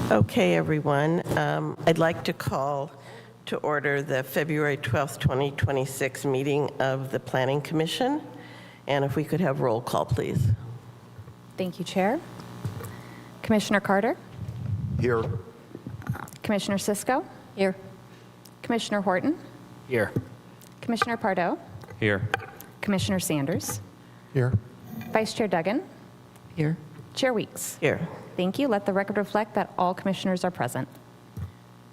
Okay, everyone. I'd like to call to order the February 12th, 2026 meeting of the Planning Commission. And if we could have roll call, please. Thank you, Chair. Commissioner Carter? Here. Commissioner Cisco? Here. Commissioner Horton? Here. Commissioner Pardo? Here. Commissioner Sanders? Here. Vice Chair Duggan? Here. Chair Weeks? Here. Thank you. Let the record reflect that all commissioners are present.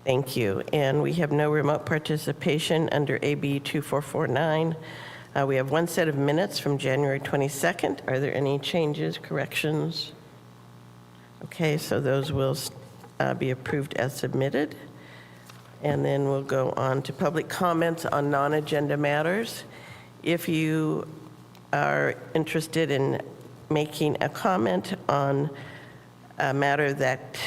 Thank you. And we have no remote participation under AB 2449. We have one set of minutes from January 22nd. Are there any changes, corrections? Okay, so those will be approved as submitted. And then we'll go on to public comments on non-agenda matters. If you are interested in making a comment on a matter that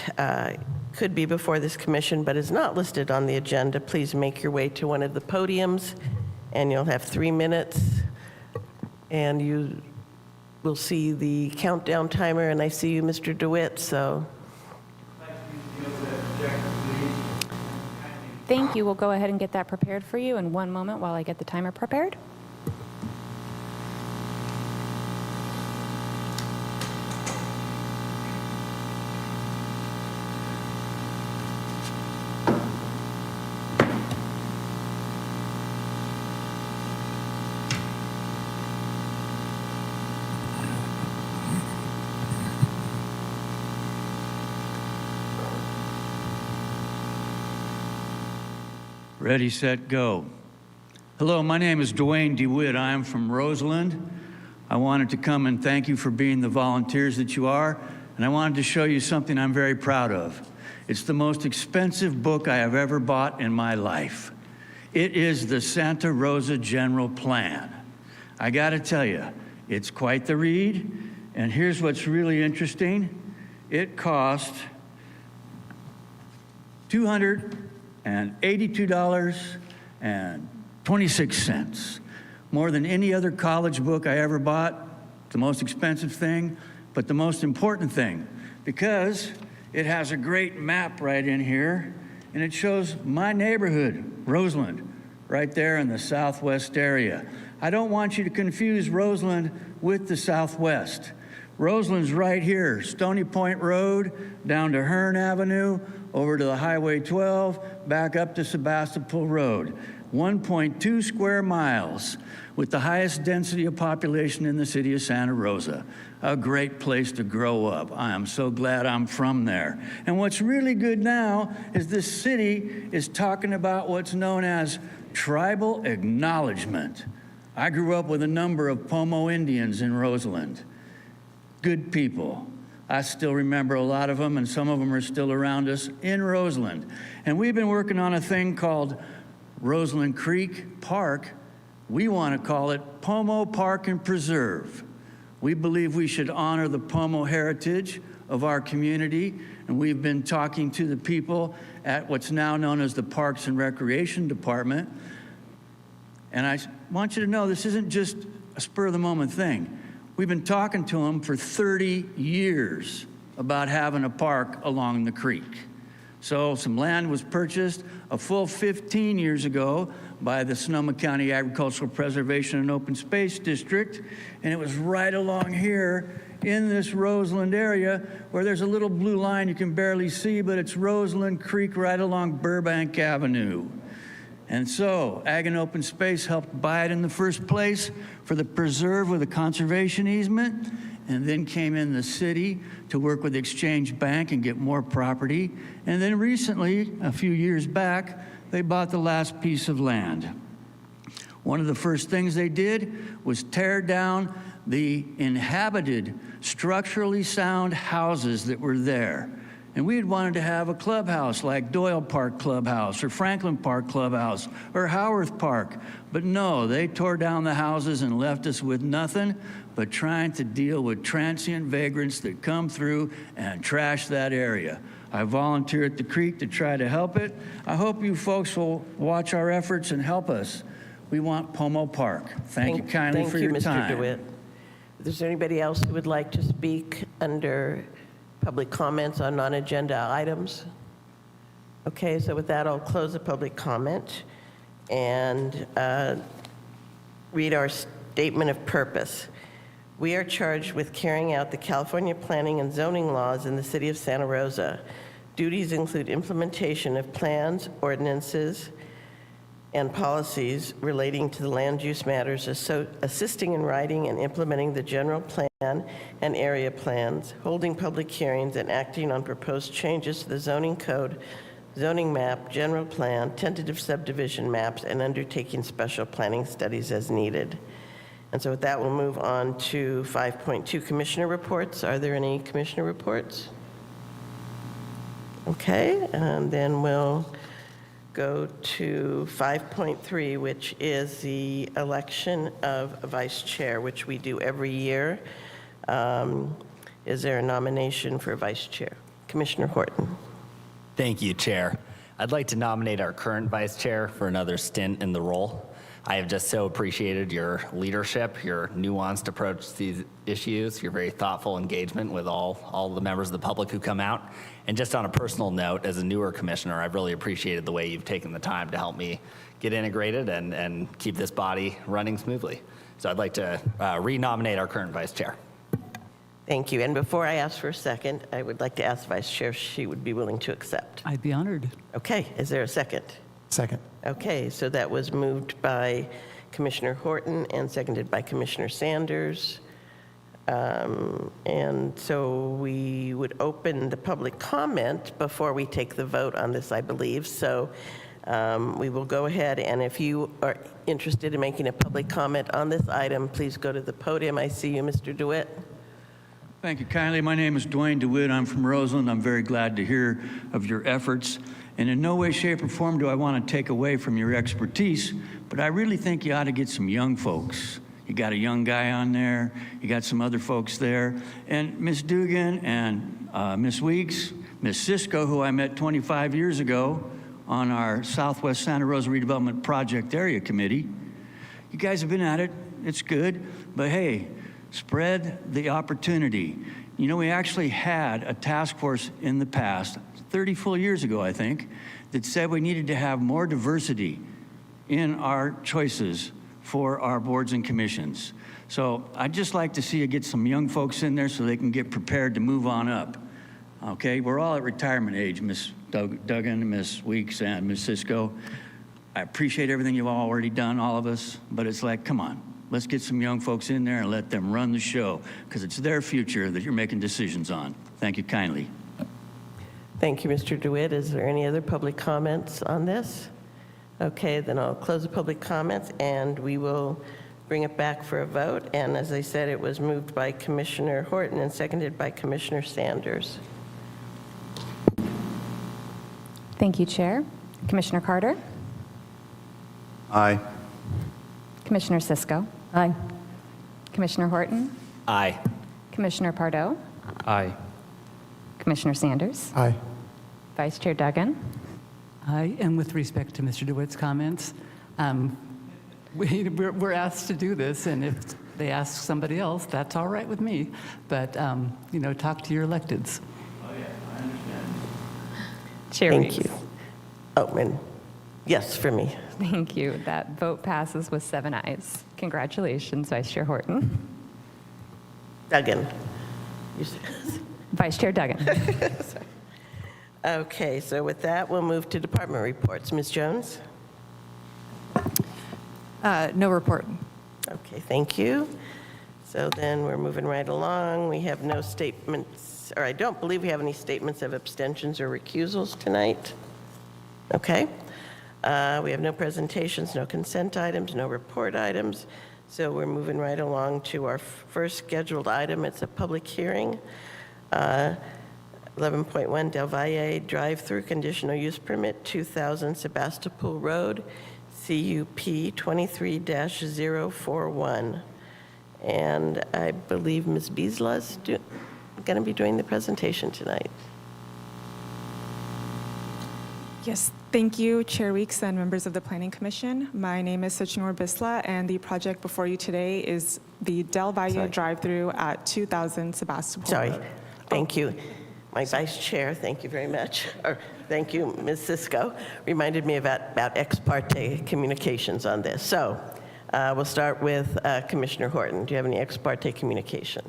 could be before this commission but is not listed on the agenda, please make your way to one of the podiums and you'll have 3 minutes. And you will see the countdown timer, and I see you, Mr. DeWitt, so. Thank you. We'll go ahead and get that prepared for you in 1 moment while I get the timer prepared. Ready, set, go. Hello, my name is Dwayne DeWitt. I am from Roseland. I wanted to come and thank you for being the volunteers that you are, and I wanted to show you something I'm very proud of. It's the most expensive book I have ever bought in my life. It is the Santa Rosa General Plan. I gotta tell you, it's quite the read, and here's what's really interesting. It cost $282.26, more than any other college book I ever bought, the most expensive thing, but the most important thing, because it has a great map right in here, and it shows my neighborhood, Roseland, right there in the southwest area. I don't want you to confuse Roseland with the southwest. Roseland's right here, Stony Point Road, down to Hearn Avenue, over to the Highway 12, back up to Sebastopol Road. 1.2 square miles, with the highest density of population in the city of Santa Rosa. A great place to grow up. I am so glad I'm from there. And what's really good now is this city is talking about what's known as tribal acknowledgement. I grew up with a number of Pomo Indians in Roseland. Good people. I still remember a lot of them, and some of them are still around us in Roseland. And we've been working on a thing called Roseland Creek Park. We want to call it Pomo Park and Preserve. We believe we should honor the Pomo heritage of our community, and we've been talking to the people at what's now known as the Parks and Recreation Department. And I want you to know this isn't just a spur-of-the-moment thing. We've been talking to them for 30 years about having a park along the creek. So some land was purchased a full 15 years ago by the Sonoma County Agricultural Preservation and Open Space District, and it was right along here in this Roseland area where there's a little blue line you can barely see, but it's Roseland Creek right along Burbank Avenue. And so Ag and Open Space helped buy it in the first place for the preserve with a conservation easement, and then came in the city to work with Exchange Bank and get more property. And then recently, a few years back, they bought the last piece of land. One of the first things they did was tear down the inhabited, structurally sound houses that were there. And we had wanted to have a clubhouse like Doyle Park Clubhouse or Franklin Park Clubhouse or Howarth Park. But no, they tore down the houses and left us with nothing but trying to deal with transient vagrants that come through and trash that area. I volunteer at the creek to try to help it. I hope you folks will watch our efforts and help us. We want Pomo Park. Thank you kindly for your time. Thank you, Mr. DeWitt. Is there anybody else who would like to speak under public comments on non-agenda items? Okay, so with that, I'll close the public comment and read our statement of purpose. We are charged with carrying out the California planning and zoning laws in the city of Santa Rosa. Duties include implementation of plans, ordinances, and policies relating to the land use matters, assisting in writing and implementing the general plan and area plans, holding public hearings, and acting on proposed changes to the zoning code, zoning map, general plan, tentative subdivision maps, and undertaking special planning studies as needed. And so with that, we'll move on to 5.2 commissioner reports. Are there any commissioner reports? Okay, and then we'll go to 5.3, which is the election of a vice chair, which we do every year. Is there a nomination for vice chair? Commissioner Horton. Thank you, Chair. I'd like to nominate our current vice chair for another stint in the role. I have just so appreciated your leadership, your nuanced approach to these issues, your very thoughtful engagement with all the members of the public who come out. And just on a personal note, as a newer commissioner, I've really appreciated the way you've taken the time to help me get integrated and keep this body running smoothly. So I'd like to renominate our current vice chair. Thank you. And before I ask for a second, I would like to ask Vice Chair if she would be willing to accept. I'd be honored. Okay, is there a second? Second. Okay, so that was moved by Commissioner Horton and seconded by Commissioner Sanders. And so we would open the public comment before we take the vote on this, I believe. So we will go ahead, and if you are interested in making a public comment on this item, please go to the podium. I see you, Mr. DeWitt. Thank you kindly. My name is Dwayne DeWitt. I'm from Roseland. I'm very glad to hear of your efforts. And in no way, shape, or form do I want to take away from your expertise, but I really think you ought to get some young folks. You got a young guy on there. You got some other folks there. And Ms. Dugan and Ms. Weeks, Ms. Cisco, who I met 25 years ago on our Southwest Santa Rosa Redevelopment Project Area Committee. You guys have been at it. It's good. But hey, spread the opportunity. You know, we actually had a task force in the past, 30 full years ago, I think, that said we needed to have more diversity in our choices for our boards and commissions. So I'd just like to see you get some young folks in there so they can get prepared to move on up. Okay, we're all at retirement age, Ms. Duggan, Ms. Weeks, and Ms. Cisco. I appreciate everything you've already done, all of us, but it's like, come on. Let's get some young folks in there and let them run the show, because it's their future that you're making decisions on. Thank you kindly. Thank you, Mr. DeWitt. Is there any other public comments on this? Okay, then I'll close the public comments, and we will bring it back for a vote. And as I said, it was moved by Commissioner Horton and seconded by Commissioner Sanders. Thank you, Chair. Commissioner Carter? Aye. Commissioner Cisco? Aye. Commissioner Horton? Aye. Commissioner Pardo? Aye. Commissioner Sanders? Aye. Vice Chair Duggan? Aye, and with respect to Mr. DeWitt's comments, we're asked to do this, and if they ask somebody else, that's all right with me. But, you know, talk to your electeds. Oh, yeah, I understand. Chair Thank Weeks. you. Oh, and yes, for me. Thank you. That vote passes with 7 ayes. Congratulations, Vice Chair Horton. Duggan. You said- Vice Chair Duggan. Okay, so with that, we'll move to department reports. Ms. Jones? No report. Okay, thank you. So then we're moving right along. We have no statements, or I don't believe we have any statements of abstentions or recusals tonight. Okay. We have no presentations, no consent items, no report items. So we're moving right along to our first scheduled item. It's a public hearing. 11.1 Del Valle Drive-Through Conditional Use Permit, 2000 Sebastopol Road, CUP 23-041. And I believe Ms. Biesla is going to be doing the presentation tonight. Yes, thank you, Chair Weeks and members of the Planning Commission. My name is Sachinor Bisla, and the project before you today is the Del Valle Sorry. drive-through at 2000 Sebastopol Sorry. Road. Thank you. My vice chair, thank you very much, or thank you, Ms. Cisco, reminded me about ex parte communications on this. So we'll start with Commissioner Horton. Do you have any ex parte communication?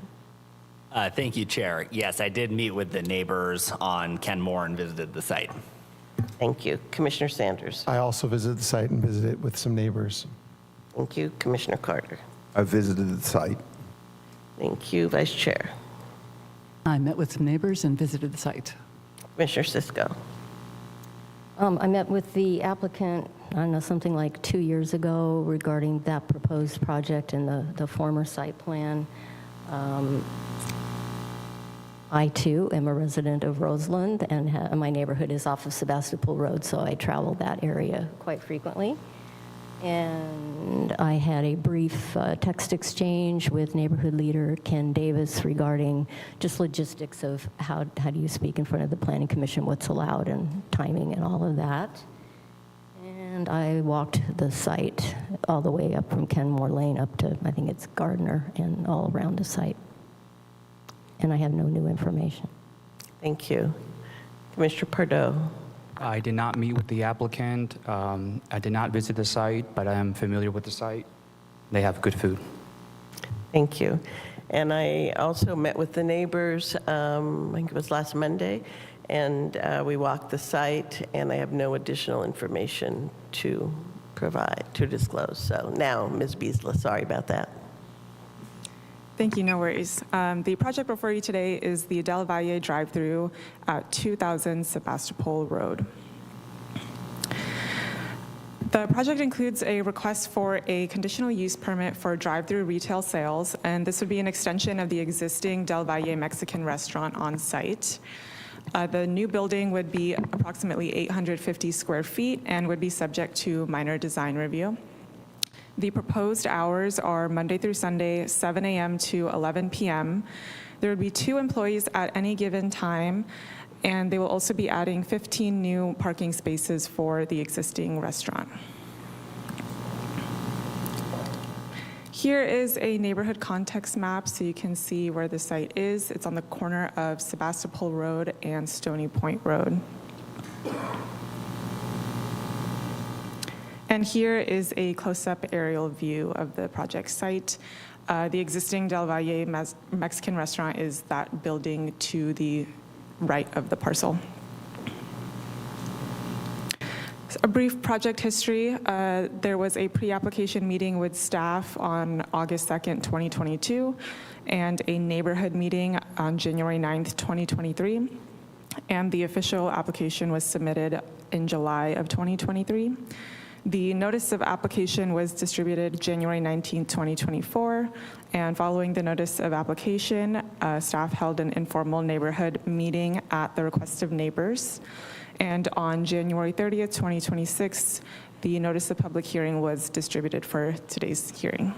Thank you, Chair. Yes, I did meet with the neighbors on Kenmore and visited the site. Thank you. Commissioner Sanders. I also visited the site and visited with some neighbors. Thank you. Commissioner Carter. I visited the site. Thank you, Vice Chair. I met with some neighbors and visited the site. Commissioner Cisco. I met with the applicant, I don't know, something like 2 years ago regarding that proposed project and the former site plan. I, too, am a resident of Roseland, and my neighborhood is off of Sebastopol Road, so I travel that area quite frequently. And I had a brief text exchange with neighborhood leader Ken Davis regarding just logistics of how do you speak in front of the Planning Commission, what's allowed, and timing and all of that. And I walked the site all the way up from Kenmore Lane up to, I think it's Gardner, and all around the site. And I have no new information. Thank you. Commissioner Pardo. I did not meet with the applicant. I did not visit the site, but I am familiar with the site. They have good food. Thank you. And I also met with the neighbors, I think it was last Monday, and we walked the site, and I have no additional information to provide, to disclose. So now, Ms. Beasler, sorry about that. Thank you, no worries. The project before you today is the Del Valle drive-through at 2000 Sebastopol Road. The project includes a request for a conditional use permit for drive-through retail sales, and this would be an extension of the existing Del Valle Mexican restaurant on site. The new building would be approximately 850 square feet and would be subject to minor design review. The proposed hours are Monday through Sunday, 7 a.m. to 11 p.m. There would be 2 employees at any given time, and they will also be adding 15 new parking spaces for the existing restaurant. Here is a neighborhood context map so you can see where the site is. It's on the corner of Sebastopol Road and Stony Point Road. And here is a close-up aerial view of the project site. The existing Del Valle Mexican restaurant is that building to the right of the parcel. A brief project history. There was a pre-application meeting with staff on August 2nd, 2022, and a neighborhood meeting on January 9th, 2023. And the official application was submitted in July of 2023. The notice of application was distributed January 19, 2024, and following the notice of application, staff held an informal neighborhood meeting at the request of neighbors. And on January 30th, 2026, the notice of public hearing was distributed for today's hearing.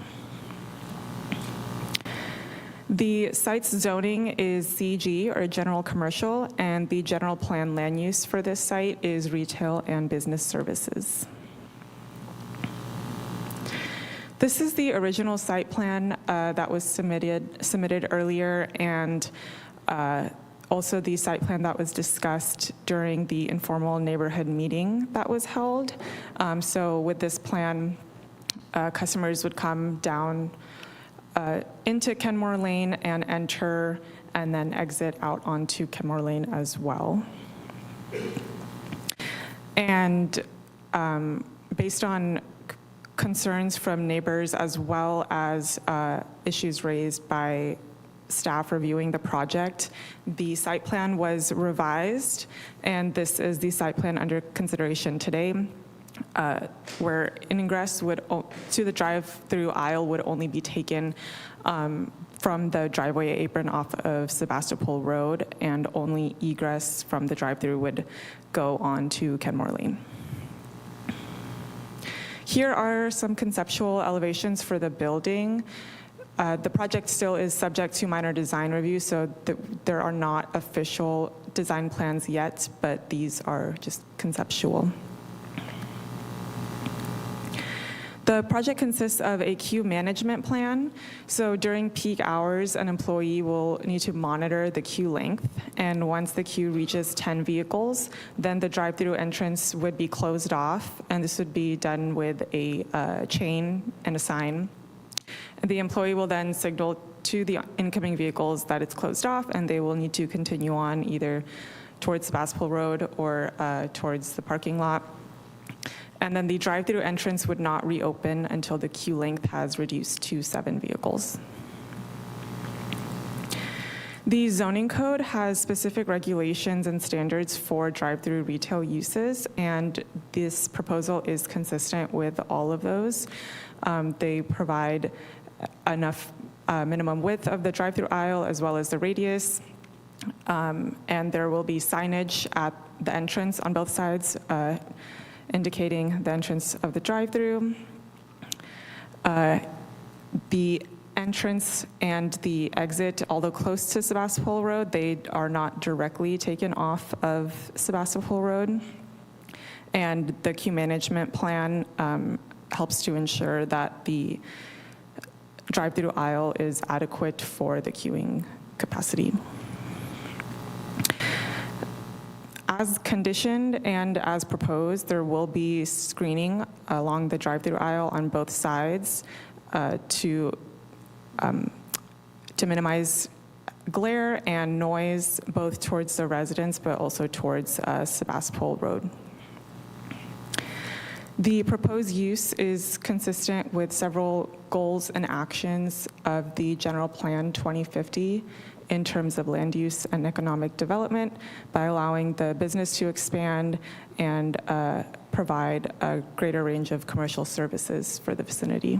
The site's zoning is CG, or general commercial, and the general plan land use for this site is retail and business services. This is the original site plan that was submitted earlier, and also the site plan that was discussed during the informal neighborhood meeting that was held. So with this plan, customers would come down into Kenmore Lane and enter, and then exit out onto Kenmore Lane as well. And based on concerns from neighbors as well as issues raised by staff reviewing the project, the site plan was revised, and this is the site plan under consideration today, where an ingress to the drive-through aisle would only be taken from the driveway apron off of Sebastopol Road, and only egress from the drive-through would go on to Kenmore Lane. Here are some conceptual elevations for the building. The project still is subject to minor design review, so there are not official design plans yet, but these are just conceptual. The project consists of a queue management plan. So during peak hours, an employee will need to monitor the queue length, and once the queue reaches 10 vehicles, then the drive-through entrance would be closed off, and this would be done with a chain and a sign. And the employee will then signal to the incoming vehicles that it's closed off, and they will need to continue on either towards Sebastopol Road or towards the parking lot. And then the drive-through entrance would not reopen until the queue length has reduced to 7 vehicles. The zoning code has specific regulations and standards for drive-through retail uses, and this proposal is consistent with all of those. They provide enough minimum width of the drive-through aisle as well as the radius, and there will be signage at the entrance on both sides indicating the entrance of the drive-through. The entrance and the exit, although close to Sebastopol Road, they are not directly taken off of Sebastopol Road. And the queue management plan helps to ensure that the drive-through aisle is adequate for the queuing capacity. As conditioned and as proposed, there will be screening along the drive-through aisle on both sides to minimize glare and noise, both towards the residents but also towards Sebastopol Road. The proposed use is consistent with several goals and actions of the General Plan 2050 in terms of land use and economic development by allowing the business to expand and provide a greater range of commercial services for the vicinity.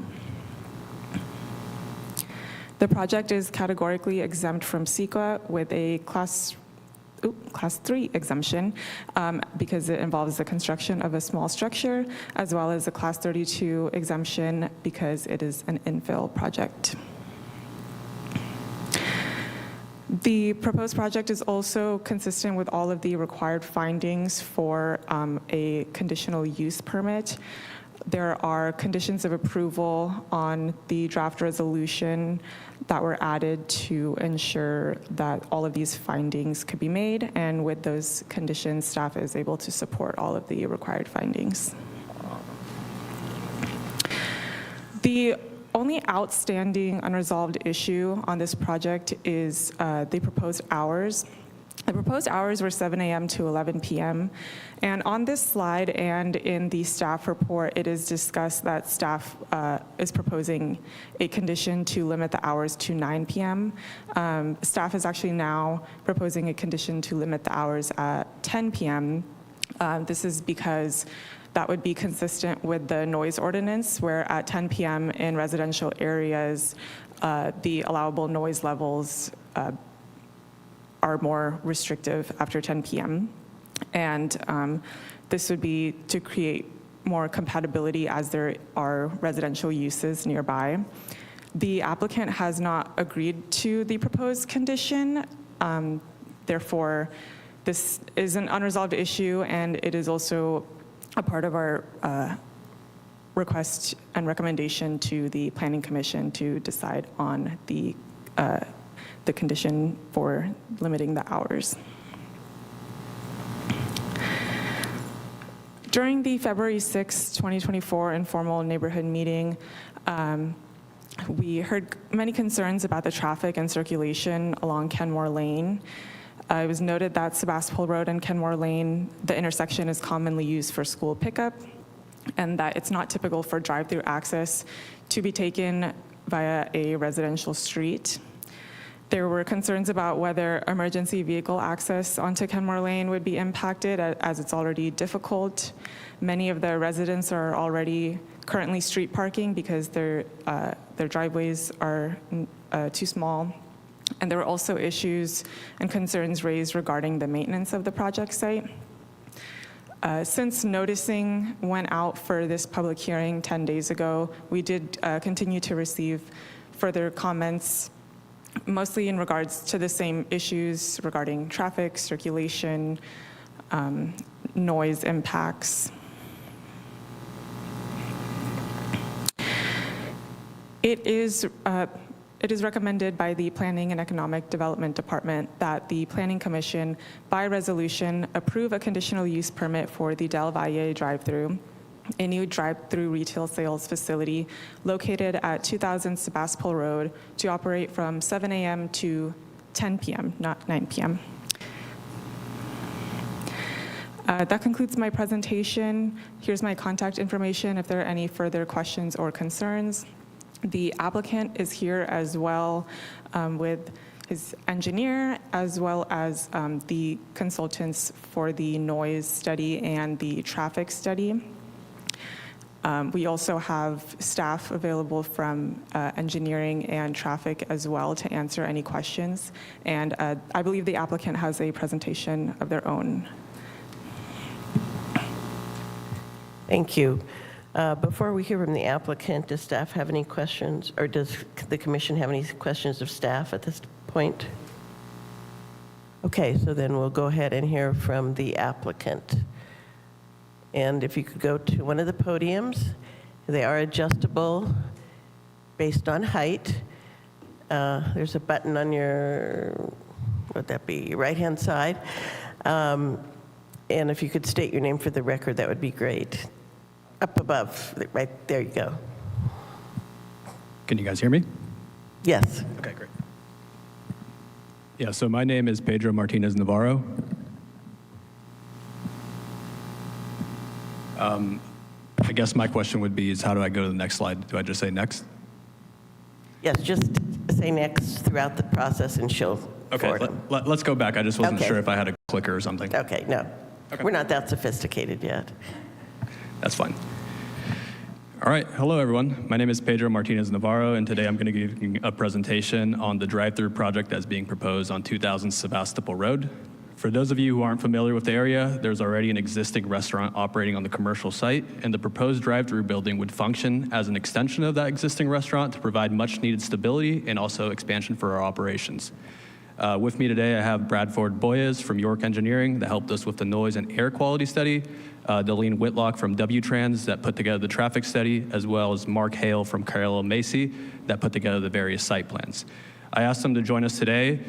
The project is categorically exempt from CEQA with a Class 3 exemption because it involves the construction of a small structure, as well as a Class 32 exemption because it is an infill project. The proposed project is also consistent with all of the required findings for a conditional use permit. There are conditions of approval on the draft resolution that were added to ensure that all of these findings could be made, and with those conditions, staff is able to support all of the required findings. The only outstanding unresolved issue on this project is the proposed hours. The proposed hours were 7 a.m. to 11 p.m. And on this slide and in the staff report, it is discussed that staff is proposing a condition to limit the hours to 9 p.m. Staff is actually now proposing a condition to limit the hours at 10 p.m. This is because that would be consistent with the noise ordinance, where at 10 p.m. in residential areas, the allowable noise levels are more restrictive after 10 p.m. And this would be to create more compatibility as there are residential uses nearby. The applicant has not agreed to the proposed condition. Therefore, this is an unresolved issue, and it is also a part of our request and recommendation to the Planning Commission to decide on the condition for limiting the hours. During the February 6, 2024 informal neighborhood meeting, we heard many concerns about the traffic and circulation along Kenmore Lane. It was noted that Sebastopol Road and Kenmore Lane, the intersection is commonly used for school pickup, and that it's not typical for drive-through access to be taken via a residential street. There were concerns about whether emergency vehicle access onto Kenmore Lane would be impacted, as it's already difficult. Many of the residents are already currently street parking because their driveways are too small. And there were also issues and concerns raised regarding the maintenance of the project site. Since noticing went out for this public hearing 10 days ago, we did continue to receive further comments, mostly in regards to the same issues regarding traffic, circulation, noise impacts. It is It is recommended by the Planning and Economic Development Department that the Planning Commission, by resolution, approve a conditional use permit for the Del Valle drive-through, a new drive-through retail sales facility located at 2000 Sebastopol Road to operate from 7 a.m. to 10 p.m., not 9 p.m. That concludes my presentation. Here's my contact information if there are any further questions or concerns. The applicant is here as well with his engineer, as well as the consultants for the noise study and the traffic study. We also have staff available from engineering and traffic as well to answer any questions. And I believe the applicant has a presentation of their own. Thank you. Before we hear from the applicant, does staff have any questions, or does the commission have any questions of staff at this point? Okay, so then we'll go ahead and hear from the applicant. And if you could go to one of the podiums, they are adjustable based on height. There's a button on your, what would that be, your right-hand side. And if you could state your name for the record, that would be great. Up above, right there you go. Can you guys hear me? Yes. Okay, great. Yeah, so my name is Pedro Martinez Navarro. I guess my question would be is how do I go to the next slide? Do I just say next? Yes, just say next throughout the process and she'll Okay, forward them. let's go back. I just wasn't Okay. sure if I had a clicker or something. Okay, no. Okay. We're not that sophisticated yet. That's fine. All right, hello everyone. My name is Pedro Martinez Navarro, and today I'm going to give you a presentation on the drive-through project that's being proposed on 2000 Sebastopol Road. For those of you who aren't familiar with the area, there's already an existing restaurant operating on the commercial site, and the proposed drive-through building would function as an extension of that existing restaurant to provide much-needed stability and also expansion for our operations. With me today, I have Bradford Boyes from York Engineering that helped us with the noise and air quality study, Delene Whitlock from W-Trans that put together the traffic study, as well as Mark Hale from Carollo Macy that put together the various site plans. I asked them to join us today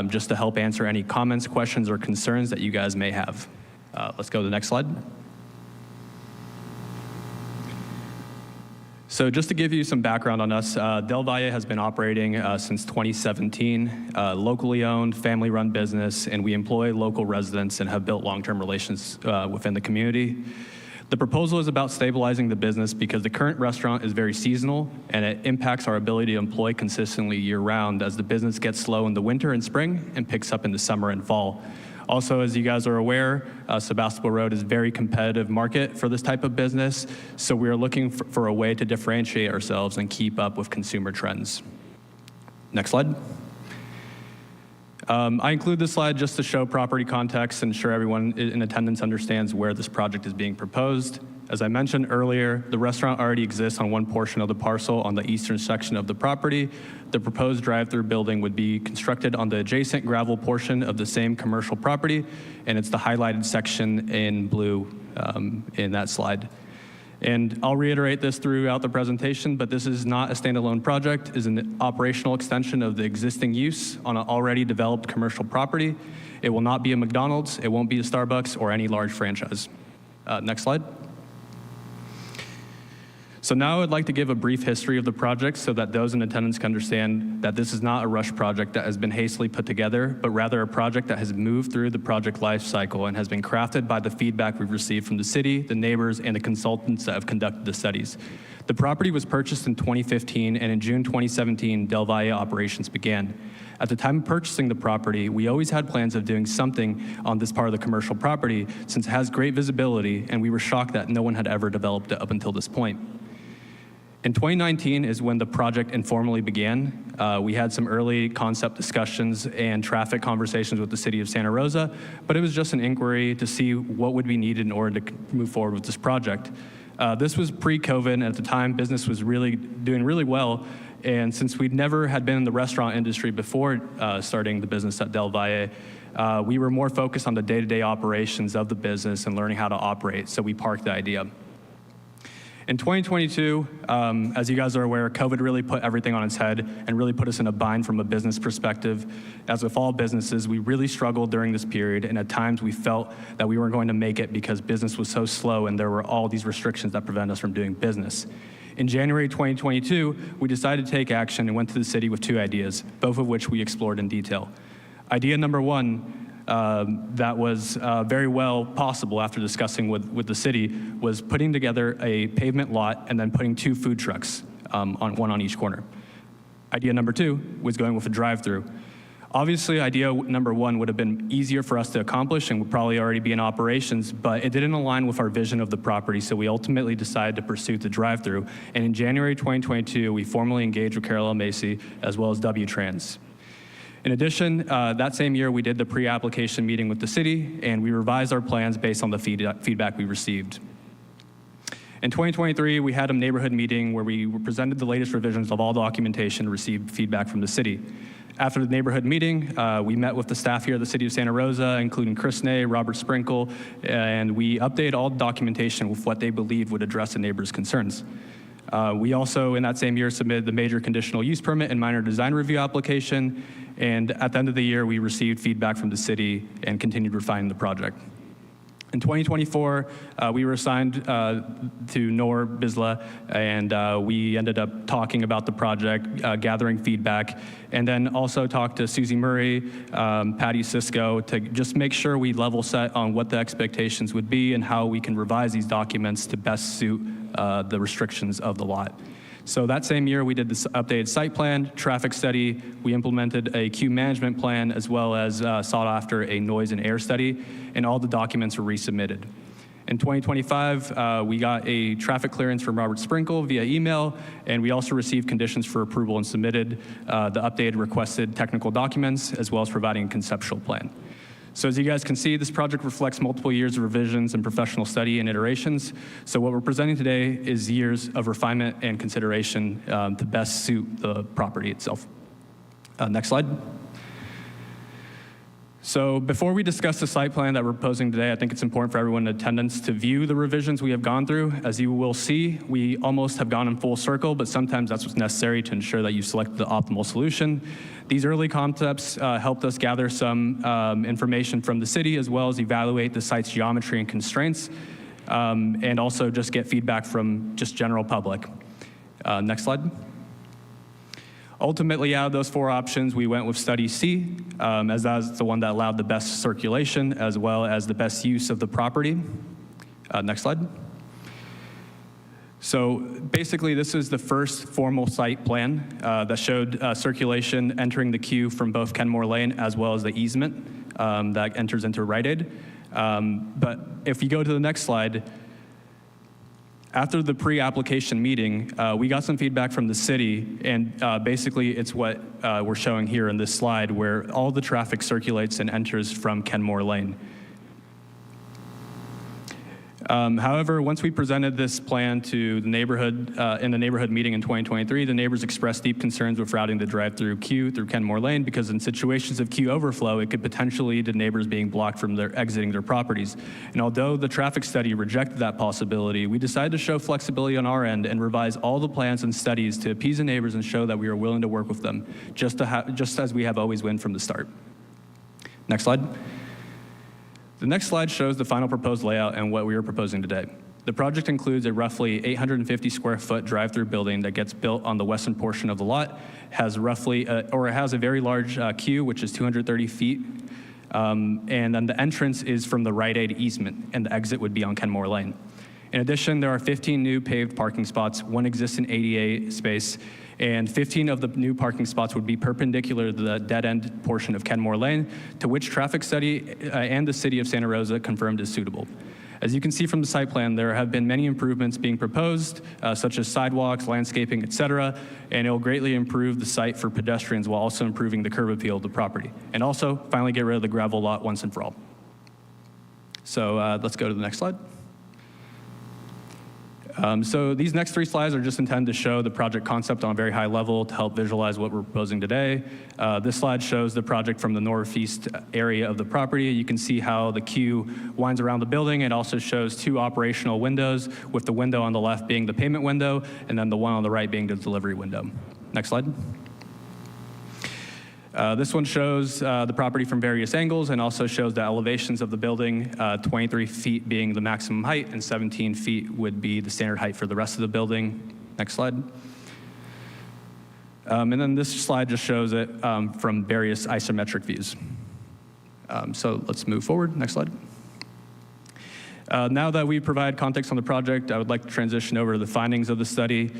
just to help answer any comments, questions, or concerns that you guys may have. Let's go to the next slide. So just to give you some background on us, Del Valle has been operating since 2017, locally owned, family-run business, and we employ local residents and have built long-term relations within the community. The proposal is about stabilizing the business because the current restaurant is very seasonal and it impacts our ability to employ consistently year-round as the business gets slow in the winter and spring and picks up in the summer and fall. Also, as you guys are aware, Sebastopol Road is a very competitive market for this type of business, so we are looking for a way to differentiate ourselves and keep up with consumer trends. Next slide. I include this slide just to show property context and ensure everyone in attendance understands where this project is being proposed. As I mentioned earlier, the restaurant already exists on one portion of the parcel on the eastern section of the property. The proposed drive-through building would be constructed on the adjacent gravel portion of the same commercial property, and it's the highlighted section in blue in that slide. And I'll reiterate this throughout the presentation, but this is not a standalone project. It is an operational extension of the existing use on an already developed commercial property. It will not be a McDonald's, it won't be a Starbucks, or any large franchise. Next slide. So now I'd like to give a brief history of the project so that those in attendance can understand that this is not a rush project that has been hastily put together, but rather a project that has moved through the project life cycle and has been crafted by the feedback we've received from the city, the neighbors, and the consultants that have conducted the studies. The property was purchased in 2015, and in June 2017, Del Valle operations began. At the time of purchasing the property, we always had plans of doing something on this part of the commercial property since it has great visibility, and we were shocked that no one had ever developed it up until this point. In 2019 is when the project informally began. We had some early concept discussions and traffic conversations with the city of Santa Rosa, but it was just an inquiry to see what would be needed in order to move forward with this project. This was pre-COVID, and at the time, business was doing really well. And since we'd never had been in the restaurant industry before starting the business at Del Valle, we were more focused on the day-to-day operations of the business and learning how to operate, so we parked the idea. In 2022, as you guys are aware, COVID really put everything on its head and really put us in a bind from a business perspective. As with all businesses, we really struggled during this period, and at times we felt that we weren't going to make it because business was so slow and there were all these restrictions that prevent us from doing business. In January 2022, we decided to take action and went to the city with 2 ideas, both of which we explored in detail. Idea number 1, that was very well possible after discussing with the city, was putting together a pavement lot and then putting 2 food trucks, one on each corner. Idea number 2 was going with a drive-through. Obviously, idea number 1 would have been easier for us to accomplish and would probably already be in operations, but it didn't align with our vision of the property, so we ultimately decided to pursue the drive-through. And in January 2022, we formally engaged with Carol L. Macy as well as W-Trans. In addition, that same year, we did the pre-application meeting with the city, and we revised our plans based on the feedback we received. In 2023, we had a neighborhood meeting where we presented the latest revisions of all documentation and received feedback from the city. After the neighborhood meeting, we met with the staff here at the City of Santa Rosa, including Chris Ney, Robert Sprinkle, and we updated all the documentation with what they believed would address the neighbors' concerns. We also, in that same year, submitted the major conditional use permit and minor design review application, and at the end of the year, we received feedback from the city and continued refining the project. In 2024, we were assigned to Noor Bisla, and we ended up talking about the project, gathering feedback, and then also talked to Susie Murray, Patty Cisco, to just make sure we level set on what the expectations would be and how we can revise these documents to best suit the restrictions of the lot. So that same year, we did this updated site plan, traffic study, we implemented a queue management plan, as well as sought after a noise and air study, and all the documents were resubmitted. In 2025, we got a traffic clearance from Robert Sprinkle via email, and we also received conditions for approval and submitted the updated requested technical documents, as well as providing a conceptual plan. So as you guys can see, this project reflects multiple years of revisions and professional study and iterations. So what we're presenting today is years of refinement and consideration to best suit the property itself. Next slide. So before we discuss the site plan that we're proposing today, I think it's important for everyone in attendance to view the revisions we have gone through. As you will see, we almost have gone in full circle, but sometimes that's what's necessary to ensure that you select the optimal solution. These early concepts helped us gather some information from the city, as well as evaluate the site's geometry and constraints, and also just get feedback from just general public. Next slide. Ultimately, out of those 4 options, we went with study C, as that was the one that allowed the best circulation as well as the best use of the property. Next slide. So basically, this is the first formal site plan that showed circulation entering the queue from both Kenmore Lane as well as the easement that enters into Rite Aid. But if you go to the next slide, after the pre-application meeting, we got some feedback from the city, and basically it's what we're showing here in this slide, where all the traffic circulates and enters from Kenmore Lane. However, once we presented this plan to the neighborhood in the neighborhood meeting in 2023, the neighbors expressed deep concerns with routing the drive-through queue through Kenmore Lane, because in situations of queue overflow, it could potentially lead to neighbors being blocked from exiting their properties. And although the traffic study rejected that possibility, we decided to show flexibility on our end and revise all the plans and studies to appease the neighbors and show that we are willing to work with them, just as we have always been from the start. Next slide. The next slide shows the final proposed layout and what we are proposing today. The project includes a roughly 850 square foot drive-through building that gets built on the western portion of the lot, has roughly, it has a very large queue, which is 230 feet, and then the entrance is from the Rite Aid easement, and the exit would be on Kenmore Lane. In addition, there are 15 new paved parking spots, 1 existing ADA space, and 15 of the new parking spots would be perpendicular to the dead-end portion of Kenmore Lane, to which traffic study and the City of Santa Rosa confirmed is suitable. As you can see from the site plan, there have been many improvements being proposed, such as sidewalks, landscaping, et cetera, and it will greatly improve the site for pedestrians while also improving the curb appeal of the property. And also, finally get rid of the gravel lot once and for all. So let's go to the next slide. So these next 3 slides are just intended to show the project concept on a very high level to help visualize what we're proposing today. This slide shows the project from the northeast area of the property. You can see how the queue winds around the building. It also shows 2 operational windows, with the window on the left being the payment window, and then the one on the right being the delivery window. Next slide. This one shows the property from various angles and also shows the elevations of the building, 23 feet being the maximum height and 17 feet would be the standard height for the rest of the building. Next slide. And then this slide just shows it from various isometric views. So let's move forward. Next slide. Now that we provide context on the project, I would like to transition over to the findings of the study.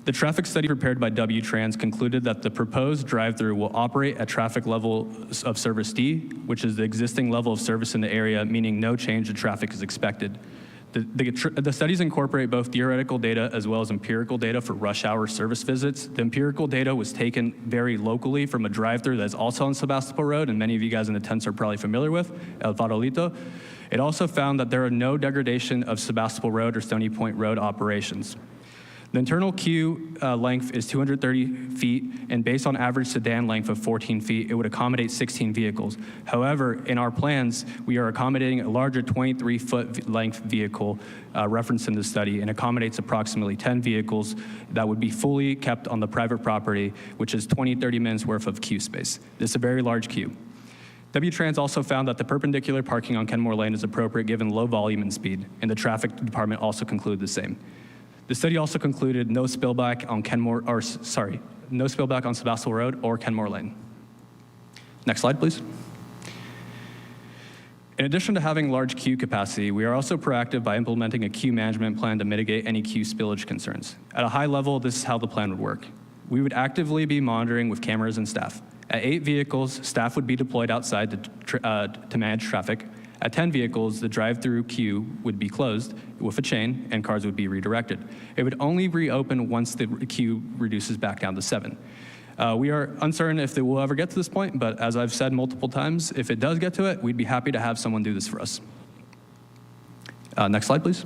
The traffic study prepared by W-Trans concluded that the proposed drive-through will operate at traffic level of service D, which is the existing level of service in the area, meaning no change in traffic is expected. The studies incorporate both theoretical data as well as empirical data for rush hour service visits. The empirical data was taken very locally from a drive-through that's also on Sebastopol Road, and many of you guys in attendance are probably familiar with, El Farolito. It also found that there are no degradation of Sebastopol Road or Stony Point Road operations. The internal queue length is 230 feet, and based on average sedan length of 14 feet, it would accommodate 16 vehicles. However, in our plans, we are accommodating a larger 23-foot length vehicle referenced in the study, and accommodates approximately 10 vehicles that would be fully kept on the private property, which is 20-30 minutes worth of queue space. This is a very large queue. W-Trans also found that the perpendicular parking on Kenmore Lane is appropriate given low volume and speed, and the traffic department also concluded the same. The study also concluded no spillback on no spillback on Sebastopol Road or Kenmore Lane. Next slide, please. In addition to having large queue capacity, we are also proactive by implementing a queue management plan to mitigate any queue spillage concerns. At a high level, this is how the plan would work. We would actively be monitoring with cameras and staff. At 8 vehicles, staff would be deployed outside to manage traffic. At 10 vehicles, the drive-through queue would be closed with a chain and cars would be redirected. It would only reopen once the queue reduces back down to 7. We are uncertain if it will ever get to this point, but as I've said multiple times, if it does get to it, we'd be happy to have someone do this for us. Next slide, please.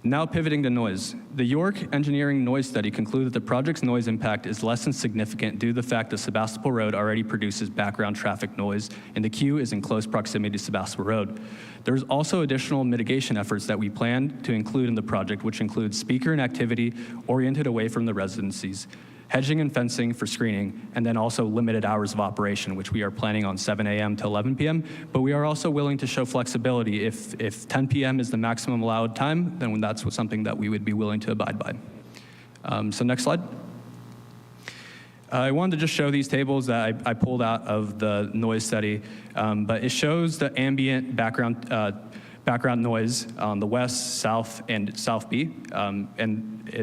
Now pivoting to noise. The York Engineering Noise Study concluded that the project's noise impact is less than significant due to the fact that Sebastopol Road already produces background traffic noise, and the queue is in close proximity to Sebastopol Road. There's also additional mitigation efforts that we plan to include in the project, which includes speaker and activity oriented away from the residencies, hedging and fencing for screening, and then also limited hours of operation, which we are planning on 7 a.m. to 11 p.m. But we are also willing to show flexibility. If 10 p.m. is the maximum allowed time, then that's something that we would be willing to abide by. So next slide. I wanted to just show these tables that I pulled out of the noise study, but it shows the ambient background noise on the west, south, and south B.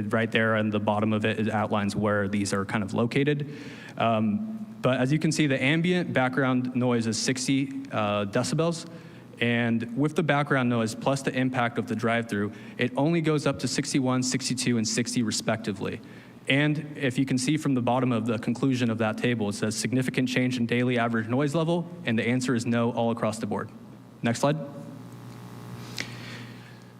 Right there on the bottom of it outlines where these are kind of located. But as you can see, the ambient background noise is 60 decibels. And with the background noise plus the impact of the drive-through, it only goes up to 61, 62, and 60 respectively. And if you can see from the bottom of the conclusion of that table, it says significant change in daily average noise level, and the answer is no all across the board. Next slide.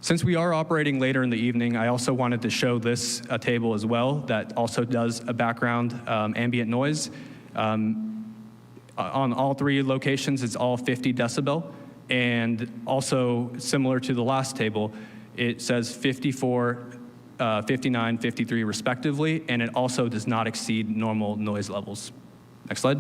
Since we are operating later in the evening, I also wanted to show this table as well that also does a background ambient noise. On all 3 locations, it's all 50 decibel. And also similar to the last table, it says 54, 59, 53 respectively, and it also does not exceed normal noise levels. Next slide.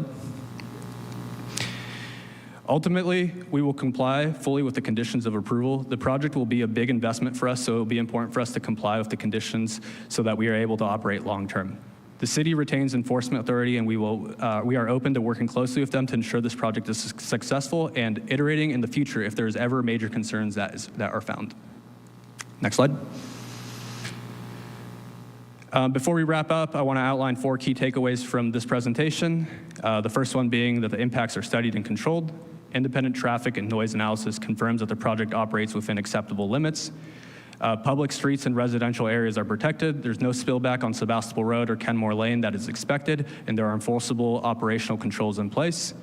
Ultimately, we will comply fully with the conditions of approval. The project will be a big investment for us, so it will be important for us to comply with the conditions so that we are able to operate long-term. The city retains enforcement authority, and we are open to working closely with them to ensure this project is successful and iterating in the future if there's ever major concerns that are found. Next slide. Before we wrap up, I want to outline 4 key takeaways from this presentation. The first one being that the impacts are studied and controlled. Independent traffic and noise analysis confirms that the project operates within acceptable limits. Public streets and residential areas are protected. There's no spillback on Sebastopol Road or Kenmore Lane that is expected, and there are enforceable operational controls in place.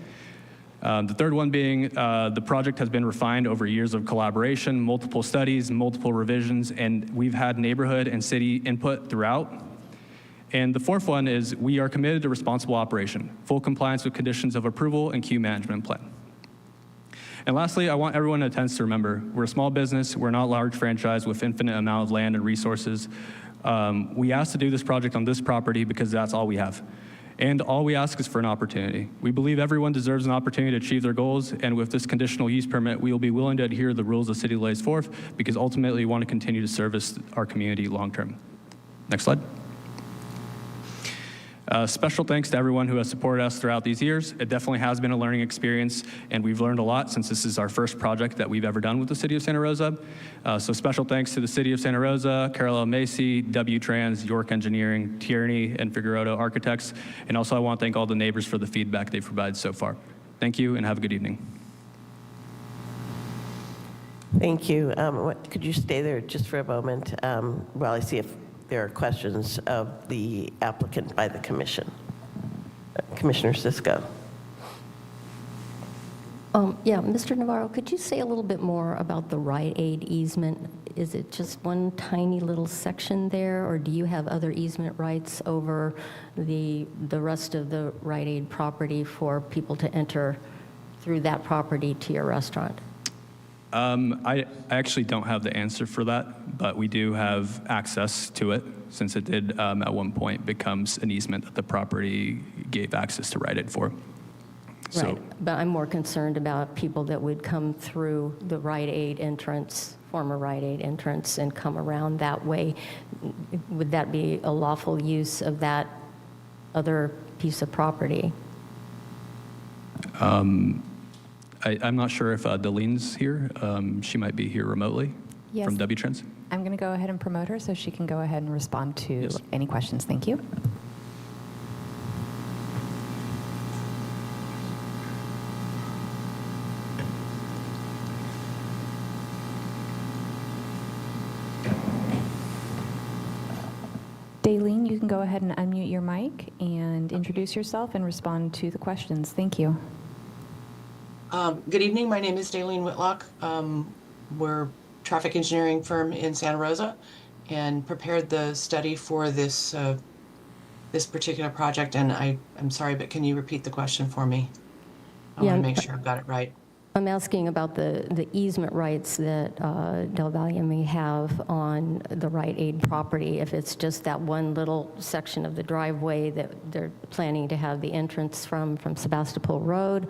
The third one being the project has been refined over years of collaboration, multiple studies, multiple revisions, and we've had neighborhood and city input throughout. And the fourth one is we are committed to responsible operation, full compliance with conditions of approval and queue management plan. And lastly, I want everyone in attendance to remember, we're a small business, we're not a large franchise with infinite amount of land and resources. We asked to do this project on this property because that's all we have. And all we ask is for an opportunity. We believe everyone deserves an opportunity to achieve their goals, and with this conditional use permit, we will be willing to adhere to the rules the city lays forth because ultimately we want to continue to service our community long term. Next slide. Special thanks to everyone who has supported us throughout these years. It definitely has been a learning experience, and we've learned a lot since this is our first project that we've ever done with the City of Santa Rosa. So special thanks to the City of Santa Rosa, Carol L. Macy, W-Trans, York Engineering, Tierney, and Figueroa Architects. And also I want to thank all the neighbors for the feedback they've provided so far. Thank you, and have a good evening. Thank you. Could you stay there just for a moment while I see if there are questions of the applicant by the commission? Commissioner Cisco. Yeah, Mr. Navarro, could you say a little bit more about the Rite Aid easement? Is it just one tiny little section there, or do you have other easement rights over the rest of the Rite Aid property for people to enter through that property to your restaurant? I actually don't have the answer for that, but we do have access to it since it did at one point becomes an easement that the property gave access to Rite Aid for. So, Right, but I'm more concerned about people that would come through the Rite Aid entrance, former Rite Aid entrance, and come around that way. Would that be a lawful use of that other piece of property? I'm not sure if Delene's here. She might be here remotely Yes. from W-Trans. I'm going to go ahead and promote her so she can go ahead and respond to Yes. any questions. Thank you. Daylene, you can go ahead and unmute your mic and introduce yourself and respond to the questions. Thank you. Good evening. My name is Daylene Whitlock. We're a traffic engineering firm in Santa Rosa and prepared the study for this this particular project. And I'm sorry, but can you repeat the question for me? I want to make sure I've got it right. I'm asking about the easement rights that Del Valle may have on the Rite Aid property, if it's just that one little section of the driveway that they're planning to have the entrance from Sebastopol Road,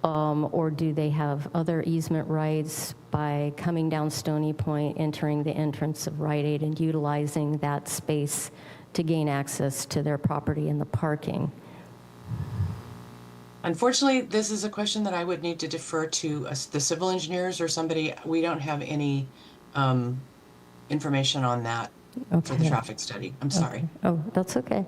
or do they have other easement rights by coming down Stony Point, entering the entrance of Rite Aid, and utilizing that space to gain access to their property and the parking? Unfortunately, this is a question that I would need to defer to the civil engineers or somebody. We don't have any information on that for the traffic study. I'm sorry. Oh, that's okay.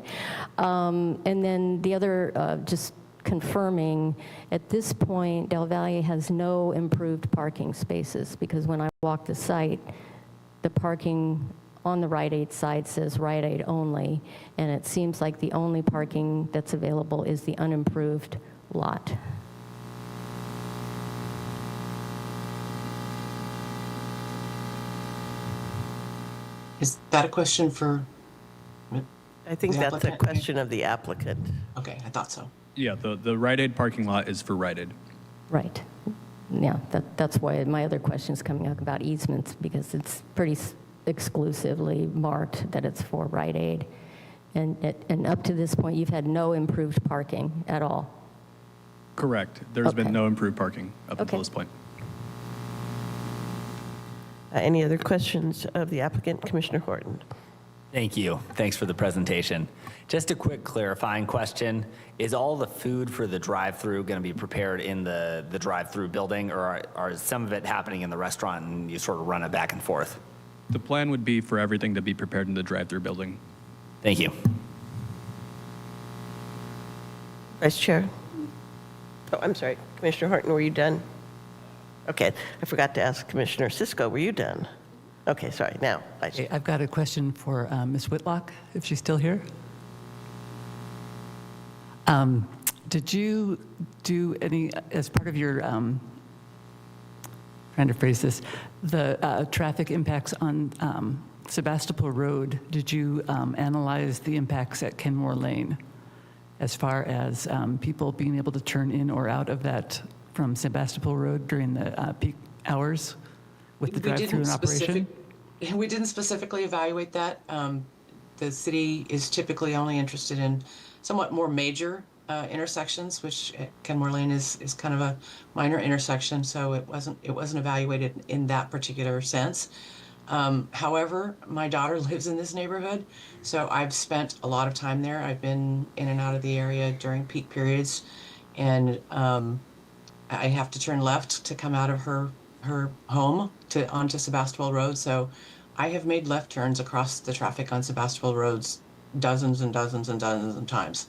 And then the other, just confirming, at this point, Del Valle has no improved parking spaces, because when I walk the site, the parking on the Rite Aid side says Rite Aid only, and it seems like the only parking that's available is the unimproved lot. Is that a question for? I think The that's a applicant? question of the applicant. Okay, I thought so. Yeah, the Rite Aid parking lot is for Rite Aid. Right. Yeah, that's why my other question is coming up about easements, because it's pretty exclusively marked that it's for Rite Aid. And up to this point, you've had no improved parking at all. Correct. There's been Okay. no improved parking up Okay. until this point. Any other questions of the applicant? Commissioner Horton. Thank you. Thanks for the presentation. Just a quick clarifying question. Is all the food for the drive-through going to be prepared in the drive-through building, or are some of it happening in the restaurant and you sort of run it back and forth? The plan would be for everything to be prepared in the drive-through building. Thank you. Vice Chair. Oh, I'm sorry. Commissioner Horton, were you done? Okay. I forgot to ask Commissioner Cisco, were you done? Okay, sorry. Now, Vice Chair. Okay, I've got a question for Ms. Whitlock, if she's still here. Did you do any, as part of your, trying to phrase this, the traffic impacts on Sebastopol Road, did you analyze the impacts at Kenmore Lane as far as people being able to turn in or out of that from Sebastopol Road during the peak hours with the drive-through in operation? We didn't specifically evaluate that. The city is typically only interested in somewhat more major intersections, which Kenmore Lane is kind of a minor intersection, so it wasn't evaluated in that particular sense. However, my daughter lives in this neighborhood, so I've spent a lot of time there. I've been in and out of the area during peak periods, and I have to turn left to come out of her home onto Sebastopol Road. So I have made left turns across the traffic on Sebastopol roads dozens and dozens and dozens of times.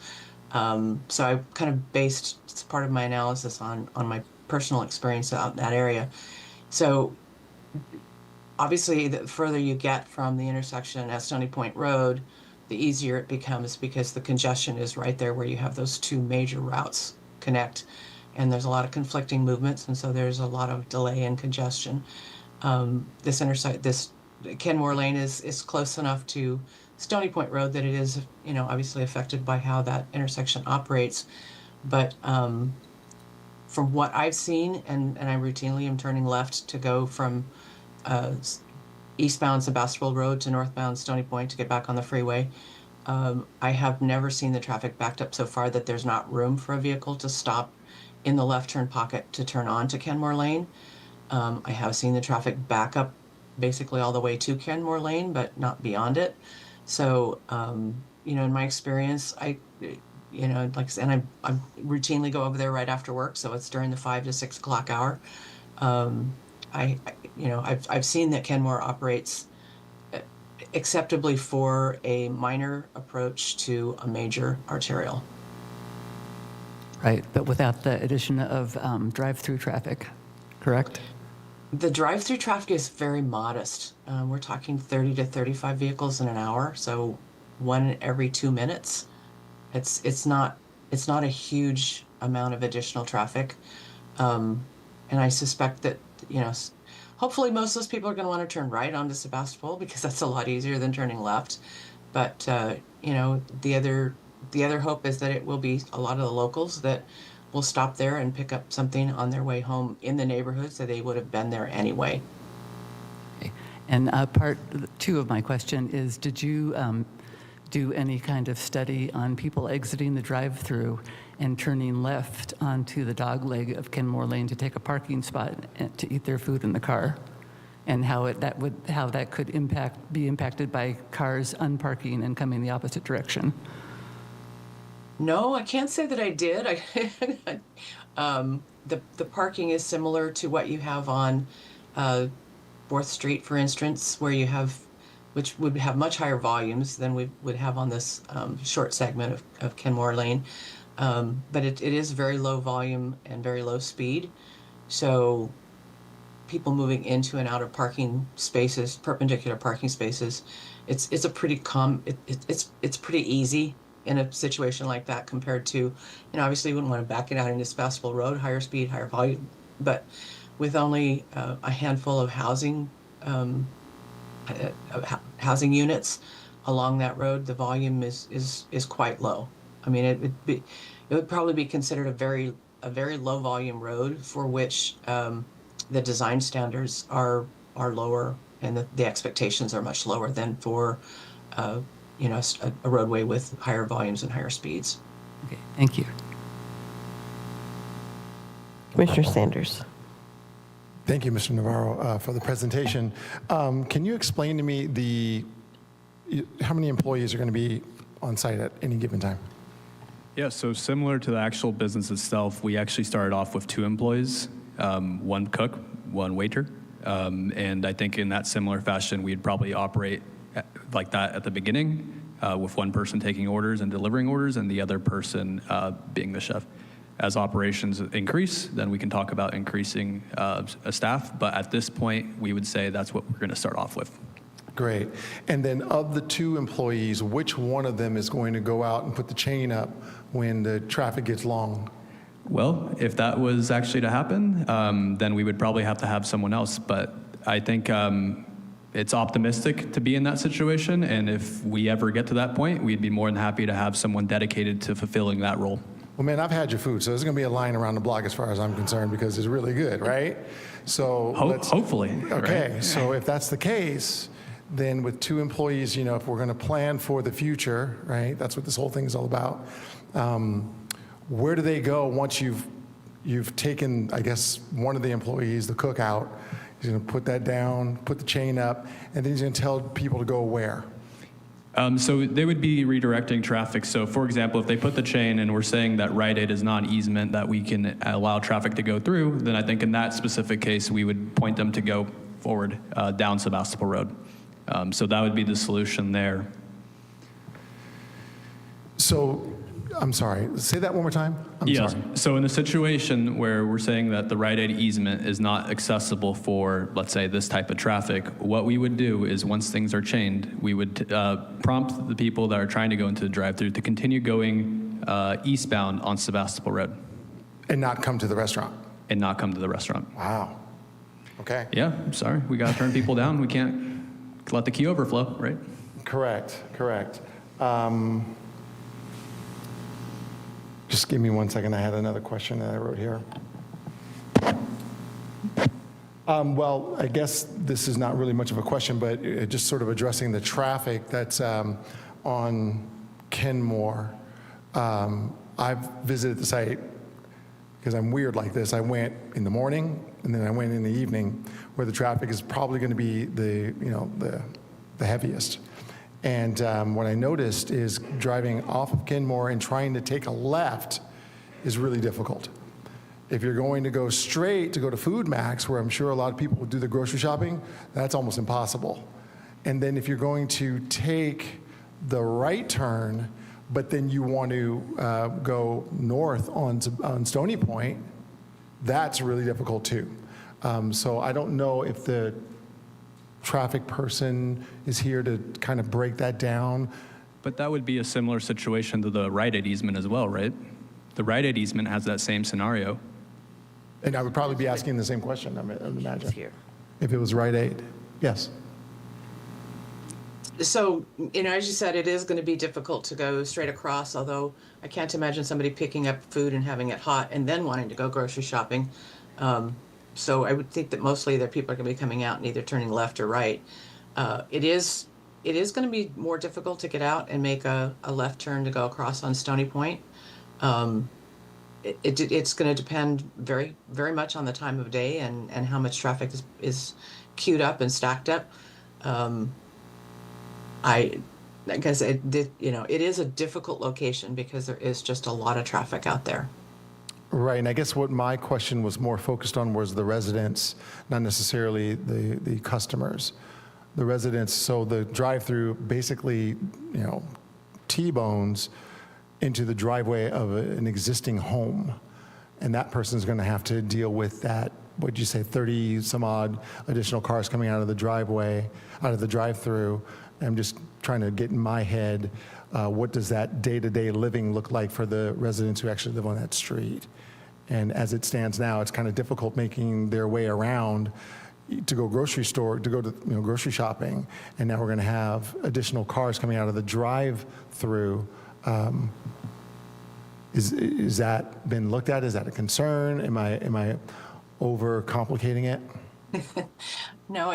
So I kind of based part of my analysis on my personal experience out in that area. So obviously, the further you get from the intersection at Stony Point Road, the easier it becomes because the congestion is right there where you have those two major routes connect. And there's a lot of conflicting movements, and so there's a lot of delay and congestion. This Kenmore Lane is close enough to Stony Point Road that it is, obviously affected by how that intersection operates. But from what I've seen, and I routinely am turning left to go from eastbound Sebastopol Road to northbound Stony Point to get back on the freeway, I have never seen the traffic backed up so far that there's not room for a vehicle to stop in the left turn pocket to turn on to Kenmore Lane. I have seen the traffic back up basically all the way to Kenmore Lane, but not beyond it. So, in my experience, like I said, I routinely go over there right after work, so it's during the 5 to 6 o'clock hour. I've seen that Kenmore operates acceptably for a minor approach to a major arterial. Right, but without the addition of drive-through traffic, correct? The drive-through traffic is very modest. We're talking 30 to 35 vehicles in an hour, so one every 2 minutes. It's not a huge amount of additional traffic, and I suspect that hopefully most of those people are going to want to turn right onto Sebastopol because that's a lot easier than turning left. But the other hope is that it will be a lot of the locals that will stop there and pick up something on their way home in the neighborhood, so they would have been there anyway. Okay. And part 2 of my question is, did you do any kind of study on people exiting the drive-through and turning left onto the dogleg of Kenmore Lane to take a parking spot to eat their food in the car, and how that could be impacted by cars unparking and coming the opposite direction? No, I can't say that I did. The parking is similar to what you have on 4th Street, for instance, which would have much higher volumes than we would have on this short segment of Kenmore Lane. But it is very low volume and very low speed. So people moving into and out of parking spaces, perpendicular parking spaces, it's pretty easy in a situation like that compared to, obviously you wouldn't want to back it out into Sebastopol Road, higher speed, higher volume, but with only a handful of housing units along that road, the volume is quite low. I mean, it would probably be considered a very low volume road for which the design standards are lower and the expectations are much lower than for a roadway with higher volumes and higher speeds. Okay, thank you. Commissioner Sanders. Thank you, Mr. Navarro, for the presentation. Can you explain to me how many employees are going to be on site at any given time? Yeah, so similar to the actual business itself, we actually started off with 2 employees, 1 cook, 1 waiter. And I think in that similar fashion, we'd probably operate like that at the beginning, with 1 person taking orders and delivering orders and the other person being the chef. As operations increase, then we can talk about increasing a staff. But at this point, we would say that's what we're going to start off with. Great. And then of the 2 employees, which one of them is going to go out and put the chain up when the traffic gets long? Well, if that was actually to happen, then we would probably have to have someone else. But I think it's optimistic to be in that situation. And if we ever get to that point, we'd be more than happy to have someone dedicated to fulfilling that role. Well, man, I've had your food, so there's going to be a line around the block as far as I'm concerned because it's really good, right? So Hopefully. Okay, right? so if that's the case, then with 2 employees, if we're going to plan for the future, right? That's what this whole thing is all about. Where do they go once you've taken, I guess, one of the employees, the cook, out? He's going to put that down, put the chain up, and then he's going to tell people to go where? So they would be redirecting traffic. So for example, if they put the chain and we're saying that Rite Aid is not an easement that we can allow traffic to go through, then I think in that specific case, we would point them to go forward down Sebastopol Road. So that would be the solution there. So, I'm sorry, say that one more time? I'm Yes. sorry. So in a situation where we're saying that the Rite Aid easement is not accessible for, let's say, this type of traffic, what we would do is once things are chained, we would prompt the people that are trying to go into the drive-through to continue going eastbound on Sebastopol Road And not come to the restaurant? and not come to the restaurant. Wow. Okay. Yeah, I'm sorry. We got to turn people down. We can't let the key overflow, right? Correct. Just give me 1 second. I had another question that I wrote here. Well, I guess this is not really much of a question, but just sort of addressing the traffic that's on Kenmore. I've visited the site because I'm weird like this. I went in the morning and then I went in the evening, where the traffic is probably going to be the heaviest. And what I noticed is driving off of Kenmore and trying to take a left is really difficult. If you're going to go straight to go to Food Max, where I'm sure a lot of people will do the grocery shopping, that's almost impossible. And then if you're going to take the right turn, but then you want to go north on Stony Point, that's really difficult too. So I don't know if the traffic person is here to kind of break that down. But that would be a similar situation to the Rite Aid easement as well, right? The Rite Aid easement has that same scenario. And I would probably be asking the same question, I would imagine, Here. if it was Rite Aid. Yes. So, as you said, it is going to be difficult to go straight across, although I can't imagine somebody picking up food and having it hot and then wanting to go grocery shopping. So I would think that mostly that people are going to be coming out and either turning left or right. It is going to be more difficult to get out and make a left turn to go across on Stony Point. It's going to depend very, very much on the time of day and how much traffic is queued up and stacked up. Like I said, it is a difficult location because there is just a lot of traffic out there. Right, and I guess what my question was more focused on was the residents, not necessarily the customers. The residents, so the drive-through basically, T-bones into the driveway of an existing home. And that person's going to have to deal with that, what'd you say, 30 some odd additional cars coming out of the driveway, out of the drive-through. I'm just trying to get in my head, what does that day-to-day living look like for the residents who actually live on that street? And as it stands now, it's kind of difficult making their way around to go grocery shopping. And now we're going to have additional cars coming out of the drive-through. Is that been looked at? Is that a concern? Am I overcomplicating it? No,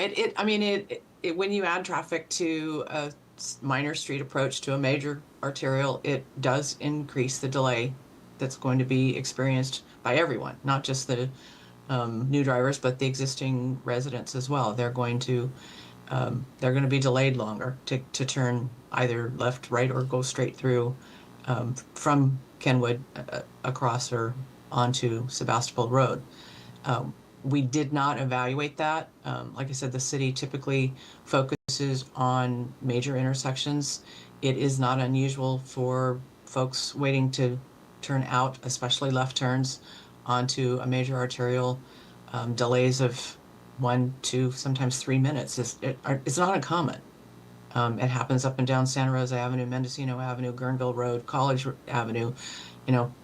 when you add traffic to a minor street approach to a major arterial, it does increase the delay that's going to be experienced by everyone, not just the new drivers, but the existing residents as well. They're going to be delayed longer to turn either left, right, or go straight through from Kenwood across or onto Sebastopol Road. We did not evaluate that. Like I said, the city typically focuses on major intersections. It is not unusual for folks waiting to turn out, especially left turns, onto a major arterial. Delays of 1, 2, sometimes 3 minutes. It's not uncommon. It happens up and down Santa Rosa Avenue, Mendocino Avenue, Guerneville Road, College Avenue,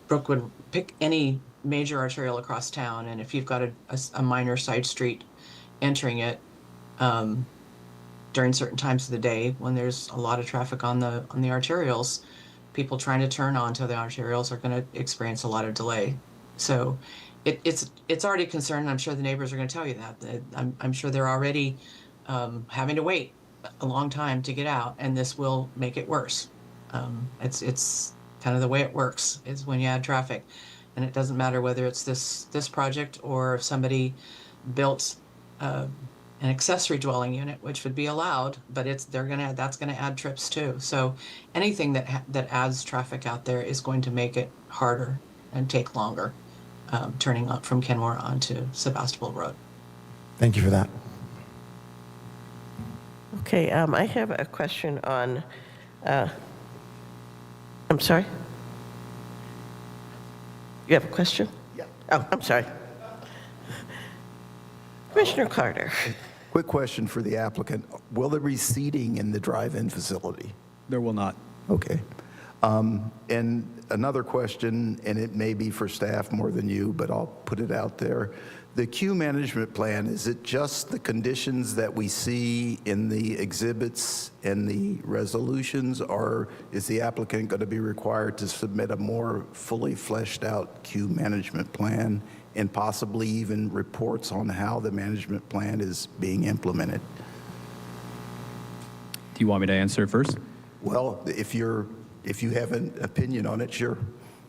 Brookwood, pick any major arterial across town. And if you've got a minor side street entering it during certain times of the day when there's a lot of traffic on the arterials, people trying to turn onto the arterials are going to experience a lot of delay. So it's already a concern, and I'm sure the neighbors are going to tell you that. I'm sure they're already having to wait a long time to get out, and this will make it worse. It's kind of the way it works is when you add traffic, and it doesn't matter whether it's this project or if somebody built an accessory dwelling unit, which would be allowed, but that's going to add trips too. So anything that adds traffic out there is going to make it harder and take longer, turning up from Kenmore onto Sebastopol Road. Thank you for that. Okay, I have a question on, I'm sorry? You have a question? Yeah. Oh, I'm sorry. Commissioner Carter. Quick question for the applicant. Will there be seating in the drive-in facility? There will not. Okay. And another question, and it may be for staff more than you, but I'll put it out there. The queue management plan, is it just the conditions that we see in the exhibits and the resolutions, or is the applicant going to be required to submit a more fully fleshed out queue management plan and possibly even reports on how the management plan is being implemented? Do you want me to answer first? Well, if you have an opinion on it, sure.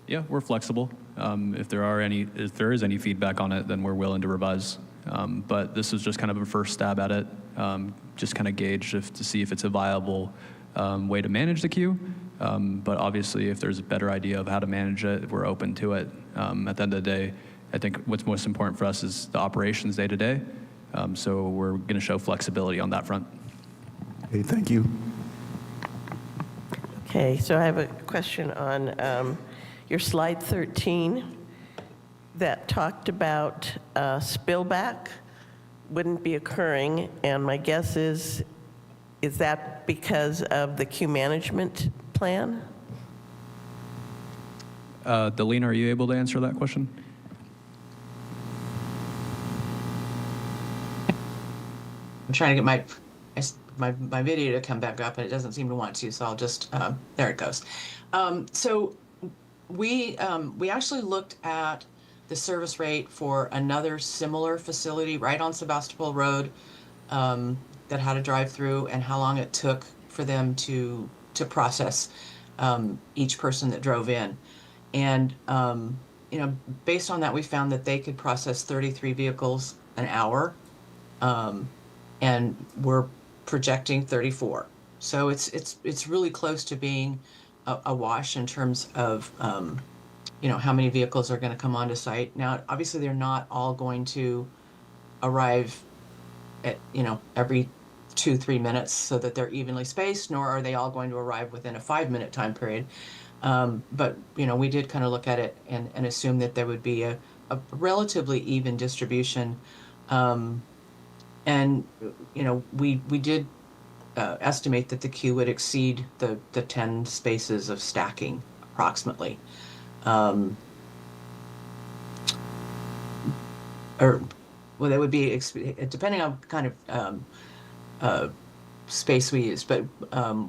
Yeah, we're flexible. If there is any feedback on it, then we're willing to revise. But this is just kind of a first stab at it, just kind of gauge to see if it's a viable way to manage the queue. But obviously, if there's a better idea of how to manage it, we're open to it. At the end of the day, I think what's most important for us is the operations day to day. So we're going to show flexibility on that front. Okay, thank you. Okay, so I have a question on your slide 13 that talked about spillback wouldn't be occurring, and my guess is that because of the queue management plan? Delina, are you able to answer that question? I'm trying to get my video to come back up, and it doesn't seem to want to, so I'll just, there it goes. So we actually looked at the service rate for another similar facility right on Sebastopol Road that had a drive-through, and how long it took for them to process each person that drove in. And based on that, we found that they could process 33 vehicles an hour, and we're projecting 34. So it's really close to being a wash in terms of how many vehicles are going to come onto site. Now, obviously, they're not all going to arrive at every 2-3 minutes so that they're evenly spaced, nor are they all going to arrive within a 5-minute time period. But we did kind of look at it and assume that there would be a relatively even distribution. And we did estimate that the queue would exceed the 10 spaces of stacking approximately. That would be depending on kind of space we use, but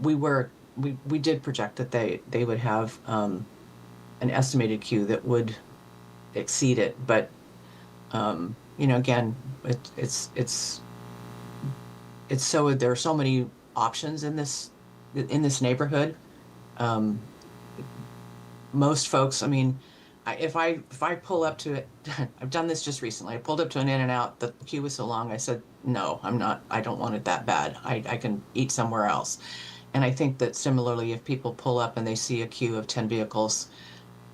we did project that they would have an estimated queue that would exceed it, but again, it's so there are so many options in this neighborhood. Most folks, if I pull up to it, I've done this just recently. I pulled up to an In-N-Out. The queue was so long. I said, no, I don't want it that bad. I can eat somewhere else. And I think that similarly, if people pull up and they see a queue of 10 vehicles,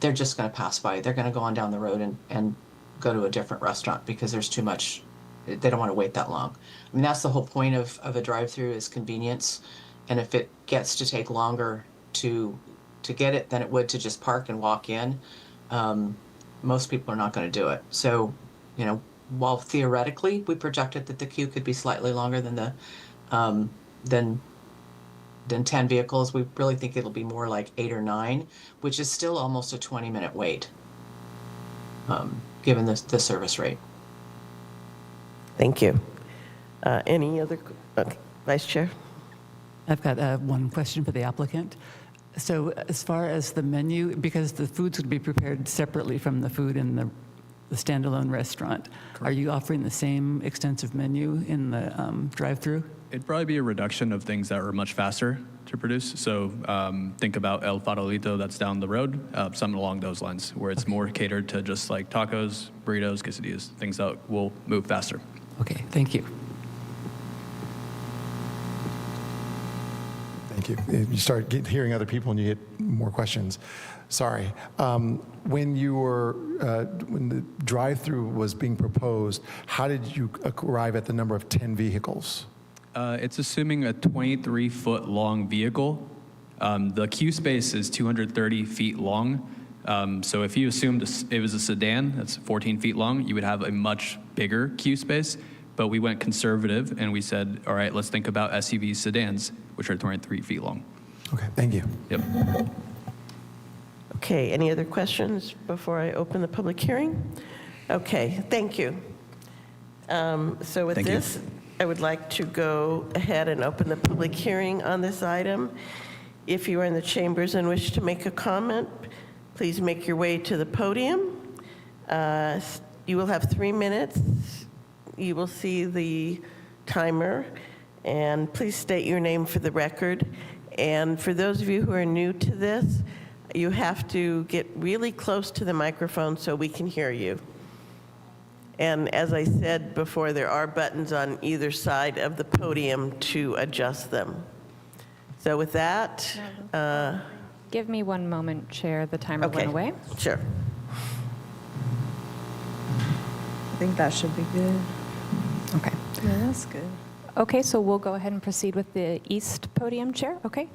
they're just going to pass by. They're going to go on down the road and go to a different restaurant because there's too much. They don't want to wait that long. That's the whole point of a drive-through is convenience. And if it gets to take longer to get it than it would to just park and walk in, most people are not going to do it. So, while theoretically we projected that the queue could be slightly longer than than 10 vehicles. We really think it'll be more like 8 or 9, which is still almost a 20-minute wait, given the service rate. Thank you. Any other, okay, Vice Chair? I've got one question for the applicant. So as far as the menu, because the foods would be prepared separately from the food in the standalone restaurant, are you offering the same extensive menu in the drive-through? It'd probably be a reduction of things that are much faster to produce. So think about El Farolito that's down the road, something along those lines, where it's more catered to just like tacos, burritos, quesadillas, things that will move faster. Okay, thank you. Thank you. You start hearing other people and you get more questions. Sorry. When the drive-through was being proposed, how did you arrive at the number of 10 vehicles? It's assuming a 23-foot long vehicle. The queue space is 230 feet long. So if you assumed it was a sedan that's 14 feet long, you would have a much bigger queue space. But we went conservative and we said, all right, let's think about SUV sedans, which are 23 feet long. Okay, thank you. Yep. Okay, any other questions before I open the public hearing? Okay, thank you. So with Thank you. this, I would like to go ahead and open the public hearing on this item. If you are in the chambers and wish to make a comment, please make your way to the podium. You will have 3 minutes. You will see the timer, and please state your name for the record. And for those of you who are new to this, you have to get really close to the microphone so we can hear you. And as I said before, there are buttons on either side of the podium to adjust them. So with that, Give me one moment, Chair. The timer okay. went away. Sure. I think that should be good. Okay. Yeah, that's good. Okay, so we'll go ahead and proceed with the east podium, Chair. Okay.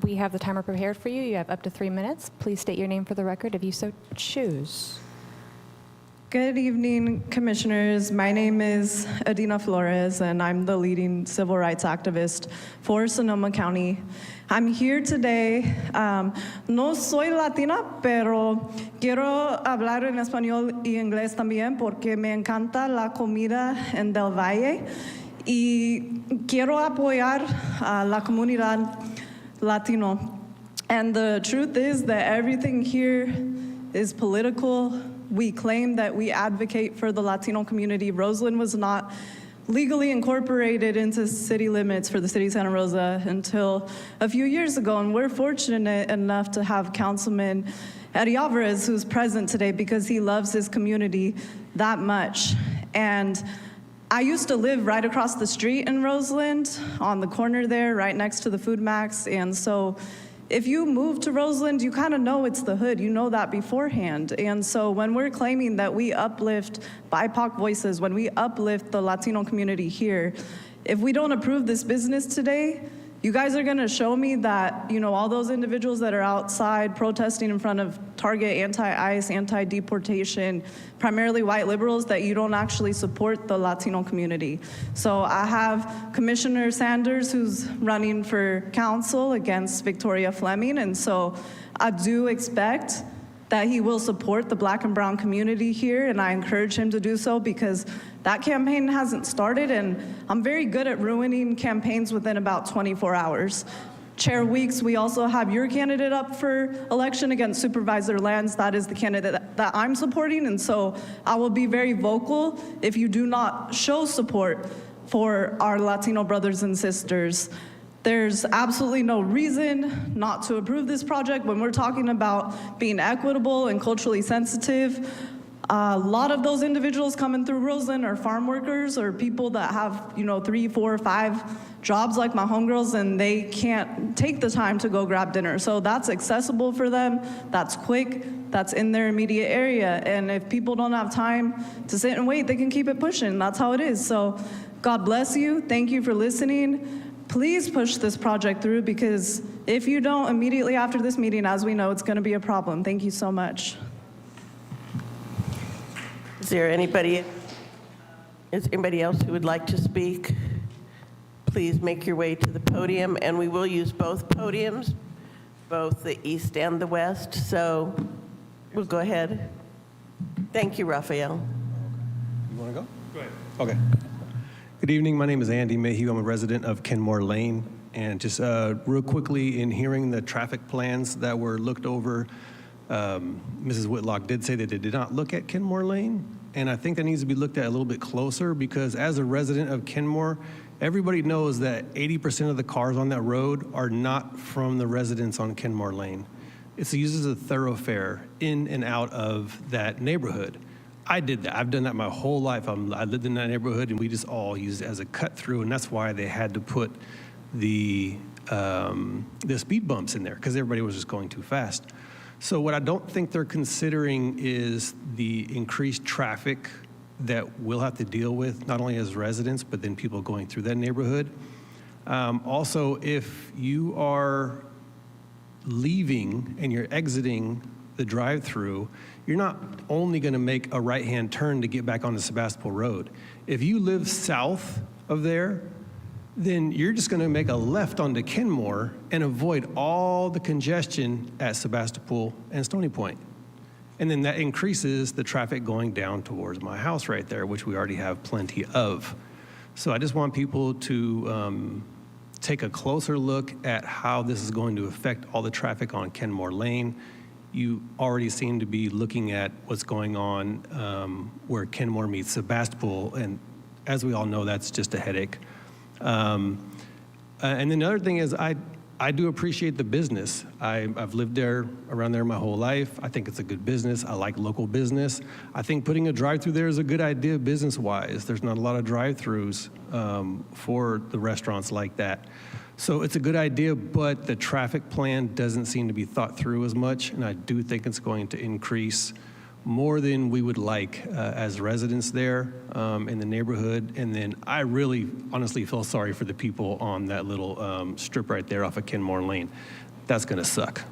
We have the timer prepared for you. You have up to 3 minutes. Please state your name for the record if you so choose. Good evening, Commissioners. My name is Adina Flores, and I'm the leading civil rights activist for Sonoma County. I'm here today. No soy latina, pero quiero hablar en español y inglés también porque me encanta la comida en Del Valle y quiero apoyar a la comunidad Latino. And the truth is that everything here is political. We claim that we advocate for the Latino community. Roseland was not legally incorporated into city limits for the city of Santa Rosa until a few years ago, and we're fortunate enough to have Councilman Eddie Alvarez, who's present today, because he loves his community that much. And I used to live right across the street in Roseland, on the corner there, right next to the Food Max, and so if you move to Roseland, you kind of know it's the hood. You know that beforehand. And so when we're claiming that we uplift BIPOC voices, when we uplift the Latino community here, if we don't approve this business today, you guys are going to show me that, you know, all those individuals that are outside protesting in front of Target, anti-ICE, anti-deportation, primarily white liberals, that you don't actually support the Latino community. So I have Commissioner Sanders, who's running for council against Victoria Fleming, and so I do expect that he will support the Black and brown community here, and I encourage him to do so because that campaign hasn't started, and I'm very good at ruining campaigns within about 24 hours. Chair Weeks, we also have your candidate up for election against Supervisor Lands. That is the candidate that I'm supporting, and so I will be very vocal if you do not show support for our Latino brothers and sisters. There's absolutely no reason not to approve this project when we're talking about being equitable and culturally sensitive. A lot of those individuals coming through Roseland are farm workers or people that have, you know, 3, 4, 5 jobs like my homegirls, and they can't take the time to go grab dinner. So that's accessible for them, that's quick, that's in their immediate area. And if people don't have time to sit and wait, they can keep it pushing. That's how it is. So God bless you. Thank you for listening. Please push this project through, because if you don't, immediately after this meeting, as we know, it's going to be a problem. Thank you so much. Is there anybody else who would like to speak? please make your way to the podium, and we will use both podiums, both the east and the west, so we'll go ahead. Thank you, Raphael. You want to go? Go ahead. Okay. Good evening. My name is Andy Mayhew. I'm a resident of Kenmore Lane. And just real quickly, in hearing the traffic plans that were looked over, Mrs. Whitlock did say that they did not look at Kenmore Lane. And I think that needs to be looked at a little bit closer, because as a resident of Kenmore, everybody knows that 80% of the cars on that road are not from the residents on Kenmore Lane. It's used as a thoroughfare in and out of that neighborhood. I did that. I've done that my whole life. I lived in that neighborhood, and we just all used it as a cut through, and that's why they had to put the speed bumps in there, because everybody was just going too fast. So what I don't think they're considering is the increased traffic that we'll have to deal with, not only as residents, but then people going through that neighborhood. Also, if you are leaving and you're exiting the drive-through, you're not only going to make a right-hand turn to get back onto Sebastopol Road. If you live south of there, then you're just going to make a left onto Kenmore and avoid all the congestion at Sebastopol and Stony Point. And then that increases the traffic going down towards my house right there, which we already have plenty of. So I just want people to take a closer look at how this is going to affect all the traffic on Kenmore Lane. You already seem to be looking at what's going on where Kenmore meets Sebastopol, and as we all know, that's just a headache. And then the other thing is, I do appreciate the business. I've lived there, around there my whole life. I think it's a good business. I like local business. I think putting a drive-through there is a good idea business-wise. There's not a lot of drive-throughs for the restaurants like that. So it's a good idea, but the traffic plan doesn't seem to be thought through as much, and I do think it's going to increase more than we would like as residents there in the neighborhood. And then I really honestly feel sorry for the people on that little strip right there off of Kenmore Lane. That's going to suck.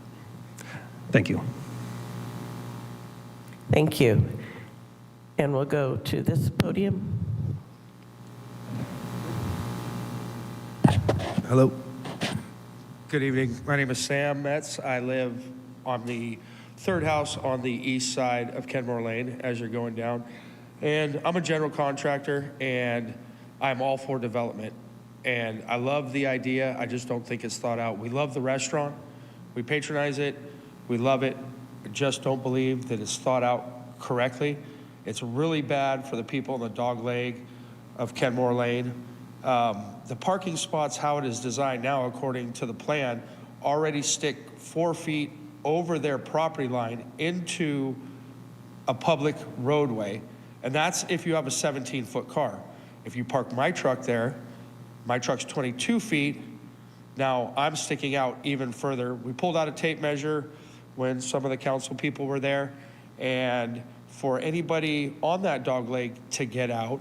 Thank you. Thank you. And we'll go to this podium. Hello. Good evening. My name is Sam Metz. I live on the third house on the east side of Kenmore Lane as you're going down. And I'm a general contractor, and I'm all for development. And I love the idea. I just don't think it's thought out. We love the restaurant. We patronize it. We love it. I just don't believe that it's thought out correctly. It's really bad for the people in the dog leg of Kenmore Lane. The parking spots, how it is designed now, according to the plan, already stick 4 feet over their property line into a public roadway. And that's if you have a 17-foot car. If you park my truck there, my truck's 22 feet. Now I'm sticking out even further. We pulled out a tape measure when some of the council people were there. And for anybody on that dog leg to get out,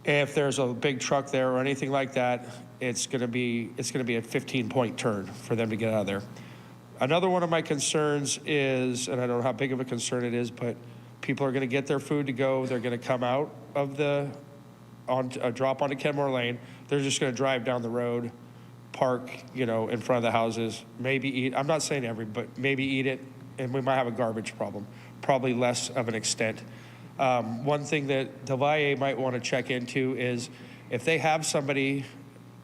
if there's a big truck there or anything like that, it's gonna be a 15-point turn for them to get out of there. Another one of my concerns is, and I don't know how big of a concern it is, but people are gonna get their food to go. They're gonna come out of drop onto Kenmore Lane. They're just gonna drive down the road, park, in front of the houses, maybe eat. I'm not saying but maybe eat it, and we might have a garbage problem, probably less of an extent. One thing that Del Valle might want to check into is if they have somebody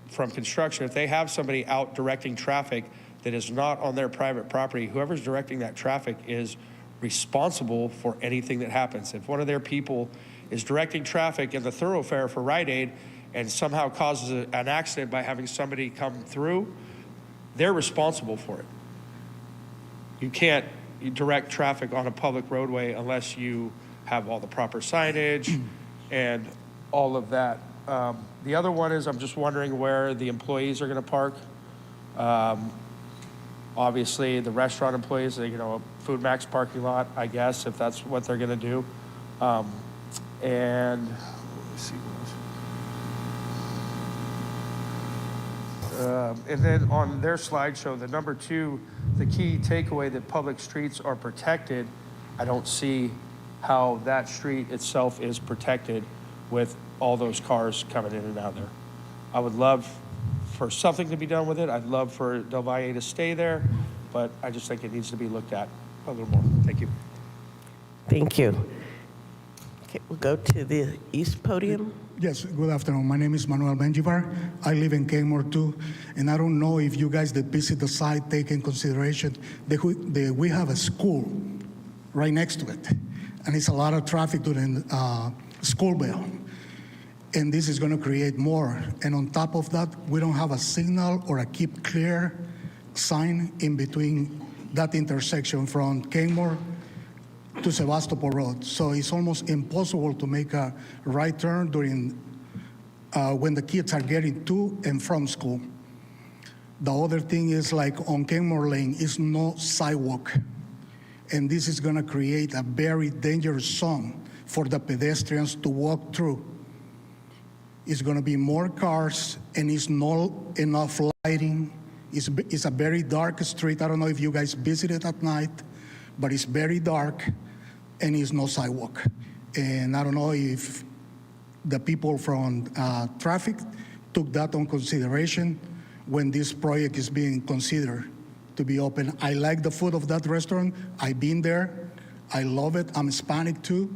from construction, if they have somebody out directing traffic that is not on their private property, whoever's directing that traffic is responsible for anything that happens. If one of their people is directing traffic in the thoroughfare for Rite Aid and somehow causes an accident by having somebody come through, they're responsible for it. You can't direct traffic on a public roadway unless you have all the proper signage and all of that. The other one is I'm just wondering where the employees are going to park. Obviously, the restaurant employees, a Food Max parking lot, I guess, if that's what they're going to do. And let's see what else. And then on their slideshow, the number 2, the key takeaway that public streets are protected. I don't see how that street itself is protected with all those cars coming in and out there. I would love for something to be done with it. I'd love for Del Valle to stay there, but I just think it needs to be looked at a little more. Thank you. Thank you. Okay, we'll go to the east podium. Yes, good afternoon. My name is Manuel Benjivar. I live in Kenmore too, and I don't know if you guys that visit the site take in consideration that we have a school right next to it, and it's a lot of traffic during school bell. And this is going to create more. And on top of that, we don't have a signal or a keep clear sign in between that intersection from Kenmore to Sebastopol Road. So it's almost impossible to make a right turn during when the kids are getting to and from school. The other thing is, like on Kenmore Lane, is no sidewalk. And this is gonna create a very dangerous zone for the pedestrians to walk through. It's gonna be more cars, and it's not enough lighting. It's a very dark street. I don't know if you guys visit it at night, but it's very dark, and it's no sidewalk. And I don't know if the people from traffic took that on consideration when this project is being considered to be open. I like the food of that restaurant. I've been there. I love it. I'm Hispanic too,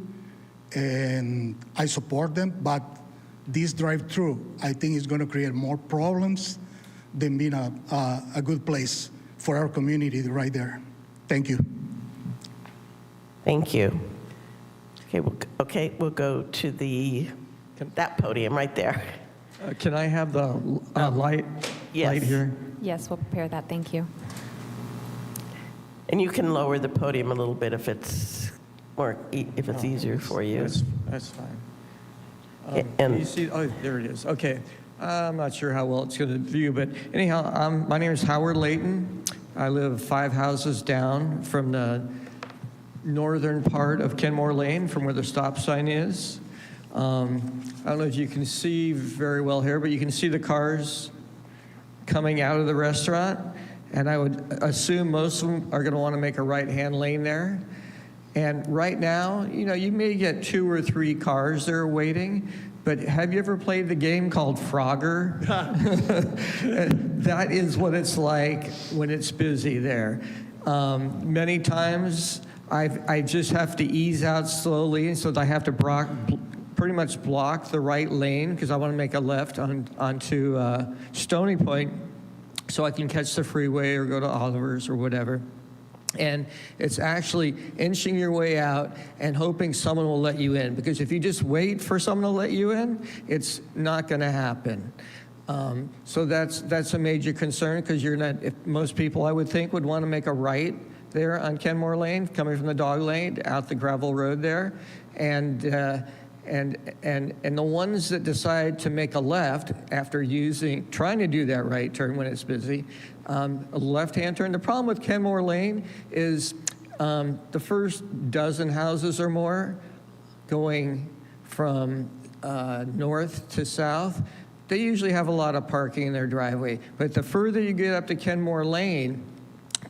and I support them. But this drive-through, I think, is going to create more problems than being a good place for our community right there. Thank you. Thank you. Okay, we'll go to that podium right there. Can I have the light here? Yes, we'll prepare that. Thank you. And you can lower the podium a little bit if it's easier for you. That's fine. And you see, oh, there it is. Okay. I'm not sure how well it's going to view, but anyhow, my name is Howard Layton. I live 5 houses down from the northern part of Kenmore Lane, from where the stop sign is. I don't know if you can see very well here, but you can see the cars coming out of the restaurant, and I would assume most of them are going to want to make a right-hand lane there. And right now, you may get 2 or 3 cars there waiting, but have you ever played the game called Frogger? That is what it's like when it's busy there. Many times, I just have to ease out slowly, so that I have to pretty much block the right lane because I want to make a left onto Stony Point so I can catch the freeway or go to Oliver's or whatever. And it's actually inching your way out and hoping someone will let you in, because if you just wait for someone to let you in, it's not going to happen. So that's a major concern, because most people, I would think, would want to make a right there on Kenmore Lane, coming from the dog lane out the gravel road there, and the ones that decide to make a left after trying to do that right turn when it's busy, a left-hand turn. The problem with Kenmore Lane is the first dozen houses or more going from north to south, they usually have a lot of parking in their driveway. But the further you get up to Kenmore Lane,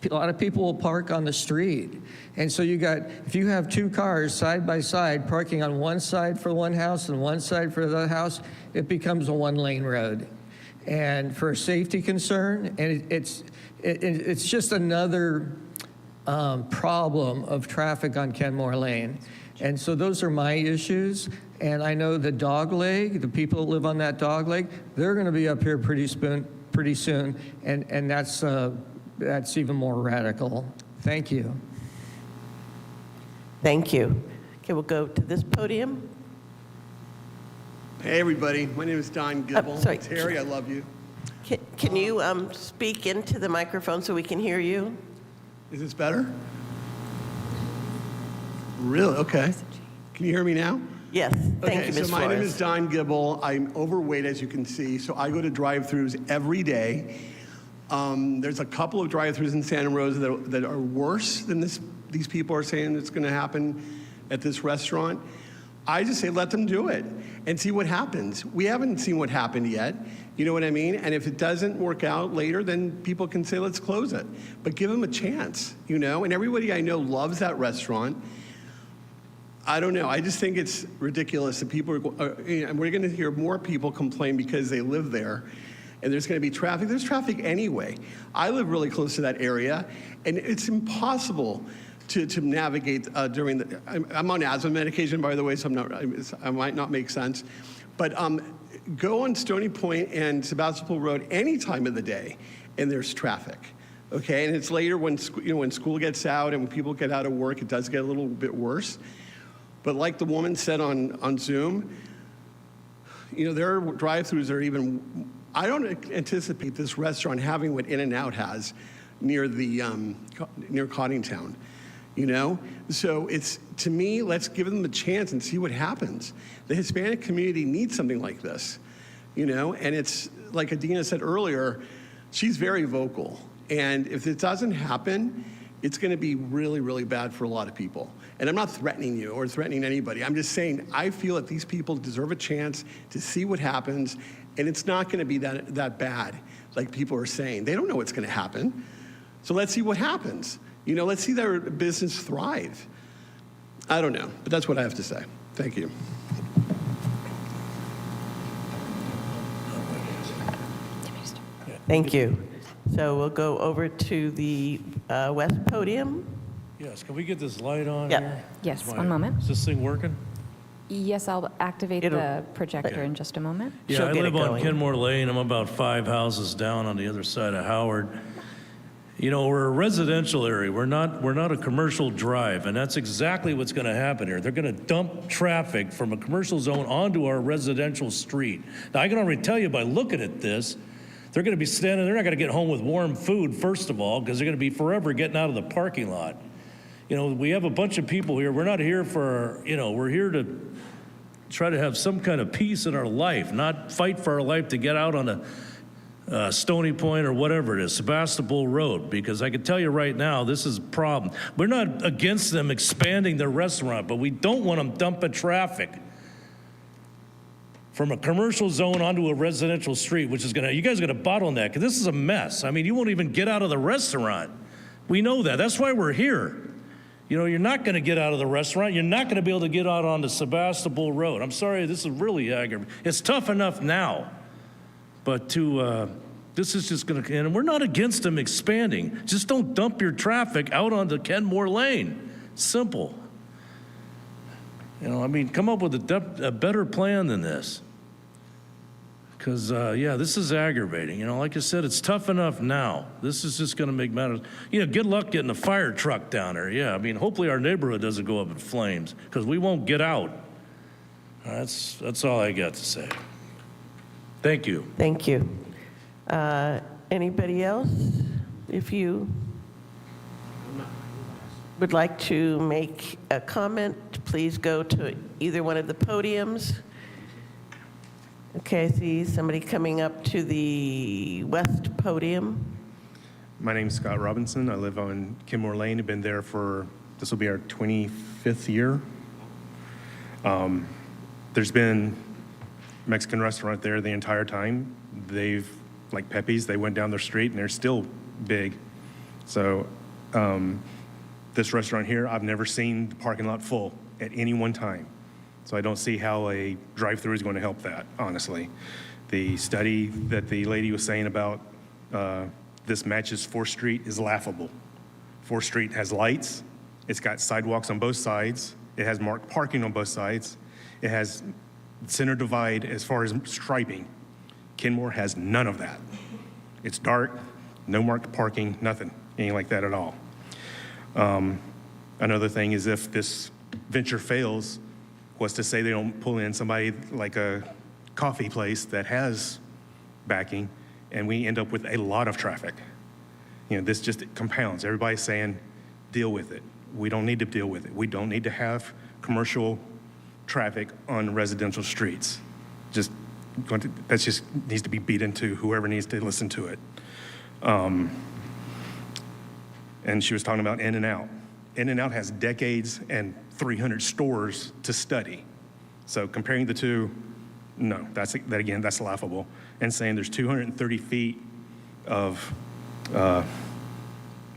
a lot of people will park on the street. And so if you have 2 cars side by side parking on one side for one house and one side for the other house, it becomes a 1-lane road. And for a safety concern, and it's just another problem of traffic on Kenmore Lane. And so those are my issues. And I know the dogleg, the people that live on that dogleg, they're going to be up here pretty soon. And that's even more radical. Thank you. Thank you. Okay, we'll go to this podium. Hey, everybody. My name is Don Gibble. Sorry. Terry, I love you. Can you speak into the microphone so we can hear you? Is this better? Really? Okay. Can you hear me now? Yes. Thank you, Ms. So my name Flores. is Don Gibble. I'm overweight, as you can see, so I go to drive-thrus every day. There's a couple of drive-thrus in Santa Rosa that are worse than these people are saying it's going to happen at this restaurant. I just say let them do it and see what happens. We haven't seen what happened yet. You know what I mean? And if it doesn't work out later, then people can say, let's close it. But give them a chance, and everybody I know loves that restaurant. I don't know. I just think it's ridiculous that people and we're going to hear more people complain because they live there, and there's going to be traffic. There's traffic anyway. I live really close to that area, and it's impossible to navigate during the. I'm on asthma medication, by the way, so I might not make sense, but go on Stony Point and Sebastopol Road any time of the day, and there's traffic. Okay, and it's later when when school gets out and when people get out of work, it does get a little bit worse. But like the woman said on Zoom, their drive-throughs are even. I don't anticipate this restaurant having what In-N-Out has near the near Coddingtown. So it's, to me, let's give them a chance and see what happens. The Hispanic community needs something like this, and it's like Adina said earlier, she's very vocal. And if it doesn't happen, it's going to be really, really bad for a lot of people. And I'm not threatening you or threatening anybody. I'm just saying I feel that these people deserve a chance to see what happens, and it's not going to be that bad like people are saying. They don't know what's going to happen. So let's see what happens. Let's see their business thrive. I don't know, but that's what I have to say. Thank you. Thank you. So we'll go over to the west podium. Yes, can we get this light on Yep. here? Yes, one moment. Is this thing working? Yes, I'll activate the projector in just a moment. Yeah, I live on Kenmore Lane. I'm about 5 houses down on the other side of Howard. We're a residential area. We're not a commercial drive, and that's exactly what's going to happen here. They're going to dump traffic from a commercial zone onto our residential street. Now, I can already tell you by looking at this, they're going to be standing, they're not going to get home with warm food, first of all, because they're going to be forever getting out of the parking lot. We have a bunch of people here. We're not here for, we're here to try to have some kind of peace in our life, not fight for our life to get out on a Stony Point or whatever it is, Sebastopol Road, because I can tell you right now, this is a problem. We're not against them expanding their restaurant, but we don't want them dumping traffic from a commercial zone onto a residential street, which is you guys are gonna bottleneck, because this is a mess. I mean, you won't even get out of the restaurant. We know that, that's why we're here. You're not gonna get out of the restaurant. You're not gonna be able to get out onto Sebastopol Road. I'm sorry, this is really aggravating. It's tough enough now, but this is just gonna, and we're not against them expanding. Just don't dump your traffic out onto Kenmore Lane. Simple. Come up with a better plan than this. Because, this is aggravating. Like I said, it's tough enough now. This is just going to make matters. Good luck getting a fire truck down there. Yeah, hopefully our neighborhood doesn't go up in flames, because we won't get out. That's all I got to say. Thank you. Thank you. Anybody else? If you would like to make a comment, please go to either one of the podiums. Okay, I see somebody coming up to the west podium. My name's Scott Robinson. I live on Kenmore Lane. I've been there this will be our 25th year. There's been a Mexican restaurant there the entire time. Like Pepe's, they went down their street and they're still big. So this restaurant here, I've never seen the parking lot full at any one time. So I don't see how a drive-through is going to help that, honestly. The study that the lady was saying about this matches 4th Street is laughable. 4th Street has lights. It's got sidewalks on both sides. It has marked parking on both sides. It has center divide as far as striping. Kenmore has none of that. It's dark, no marked parking, nothing, anything like that at all. Another thing is if this venture fails, was to say they don't pull in somebody like a coffee place that has backing, and we end up with a lot of traffic. This just compounds. Everybody's saying, deal with it. We don't need to deal with it. We don't need to have commercial traffic on residential streets. That just needs to be beat into whoever needs to listen to it. And she was talking about In-N-Out. In-N-Out has decades and 300 stores to study. So comparing the two, no, that's laughable. And saying there's 230 feet of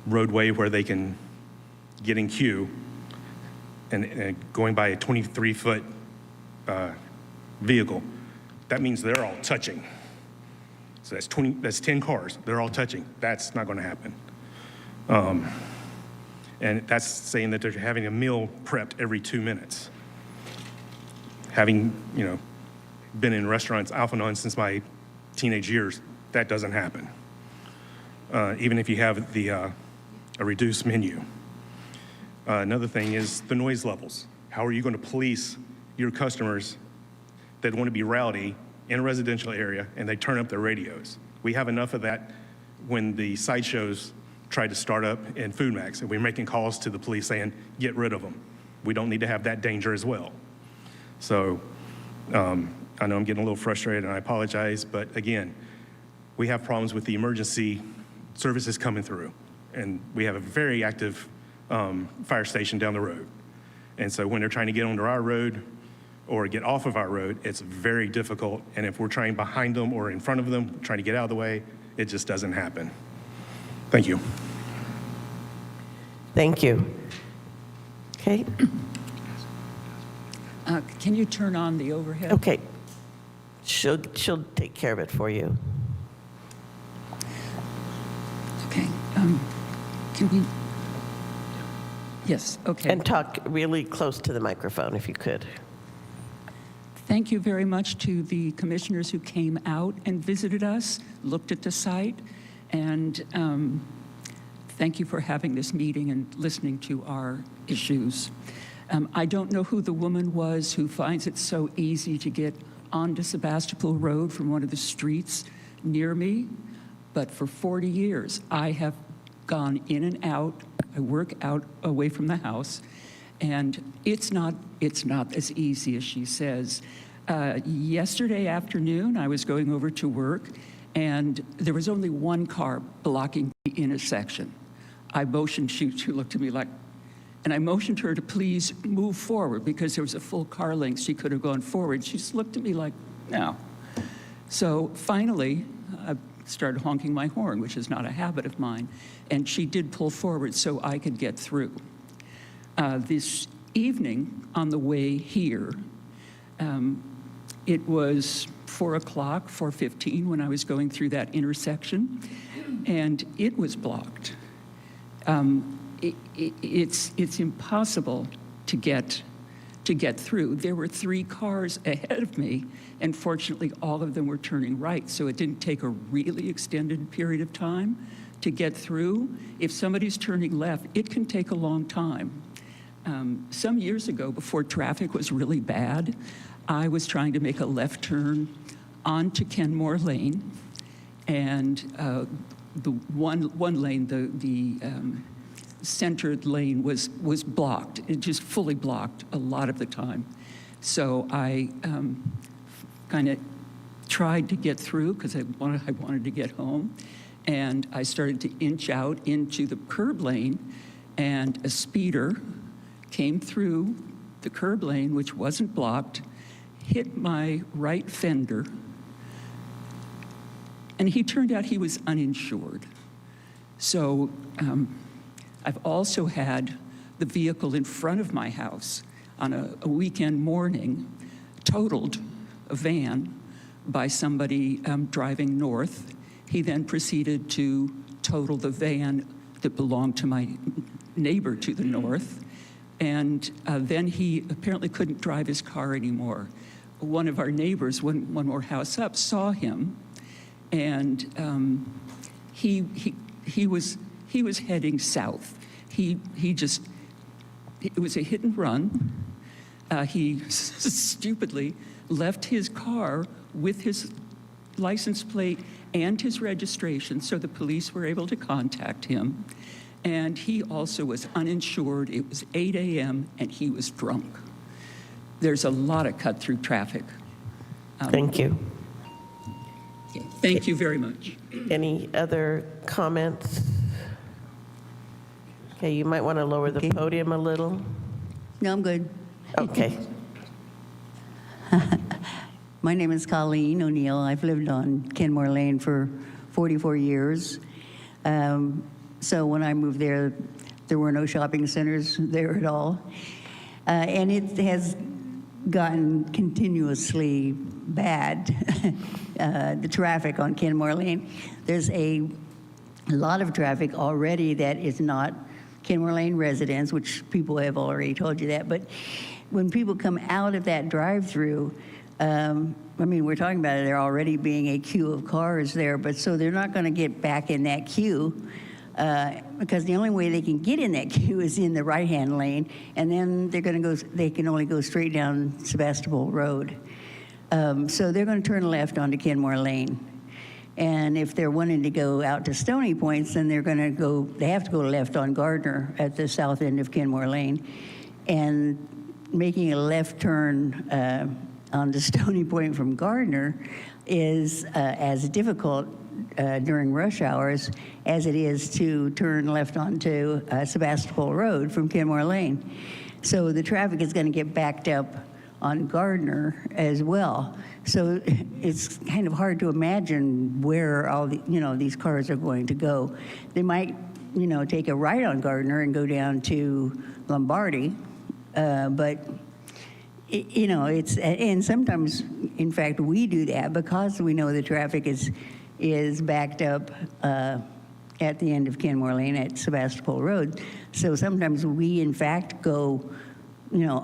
roadway where they can get in queue. and going by a 23-foot vehicle, that means they're all touching. So that's 10 cars. They're all touching. That's not going to happen. And that's saying that they're having a meal prepped every 2 minutes. Having, been in restaurants off and on since my teenage years, that doesn't happen. Even if you have a reduced menu. Another thing is the noise levels. How are you going to police your customers that want to be rowdy in a residential area and they turn up their radios? We have enough of that when the sideshows tried to start up in Food Max, and we're making calls to the police saying, get rid of them. We don't need to have that danger as well. So I know I'm getting a little frustrated, and I apologize, but again, we have problems with the emergency services coming through, and we have a very active fire station down the road. And so when they're trying to get onto our road or get off of our road, it's very difficult. And if we're trying behind them or in front of them, trying to get out of the way, it just doesn't happen. Thank you. Thank you. Okay. Can you turn on the overhead? Okay. She'll take care of it for you. Okay. Can we? Yes, okay. And talk really close to the microphone if you could. Thank you very much to the commissioners who came out and visited us, looked at the site, and thank you for having this meeting and listening to our issues. I don't know who the woman was who finds it so easy to get onto Sebastopol Road from one of the streets near me, but for 40 years I have gone in and out. I work out away from the house, and it's not as easy as she says. Yesterday afternoon, I was going over to work, and there was only one car blocking the intersection. I motioned, she looked at me like, and I motioned her to please move forward because there was a full car length. She could have gone forward. She just looked at me like, no. So finally, I started honking my horn, which is not a habit of mine, and she did pull forward so I could get through. This evening, on the way here, it was 4 o'clock, 4:15, when I was going through that intersection, and it was blocked. It's impossible to get through. There were 3 cars ahead of me, and fortunately, all of them were turning right, so it didn't take a really extended period of time to get through. If somebody's turning left, it can take a long time. Some years ago, before traffic was really bad, I was trying to make a left turn onto Kenmore Lane, and the one lane, the centered lane was blocked. It just fully blocked a lot of the time. So I kind of tried to get through because I wanted to get home, and I started to inch out into the curb lane, and a speeder came through the curb lane, which wasn't blocked, hit my right fender, and he turned out he was uninsured. So I've also had the vehicle in front of my house on a weekend morning totaled, a van, by somebody driving north. He then proceeded to total the van that belonged to my neighbor to the north. And then he apparently couldn't drive his car anymore. One of our neighbors, one more house up, saw him, and he was heading south. It was a hit and run. He stupidly left his car with his license plate and his registration, so the police were able to contact him. And he also was uninsured. It was 8 a.m., and he was drunk. There's a lot of cut-through traffic. Thank you. Thank you very much. Any other comments? Okay, you might want to lower the podium a little. No, I'm good. Okay. My name is Colleen O'Neill. I've lived on Kenmore Lane for 44 years. So when I moved there, there were no shopping centers there at all. And it has gotten continuously bad, the traffic on Kenmore Lane. There's a lot of traffic already that is not Kenmore Lane residents, which people have already told you that. But when people come out of that drive-through, I mean, we're talking about there already being a queue of cars there, but so they're not going to get back in that queue because the only way they can get in that queue is in the right-hand lane, and then they're going to go. They can only go straight down Sebastopol Road. So they're going to turn left onto Kenmore Lane. And if they're wanting to go out to Stony Points, then they're going to go, they have to go left on Gardner at the south end of Kenmore Lane. And making a left turn on the Stony Point from Gardner is as difficult during rush hours as it is to turn left onto Sebastopol Road from Kenmore Lane. So the traffic is going to get backed up on Gardner as well. So it's kind of hard to imagine where all the, these cars are going to go. They might, take a right on Gardner and go down to Lombardy, but it's, and sometimes, in fact, we do that because we know the traffic is backed up at the end of Kenmore Lane at Sebastopol Road. So sometimes we, in fact, go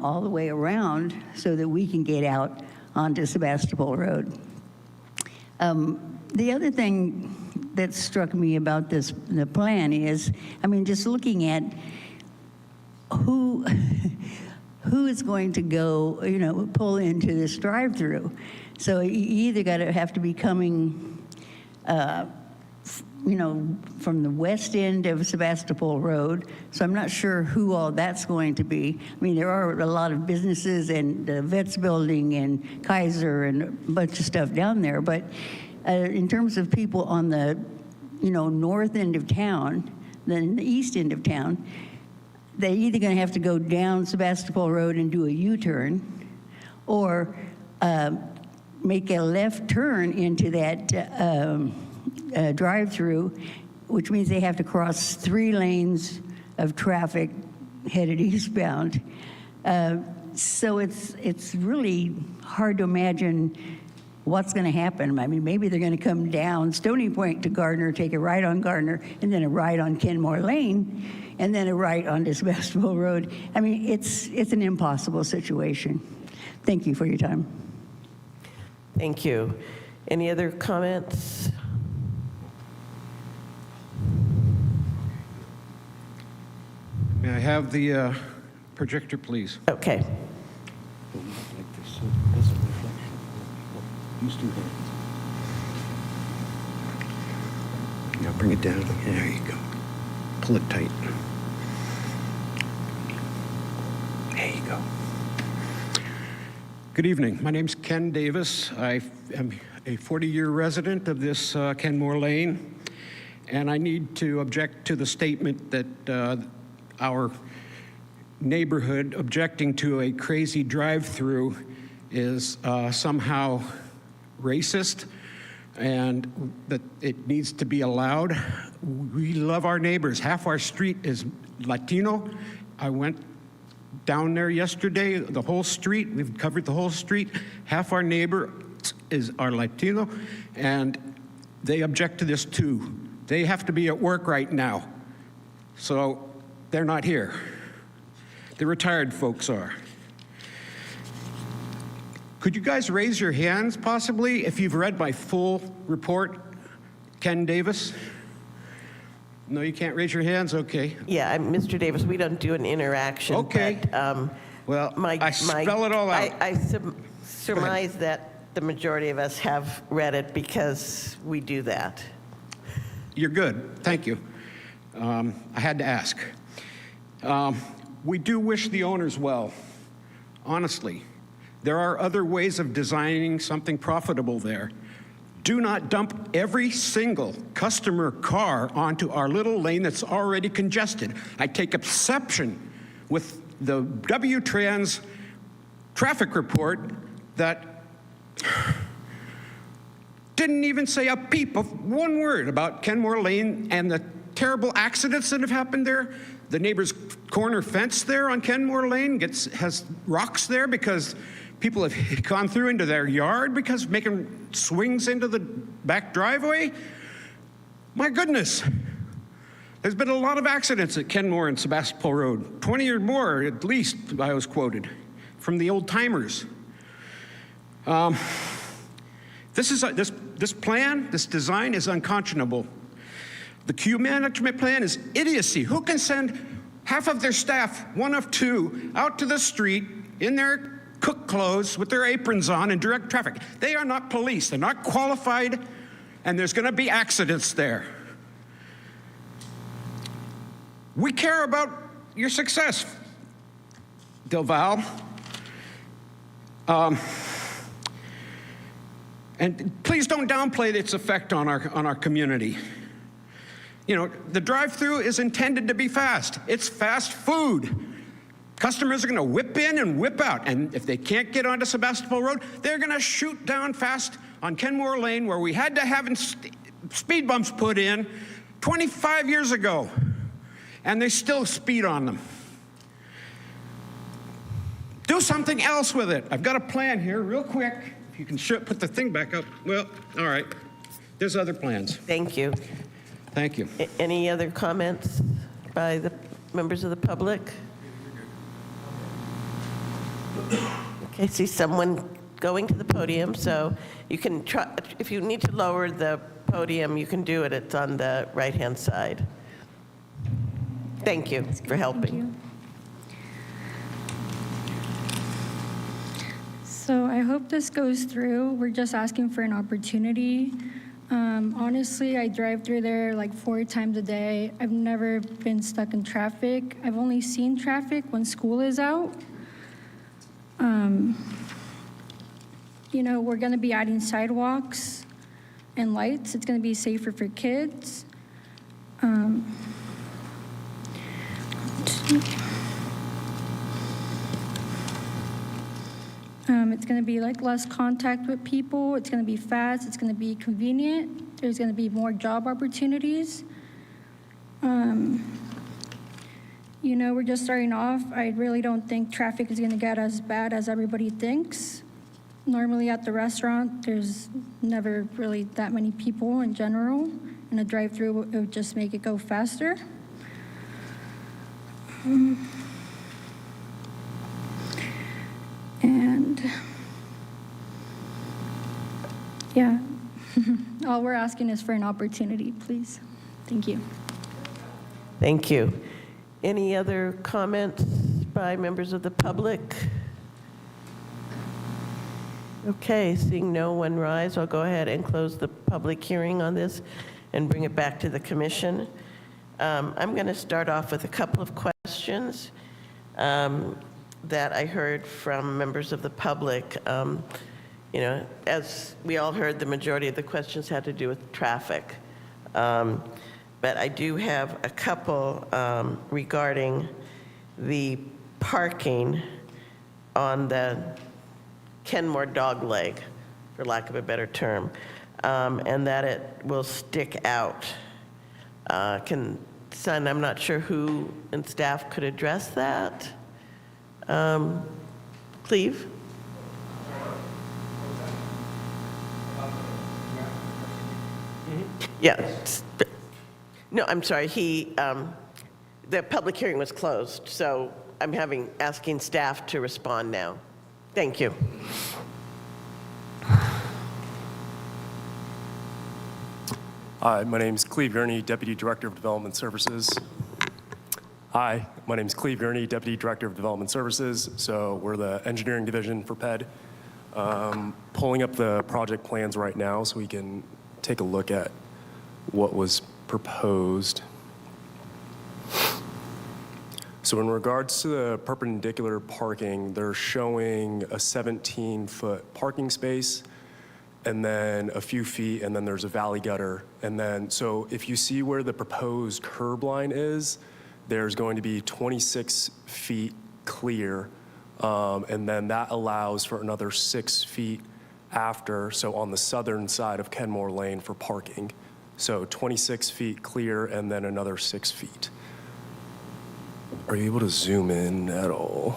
all the way around so that we can get out onto Sebastopol Road. The other thing that struck me about the plan is, just looking at who is going to go, pull into this drive-through. So you either have to be coming, from the west end of Sebastopol Road. So I'm not sure who all that's going to be. There are a lot of businesses and the Vets Building and Kaiser and a bunch of stuff down there. But in terms of people on the, north end of town, then the east end of town, they're either going to have to go down Sebastopol Road and do a U-turn, or make a left turn into that drive-through, which means they have to cross 3 lanes of traffic headed eastbound. So it's really hard to imagine what's going to happen. Maybe they're going to come down Stony Point to Gardner, take a right on Gardner, and then a right on Kenmore Lane, and then a right onto Sebastopol Road. It's an impossible situation. Thank you for your time. Thank you. Any other comments? May I have the projector, please? Okay. Now bring it down. There you go. Pull it tight. There you go. Good evening. My name's Ken Davis. I am a 40-year resident of this Kenmore Lane, and I need to object to the statement that our neighborhood objecting to a crazy drive-through is somehow racist and that it needs to be allowed. We love our neighbors. Half our street is Latino. I went down there yesterday, the whole street, we've covered the whole street. Half our neighbor are Latino, and they object to this too. They have to be at work right now, so they're not here. The retired folks are. Could you guys raise your hands, possibly, if you've read my full report, Ken Davis? No, you can't raise your hands? Okay. Yeah, Mr. Davis, we don't do an interaction. Okay. But, well, I spell it all out. I surmise that the majority of us have read it because we do that. You're good. Thank you. I had to ask. We do wish the owners well, honestly. There are other ways of designing something profitable there. Do not dump every single customer car onto our little lane that's already congested. I take exception with the W-Trans traffic report that didn't even say a peep of one word about Kenmore Lane and the terrible accidents that have happened there. the neighbor's corner fence there on Kenmore Lane has rocks there because people have gone through into their yard because making swings into the back driveway. My goodness. There's been a lot of accidents at Kenmore and Sebastopol Road, 20 or more at least, I was quoted, from the old timers. This plan, this design is unconscionable. The queue management plan is idiocy. Who can send half of their staff, one of two, out to the street in their cook clothes with their aprons on and direct traffic? They are not police. They're not qualified, and there's going to be accidents there. We care about your success, Del Val. And please don't downplay its effect on our community. You know, the drive-through is intended to be fast. It's fast food. Customers are going to whip in and whip out, and if they can't get onto Sebastopol Road, they're going to shoot down fast on Kenmore Lane, where we had to have speed bumps put in 25 years ago, and they still speed on them. Do something else with it. I've got a plan here, real quick. If you can put the thing back up. Well, all right. There's other plans. Thank you. Thank you. Any other comments by the members of the public? Okay, I see someone going to the podium, so you can try, if you need to lower the podium, you can do it. It's on the right-hand side. Thank you for helping. So I hope this goes through. We're just asking for an opportunity. Honestly, I drive through there like 4 times a day. I've never been stuck in traffic. I've only seen traffic when school is out. You know, we're going to be adding sidewalks and lights. It's going to be safer for kids. It's going to be like less contact with people. It's going to be fast. It's going to be convenient. There's going to be more job opportunities. You know, we're just starting off. I really don't think traffic is going to get as bad as everybody thinks. Normally at the restaurant, there's never really that many people in general. And a drive-through would just make it go faster. And yeah, all we're asking is for an opportunity, please. Thank you. Thank you. Any other comments by members of the public? Okay, seeing no one rise, I'll go ahead and close the public hearing on this and bring it back to the commission. I'm going to start off with a couple of questions that I heard from members of the public. You know, as we all heard, the majority of the questions had to do with traffic. But I do have a couple regarding the parking on the Kenmore Dogleg, for lack of a better term, and that it will stick out. Son, I'm not sure who in staff could address that. Cleve? Yeah. No, I'm sorry. The public hearing was closed, so I'm asking staff to respond now. Thank you. Hi, my name is Cleve Gurney, Deputy Director of Development Services. Hi, my name is Cleve Gurney, Deputy Director of Development Services. So we're the engineering division for PED. Pulling up the project plans right now so we can take a look at what was proposed. So in regards to the perpendicular parking, they're showing a 17-foot parking space and then a few feet, and then there's a valley gutter. And then, so if you see where the proposed curb line is, there's going to be 26 feet clear, and then that allows for another 6 feet after, so on the southern side of Kenmore Lane for parking. So 26 feet clear and then another 6 feet. Are you able to zoom in at all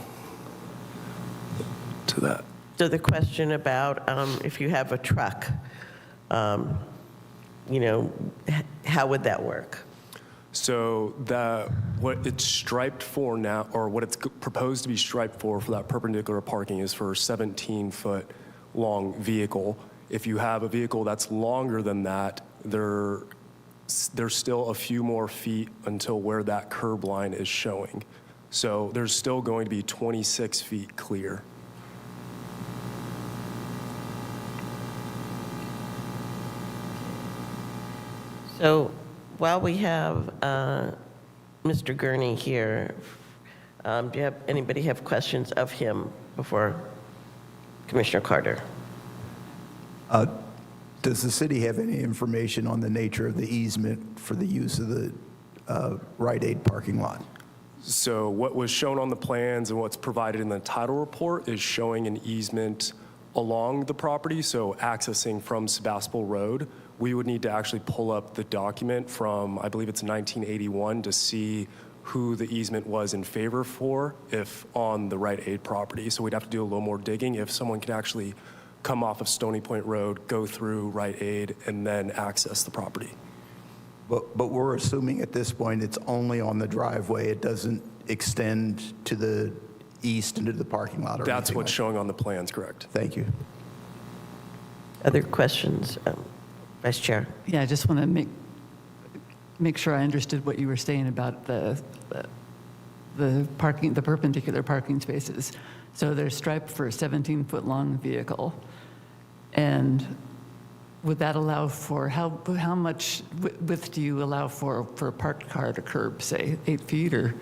to that? So the question about if you have a truck, you know, how would that work? So what it's striped for now, or what it's proposed to be striped for that perpendicular parking is for a 17-foot long vehicle. If you have a vehicle that's longer than that, there's still a few more feet until where that curb line is showing. So there's still going to be 26 feet clear. So while we have Mr. Gurney here, do anybody have questions of him before Commissioner Carter? Does the city have any information on the nature of the easement for the use of the Rite Aid parking lot? So what was shown on the plans and what's provided in the title report is showing an easement along the property, so accessing from Sebastopol Road. We would need to actually pull up the document from, I believe it's 1981, to see who the easement was in favor for if on the Rite Aid property. So we'd have to do a little more digging if someone could actually come off of Stony Point Road, go through Rite Aid, and then access the property. But we're assuming at this point it's only on the driveway. It doesn't extend to the east into the parking lot or That's anything what's like showing on the plans, correct? Thank you. Other questions? Vice Chair. Yeah, I just want to make sure I understood what you were saying about the parking, the perpendicular parking spaces. So they're striped for a 17-foot long vehicle, and would that allow for how much width do you allow for a parked car to curb? Say 8 feet or?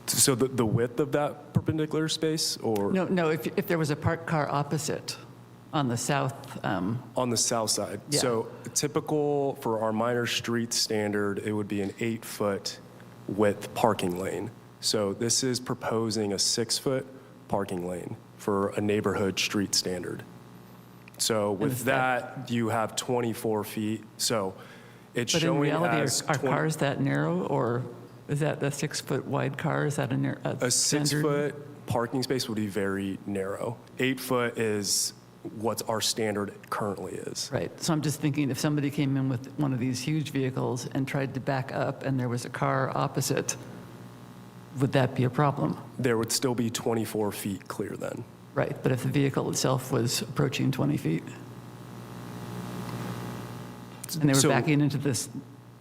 So the width of that perpendicular space, or? No. If there was a parked car opposite on the south. On the south side. Yeah. So typical for our minor street standard, it would be an 8-foot width parking lane. So this is proposing a 6-foot parking lane for a neighborhood street standard. So with that, you have 24 feet. So it's But in showing reality, as are cars that narrow, or is that the 6-foot wide car? Is that a standard? 6-foot parking space would be very narrow. 8 foot is what our standard currently is. Right. So I'm just thinking if somebody came in with one of these huge vehicles and tried to back up and there was a car opposite, would that be a problem? There would still be 24 feet clear then. Right. But if the vehicle itself was approaching 20 feet and they were backing into this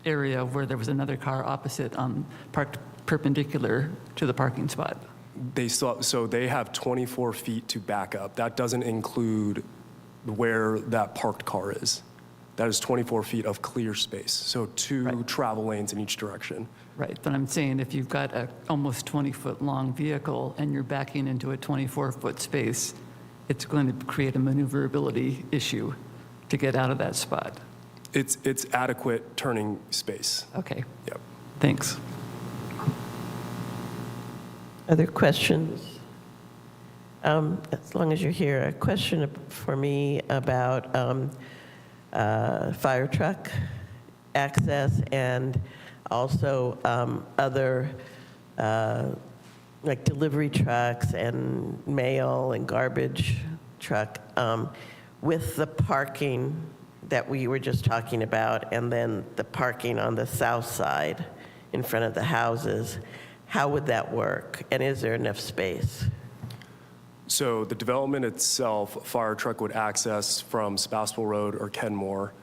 area where there was another car opposite parked perpendicular to the parking spot. So they have 24 feet to back up. That doesn't include where that parked car is. That is 24 feet of clear space. So two travel lanes in each direction. Right, but I'm saying if you've got a almost 20-foot long vehicle and you're backing into a 24-foot space, it's going to create a maneuverability issue to get out of that spot. It's adequate turning space. Okay. Yep. Thanks. Other questions? As long as you're here, a question for me about fire truck access and also other like delivery trucks and mail and garbage truck with the parking that we were just talking about, and then the parking on the south side in front of the houses. How would that work? And is there enough space? So the development itself, a fire truck would access from Sebastopol Road or Kenmore.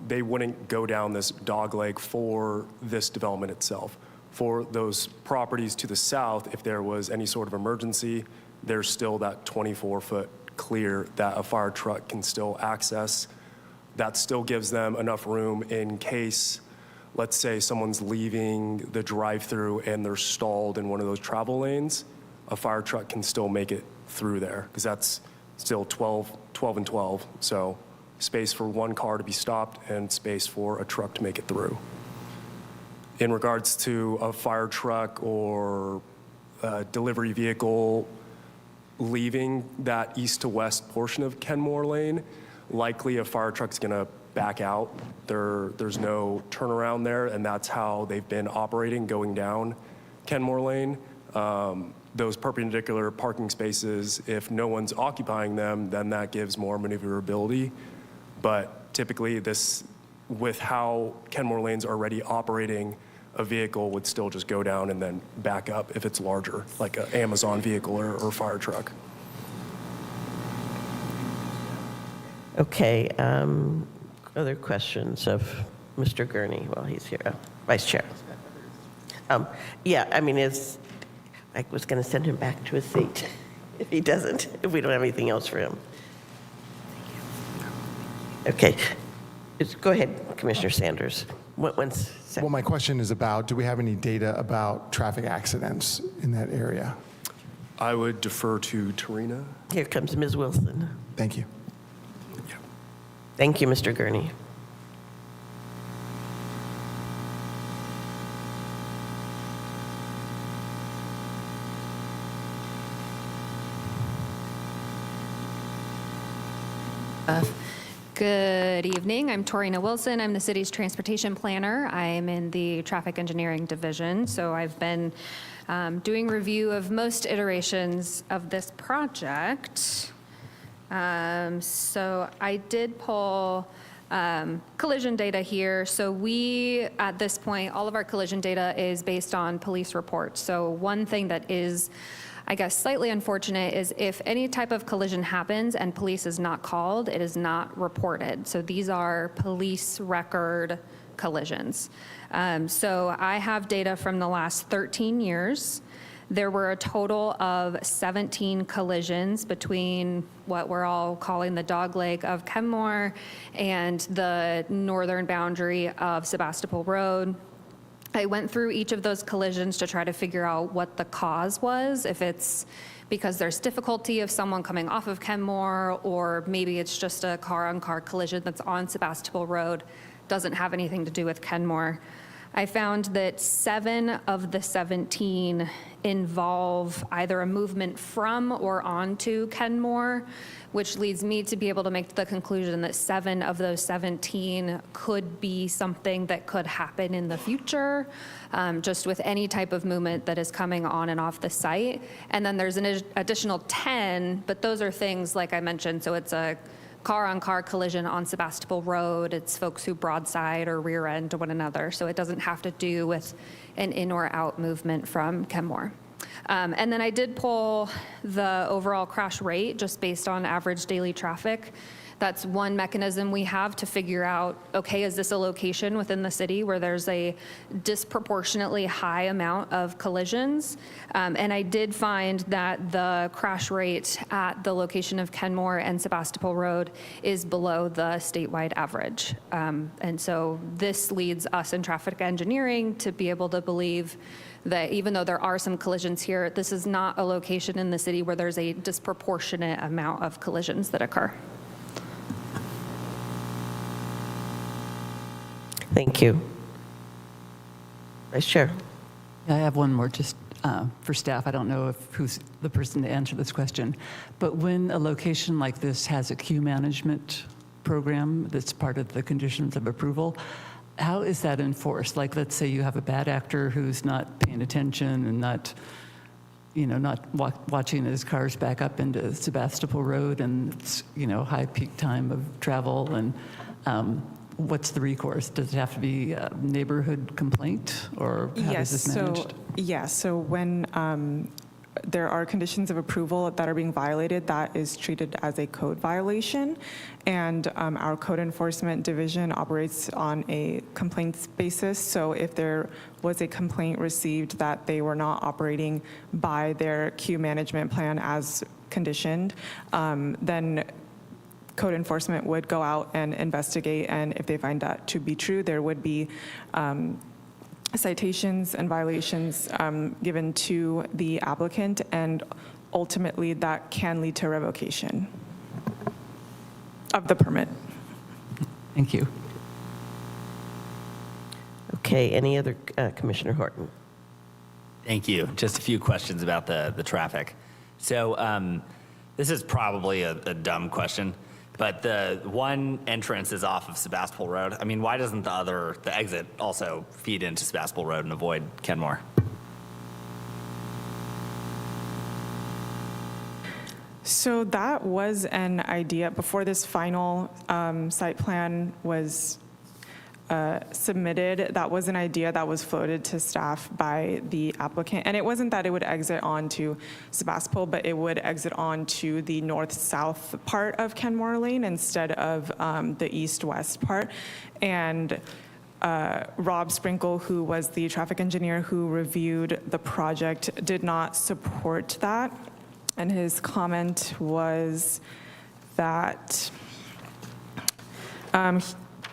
They wouldn't go down this dogleg for this development itself. For those properties to the south, if there was any sort of emergency, there's still that 24-foot clear that a fire truck can still access. That still gives them enough room in case, let's say someone's leaving the drive-through and they're stalled in one of those travel lanes, a fire truck can still make it through there because that's still 12 and 12. So space for one car to be stopped and space for a truck to make it through. In regards to a fire truck or a delivery vehicle leaving that east to west portion of Kenmore Lane, likely a fire truck's gonna back out. There's no turnaround there, and that's how they've been operating going down Kenmore Lane. Those perpendicular parking spaces, if no one's occupying them, then that gives more maneuverability. But typically with how Kenmore Lane's already operating, a vehicle would still just go down and then back up if it's larger, like an Amazon vehicle or fire truck. Okay, other questions of Mr. Gurney while he's here? Vice Chair. Yeah, I mean, I was going to send him back to his seat if he doesn't, if we don't have anything else for him. Okay, go ahead, Commissioner Sanders. Well, my question is about, do we have any data about traffic accidents in that area? I would defer to Tarina. Here comes Ms. Wilson. Thank you. Thank you, Mr. Gurney. Good evening. I'm Torina Wilson. I'm the city's transportation planner. I'm in the traffic engineering division. So I've been doing review of most iterations of this project. So I did pull collision data here. So we, at this point, all of our collision data is based on police reports. So one thing that is, I guess, slightly unfortunate is if any type of collision happens and police is not called, it is not reported. So these are police record collisions. So I have data from the last 13 years. There were a total of 17 collisions between what we're all calling the dogleg of Kenmore and the northern boundary of Sebastopol Road. I went through each of those collisions to try to figure out what the cause was, if it's because there's difficulty of someone coming off of Kenmore, or maybe it's just a car-on-car collision that's on Sebastopol Road, doesn't have anything to do with Kenmore. I found that 7 of the 17 involve either a movement from or onto Kenmore, which leads me to be able to make the conclusion that 7 of those 17 could be something that could happen in the future, just with any type of movement that is coming on and off the site. And then there's an additional 10, but those are things like I mentioned, so it's a car-on-car collision on Sebastopol Road. It's folks who broadside or rear end to one another, so it doesn't have to do with an in or out movement from Kenmore. And then I did pull the overall crash rate just based on average daily traffic. That's one mechanism we have to figure out, okay, is this a location within the city where there's a disproportionately high amount of collisions? And I did find that the crash rate at the location of Kenmore and Sebastopol Road is below the statewide average. And so this leads us in traffic engineering to be able to believe that even though there are some collisions here, this is not a location in the city where there's a disproportionate amount of collisions that occur. Thank you. Vice Chair. I have one more just for staff. I don't know who's the person to answer this question, but when a location like this has a queue management program that's part of the conditions of approval, how is that enforced? Like, let's say you have a bad actor who's not paying attention and not watching his cars back up into Sebastopol Road, and it's, high peak time of travel, and what's the recourse? Does it have to be a neighborhood complaint, or how is this managed? So when there are conditions of approval that are being violated, that is treated as a code violation, and our code enforcement division operates on a complaints basis. So if there was a complaint received that they were not operating by their queue management plan as conditioned, then code enforcement would go out and investigate, and if they find that to be true, there would be citations and violations given to the applicant, and ultimately that can lead to revocation of the permit. Thank you. Okay, any other, Commissioner Horton? Thank you. Just a few questions about the traffic. So this is probably a dumb question, But the one entrance is off of Sebastopol Road. I mean, why doesn't the exit also feed into Sebastopol Road and avoid Kenmore? So that was an idea before this final site plan was submitted. That was an idea that was floated to staff by the applicant. And it wasn't that it would exit onto Sebastopol, but it would exit onto the north-south part of Kenmore Lane instead of the east-west part. And Rob Sprinkle, who was the traffic engineer who reviewed the project, did not support that. And his comment was that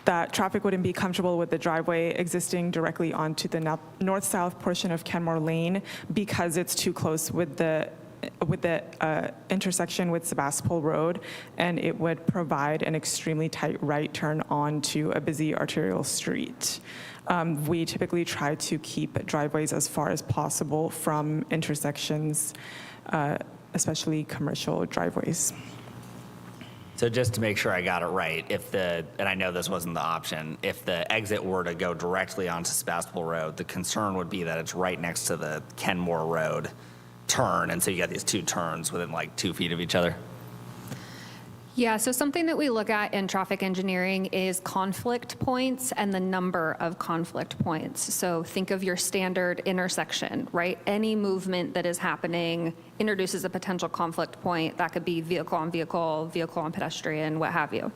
that traffic wouldn't be comfortable with the driveway existing directly onto the north-south portion of Kenmore Lane because it's too close with the intersection with Sebastopol Road, and it would provide an extremely tight right turn onto a busy arterial street. We typically try to keep driveways as far as possible from intersections, especially commercial driveways. So just to make sure I got it right, and I know this wasn't the option, if the exit were to go directly onto Sebastopol Road, the concern would be that it's right next to the Kenmore Road turn, and so you got these two turns within like 2 feet of each other. Yeah, so something that we look at in traffic engineering is conflict points and the number of conflict points. So think of your standard intersection, right? Any movement that is happening introduces a potential conflict point. That could be vehicle on vehicle, vehicle on pedestrian, what have you.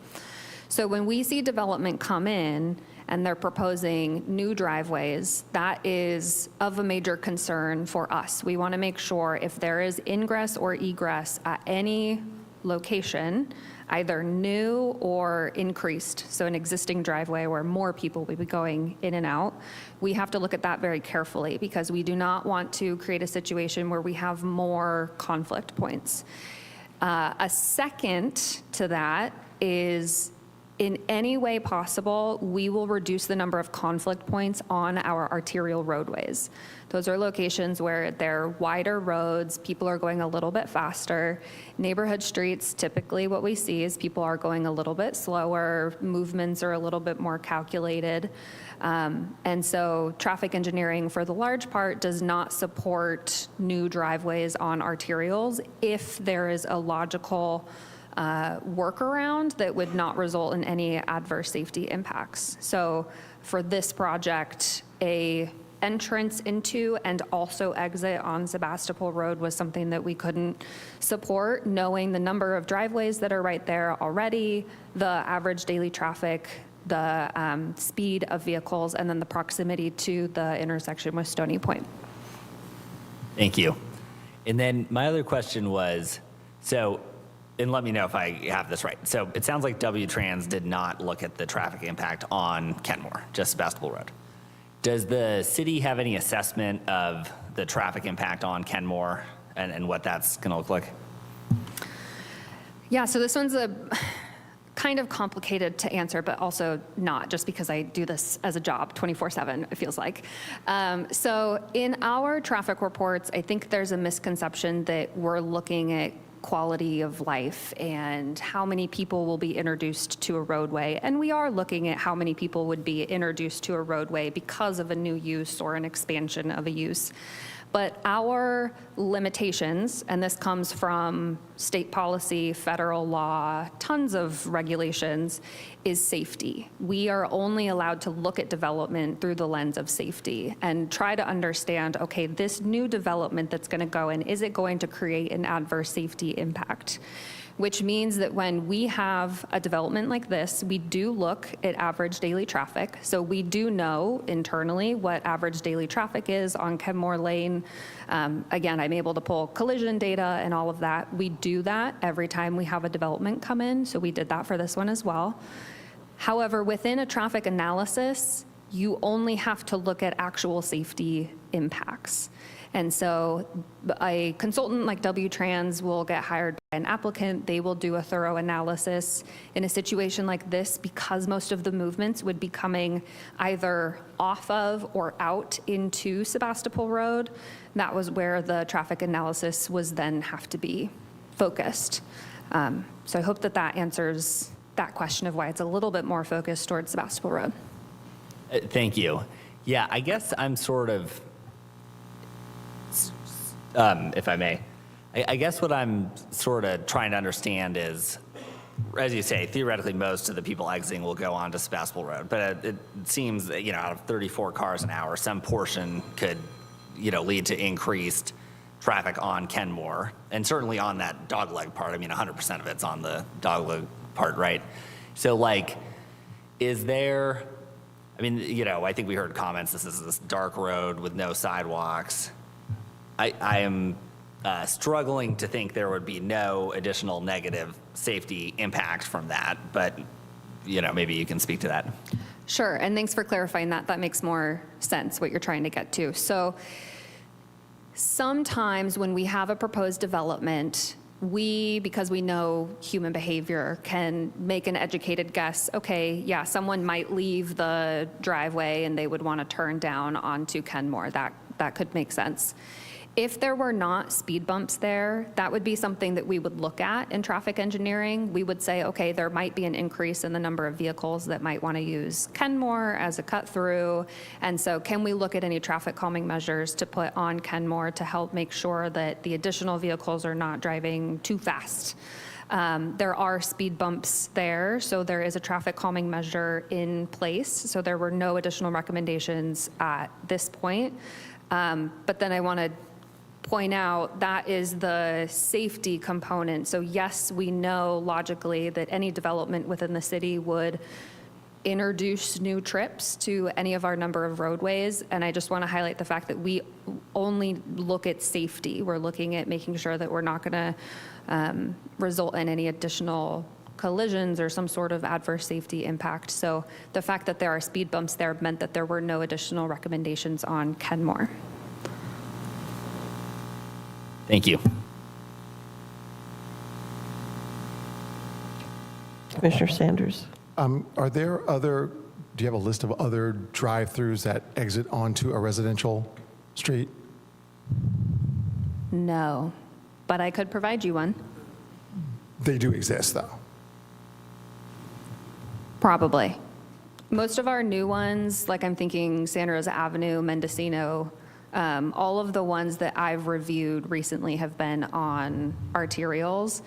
So when we see development come in and they're proposing new driveways, that is of a major concern for us. We want to make sure if there is ingress or egress at any location, either new or increased, so an existing driveway where more people will be going in and out, we have to look at that very carefully because we do not want to create a situation where we have more conflict points. A second to that is, in any way possible, we will reduce the number of conflict points on our arterial roadways. Those are locations where they're wider roads, people are going a little bit faster. Neighborhood streets, typically what we see is people are going a little bit slower, movements are a little bit more calculated. And so traffic engineering, for the large part, does not support new driveways on arterials if there is a logical workaround that would not result in any adverse safety impacts. So for this project, a entrance into and also exit on Sebastopol Road was something that we couldn't support, knowing the number of driveways that are right there already, the average daily traffic, the speed of vehicles, and then the proximity to the intersection with Stony Point. Thank you. And then my other question was, and let me know if I have this right. So it sounds like W-Trans did not look at the traffic impact on Kenmore, just Sebastopol Road. Does the city have any assessment of the traffic impact on Kenmore and what that's going to look like? Yeah, so this one's a kind of complicated to answer, but also not, just because I do this as a job 24/7, it feels like. So in our traffic reports, I think there's a misconception that we're looking at quality of life and how many people will be introduced to a roadway. And we are looking at how many people would be introduced to a roadway because of a new use or an expansion of a use. But our limitations, and this comes from state policy, federal law, tons of regulations, is safety. We are only allowed to look at development through the lens of safety and try to understand, okay, this new development that's going to go in, is it going to create an adverse safety impact? Which means that when we have a development like this, we do look at average daily traffic. So we do know internally what average daily traffic is on Kenmore Lane. Again, I'm able to pull collision data and all of that. We do that every time we have a development come in. So we did that for this one as well. However, within a traffic analysis, you only have to look at actual safety impacts. And so a consultant like W-Trans will get hired by an applicant. They will do a thorough analysis. In a situation like this, because most of the movements would be coming either off of or out into Sebastopol Road, that was where the traffic analysis was then have to be focused. So I hope that that answers that question of why it's a little bit more focused towards Sebastopol Road. Thank you. Yeah, I guess I'm sort of, if I may, I guess what I'm sort of trying to understand is, as you say, theoretically, most of the people exiting will go on to Sebastopol Road, but it seems that, out of 34 cars an hour, some portion could, lead to increased traffic on Kenmore, and certainly on that dogleg part. I mean, 100% of it's on the dogleg part, right? So, is there, I think we heard comments, this is this dark road with no sidewalks. I am struggling to think there would be no additional negative safety impact from that, but, maybe you can speak to that. Sure, and thanks for clarifying that. That makes more sense, what you're trying to get to. So sometimes when we have a proposed development, because we know human behavior, can make an educated guess, okay, yeah, someone might leave the driveway and they would want to turn down onto Kenmore. That could make sense. If there were not speed bumps there, that would be something that we would look at in traffic engineering. We would say, okay, there might be an increase in the number of vehicles that might want to use Kenmore as a cut through. And so can we look at any traffic calming measures to put on Kenmore to help make sure that the additional vehicles are not driving too fast? There are speed bumps there, so there is a traffic calming measure in place. So there were no additional recommendations at this point. But then I want to point out that is the safety component. So yes, we know logically that any development within the city would introduce new trips to any of our number of roadways. And I just want to highlight the fact that we only look at safety. We're looking at making sure that we're not going to result in any additional collisions or some sort of adverse safety impact. So the fact that there are speed bumps there meant that there were no additional recommendations on Kenmore. Thank you. Commissioner Sanders. Are there do you have a list of other drive-throughs that exit onto a residential street? No, but I could provide you one. They do exist, though. Probably. Most of our new ones, like I'm thinking Santa Rosa Avenue, Mendocino, all of the ones that I've reviewed recently have been on arterials.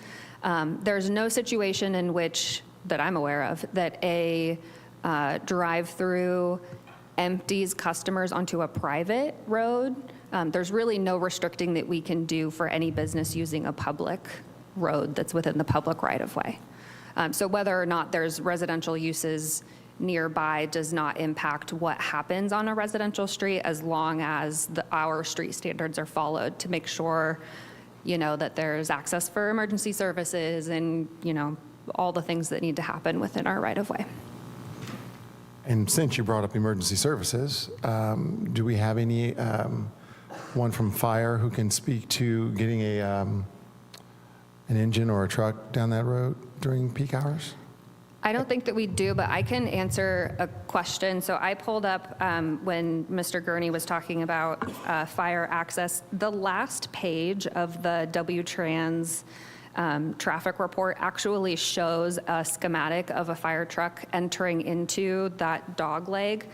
There's no situation in which, that I'm aware of, that a drive-through empties customers onto a private road. There's really no restricting that we can do for any business using a public road that's within the public right-of-way. So whether or not there's residential uses nearby does not impact what happens on a residential street, as long as our street standards are followed to make sure, that there's access for emergency services and, all the things that need to happen within our right-of-way. And since you brought up emergency services, do we have any one from fire who can speak to getting an engine or a truck down that road during peak hours? I don't think that we do, but I can answer a question. So I pulled up when Mr. Gurney was talking about fire access. The last page of the W-Trans traffic report actually shows a schematic of a fire truck entering into that dog leg.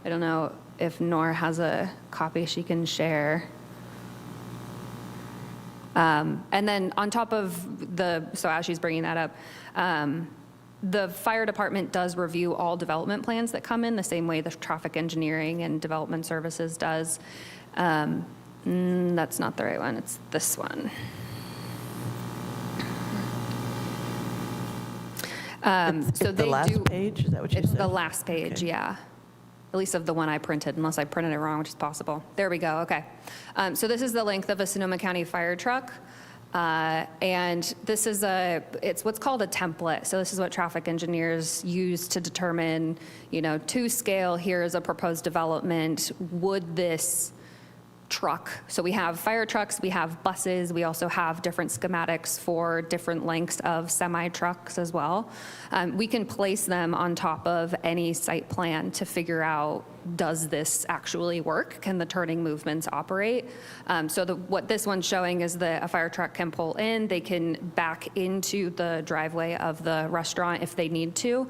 I don't know if Nora has a copy she can share. And then on top of so as she's bringing that up, the fire department does review all development plans that come in the same way the traffic engineering and development services does. That's not the right one, it's this one. So the last page, is that what you said? It's the last page, Okay. yeah. At least of the one I printed, unless I printed it wrong, which is possible. There we go, okay. So this is the length of a Sonoma County fire truck. And this is it's what's called a template. So this is what traffic engineers use to determine, to scale, here is a proposed development, would this truck, so we have fire trucks, we have buses, we also have different schematics for different lengths of semi-trucks as well. We can place them on top of any site plan to figure out does this actually work? Can the turning movements operate? So what this one's showing is that a fire truck can pull in, they can back into the driveway of the restaurant if they need to,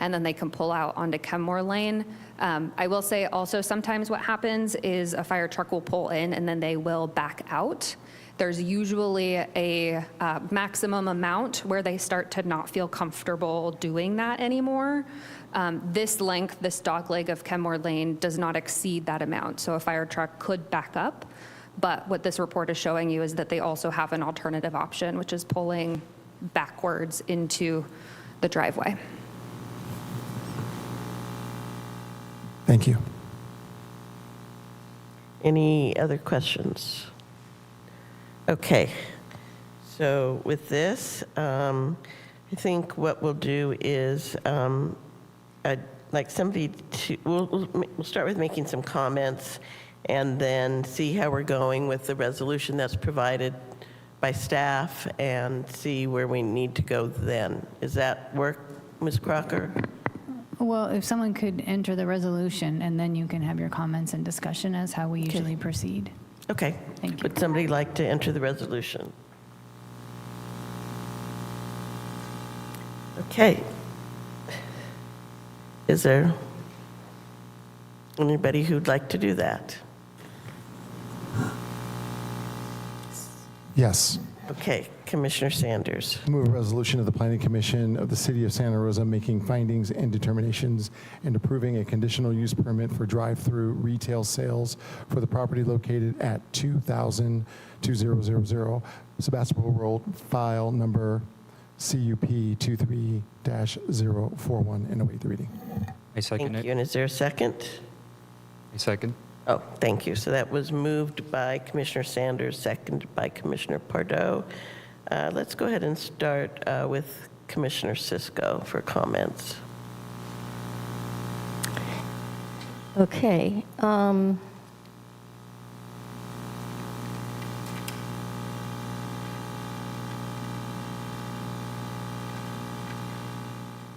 and then they can pull out onto Kenmore Lane. I will say also sometimes what happens is a fire truck will pull in and then they will back out. There's usually a maximum amount where they start to not feel comfortable doing that anymore. This length, this dogleg of Kenmore Lane does not exceed that amount, so a fire truck could back up. But what this report is showing you is that they also have an alternative option, which is pulling backwards into the driveway. Thank you. Any other questions? Okay, so with this, I think what we'll do is, I'd like somebody to, we'll start with making some comments and then see how we're going with the resolution that's provided by staff and see where we need to go then. Does that work, Ms. Crocker? Well, if someone could enter the resolution, and then you can have your comments and discussion as how we usually proceed. Okay. Thank you. Would somebody like to enter the resolution? Okay. Is there anybody who'd like to do that? Yes. Okay, Commissioner Sanders. Move a resolution of the Planning Commission of the City of Santa Rosa making findings and determinations and approving a conditional use permit for drive-through retail sales for the property located at 2000 Sebastopol Road, file number CUP 23-041, and await the reading. I second Thank it. you. And is there a second? I second. Oh, thank you. So that was moved by Commissioner Sanders, seconded by Commissioner Pardo. Let's go ahead and start with Commissioner Cisco for comments. Okay.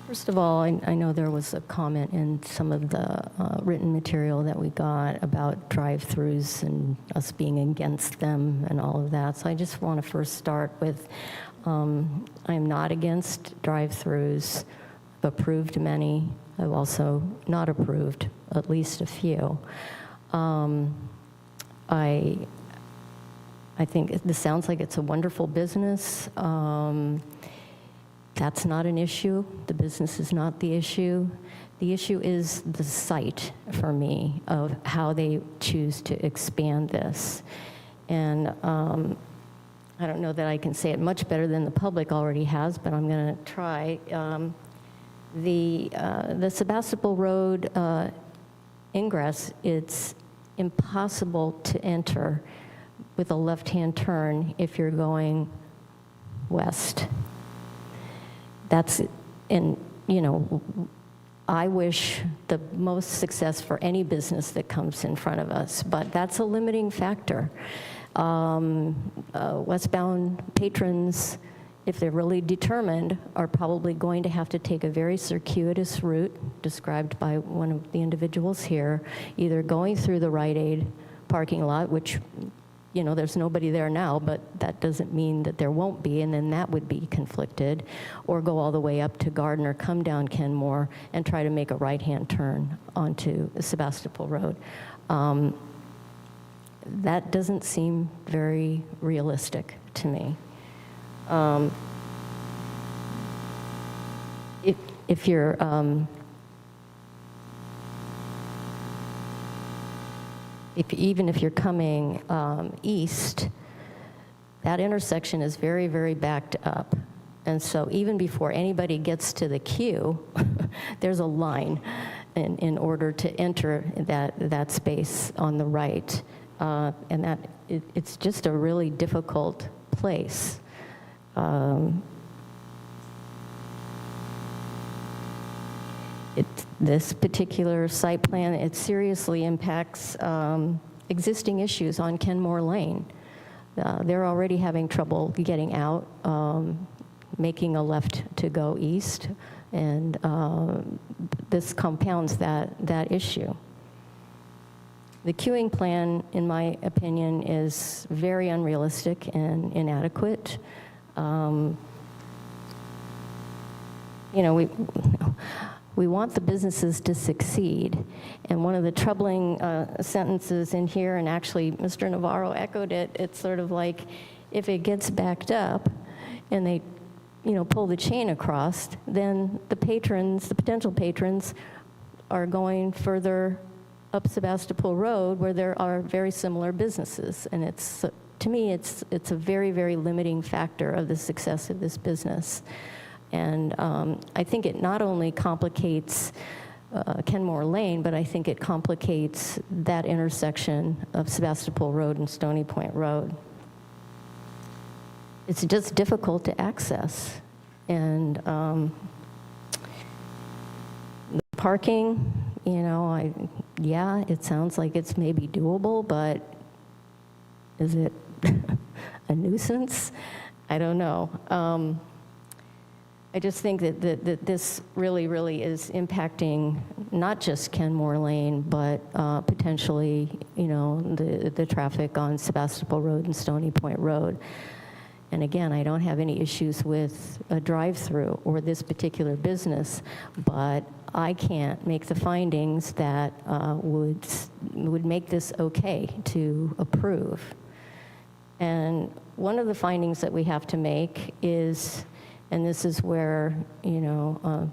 First of all, I know there was a comment in some of the written material that we got about drive-throughs and us being against them and all of that. So I just want to first start with, I am not against drive-throughs. I've approved many. I've also not approved at least a few. I think this sounds like it's a wonderful business. That's not an issue. The business is not the issue. The issue is the site for me of how they choose to expand this. And I don't know that I can say it much better than the public already has, but I'm going to try. The Sebastopol Road ingress, it's impossible to enter with a left-hand turn if you're going west. That's, and you know, I wish the most success for any business that comes in front of us, but that's a limiting factor. Westbound patrons, if they're really determined, are probably going to have to take a very circuitous route described by one of the individuals here, either going through the Rite Aid parking lot, which, you know, there's nobody there now, but that doesn't mean that there won't be, and then that would be conflicted, or go all the way up to Gardner, come down Kenmore, and try to make a right-hand turn onto Sebastopol Road. That doesn't seem very realistic to me. If you're even if you're coming east, that intersection is very, very backed up. And so even before anybody gets to the queue, there's a line in order to enter that space on the right. And that it's just a really difficult place. This particular site plan, it seriously impacts existing issues on Kenmore Lane. They're already having trouble getting out, making a left to go east, and this compounds that issue. The queuing plan, in my opinion, is very unrealistic and inadequate. You know, we want the businesses to succeed. And one of the troubling sentences in here, and actually Mr. Navarro echoed it, it's sort of like if it gets backed up and they, you know, pull the chain across, then the patrons, the potential patrons, are going further up Sebastopol Road where there are very similar businesses. And it's, to me, it's a very, very limiting factor of the success of this business. And I think it not only complicates Kenmore Lane, but I think it complicates that intersection of Sebastopol Road and Stony Point Road. It's just difficult to access. And the parking, you know, yeah, it sounds like it's maybe doable, but is it a nuisance? I don't know. I just think that this really, really is impacting not just Kenmore Lane, but potentially, you know, the traffic on Sebastopol Road and Stony Point Road. And again, I don't have any issues with a drive-through or this particular business, but I can't make the findings that would make this okay to approve. And one of the findings that we have to make is, and this is where, you know,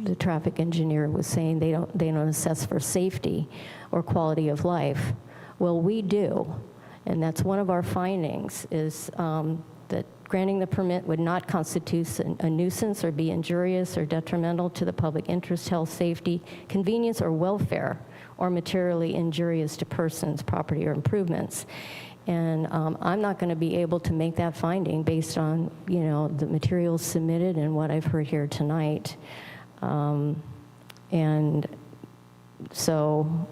the traffic engineer was saying they don't assess for safety or quality of life. Well, we do, and that's one of our findings, is that granting the permit would not constitute a nuisance or be injurious or detrimental to the public interest, health, safety, convenience, or welfare, or materially injurious to persons, property, or improvements. And I'm not going to be able to make that finding based on, you know, the materials submitted and what I've heard here tonight. And so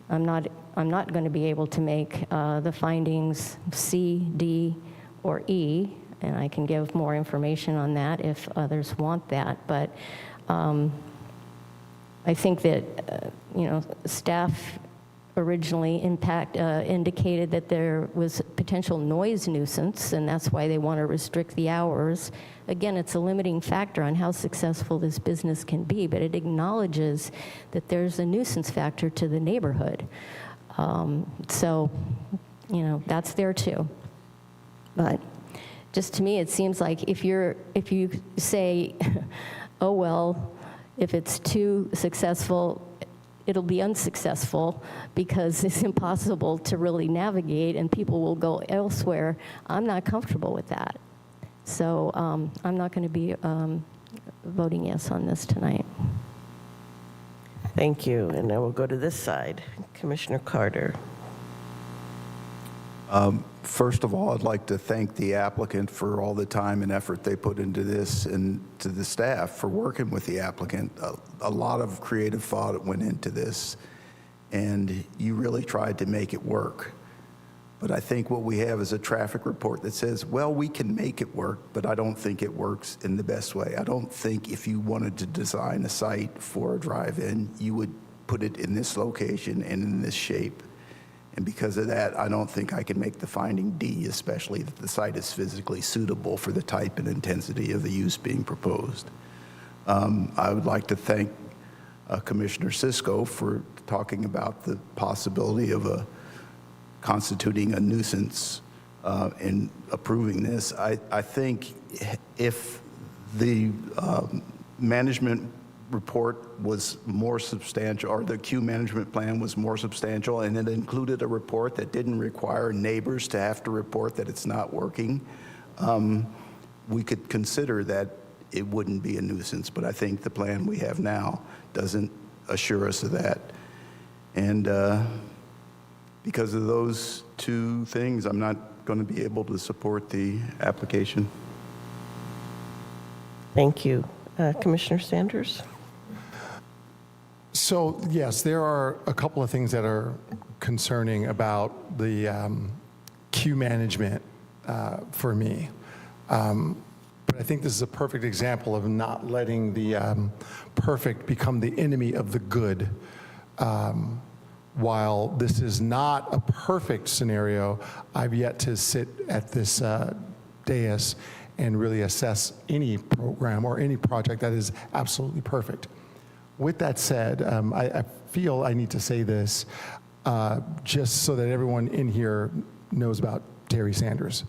I'm not going to be able to make the findings C, D, or E, and I can give more information on that if others want that. But I think that, you know, staff originally indicated that there was potential noise nuisance, and that's why they want to restrict the hours. Again, it's a limiting factor on how successful this business can be, but it acknowledges that there's a nuisance factor to the neighborhood. So, you know, that's there too. But just to me, it seems like if you say, oh, well, if it's too successful, it'll be unsuccessful because it's impossible to really navigate and people will go elsewhere. I'm not comfortable with that. So I'm not going to be voting yes on this tonight. Thank you. And now we'll go to this side. Commissioner Carter. First of all, I'd like to thank the applicant for all the time and effort they put into this, and to the staff for working with the applicant. A lot of creative thought went into this, and you really tried to make it work. But I think what we have is a traffic report that says, well, we can make it work, but I don't think it works in the best way. I don't think if you wanted to design a site for a drive-in, you would put it in this location and in this shape. And because of that, I don't think I can make the finding D, especially that the site is physically suitable for the type and intensity of the use being proposed. I would like to thank Commissioner Cisco for talking about the possibility of constituting a nuisance in approving this. I think if the management report was more substantial, or the queue management plan was more substantial, and it included a report that didn't require neighbors to have to report that it's not working, we could consider that it wouldn't be a nuisance. But I think the plan we have now doesn't assure us of that. And because of those two things, I'm not going to be able to support the application. Thank you. Commissioner Sanders? So, yes, there are a couple of things that are concerning about the queue management for me. But I think this is a perfect example of not letting the perfect become the enemy of the good. while this is not a perfect scenario, I've yet to sit at this dais and really assess any program or any project that is absolutely perfect. With that said, I feel I need to say this just so that everyone in here knows about Terry Sanders.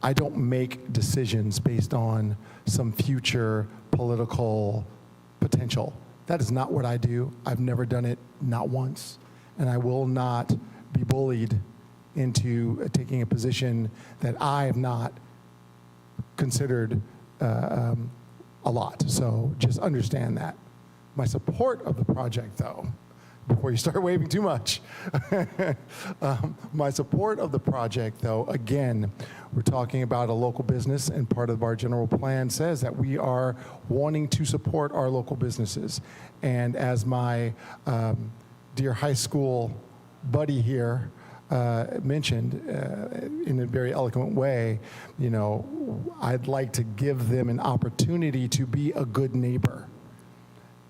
I don't make decisions based on some future political potential. That is not what I do. I've never done it, not once. And I will not be bullied into taking a position that I have not considered a lot. So just understand that. My support of the project, though, before you start waving too much, my support of the project, though, again, we're talking about a local business, and part of our general plan says that we are wanting to support our local businesses. And as my dear high school buddy here mentioned in a very eloquent way, you know, I'd like to give them an opportunity to be a good neighbor.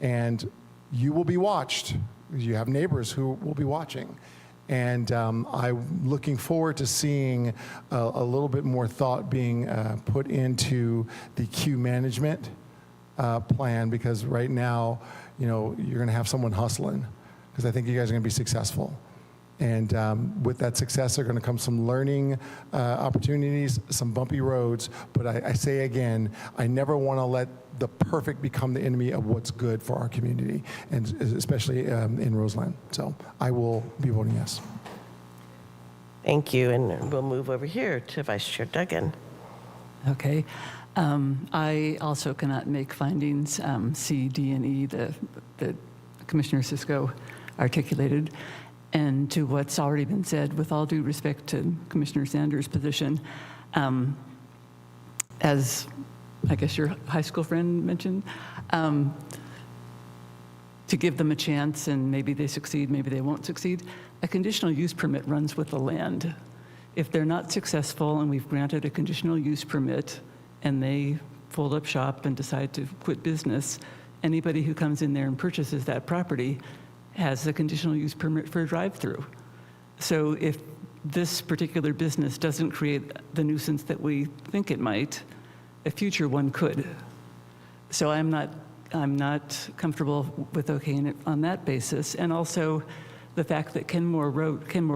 And you will be watched. You have neighbors who will be watching. And I'm looking forward to seeing a little bit more thought being put into the queue management plan, because right now, you know, you're going to have someone hustling, because I think you guys are going to be successful. And with that success, there are going to come some learning opportunities, some bumpy roads. But I say again, I never want to let the perfect become the enemy of what's good for our community, and especially in Roseland. So I will be voting yes. Thank you, and we'll move over here to Vice Chair Duggan. Okay. I also cannot make findings C, D, and E that Commissioner Cisco articulated. And to what's already been said, with all due respect to Commissioner Sanders' position, as I guess your high school friend mentioned, to give them a chance, and maybe they succeed, maybe they won't succeed, a conditional use permit runs with the land. If they're not successful and we've granted a conditional use permit and they fold up shop and decide to quit business, anybody who comes in there and purchases that property has a conditional use permit for a drive-through. So if this particular business doesn't create the nuisance that we think it might, a future one could. So I'm not comfortable with okaying it on that basis. And also the fact that Kenmore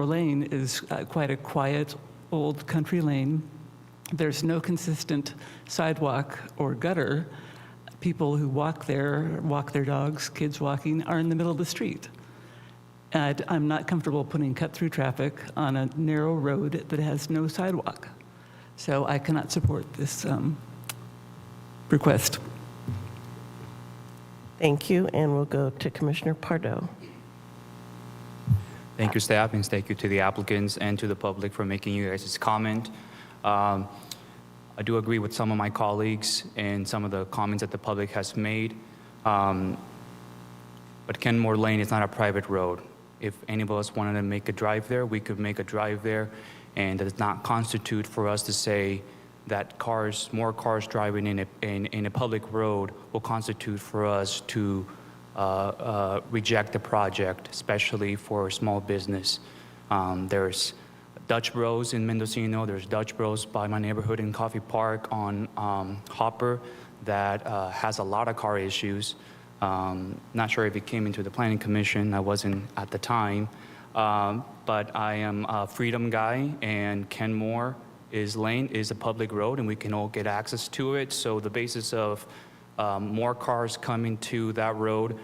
Lane is quite a quiet old country lane. There's no consistent sidewalk or gutter. People who walk there, walk their dogs, kids walking, are in the middle of the street. And I'm not comfortable putting cut-through traffic on a narrow road that has no sidewalk. So I cannot support this request. Thank you, and we'll go to Commissioner Pardo. Thank you, staff, and thank you to the applicants and to the public for making you guys' comment. I do agree with some of my colleagues and some of the comments that the public has made. But Kenmore Lane is not a private road. If any of us wanted to make a drive there, we could make a drive there, and that does not constitute for us to say that more cars driving in a public road will constitute for us to reject the project, especially for a small business. There's Dutch Bros in Mendocino. There's Dutch Bros by my neighborhood in Coffee Park on Hopper that has a lot of car issues. Not sure if it came into the Planning Commission. I wasn't at the time. But I am a Freedom guy, and Kenmore Lane is a public road, and we can all get access to it. So the basis of more cars coming to that road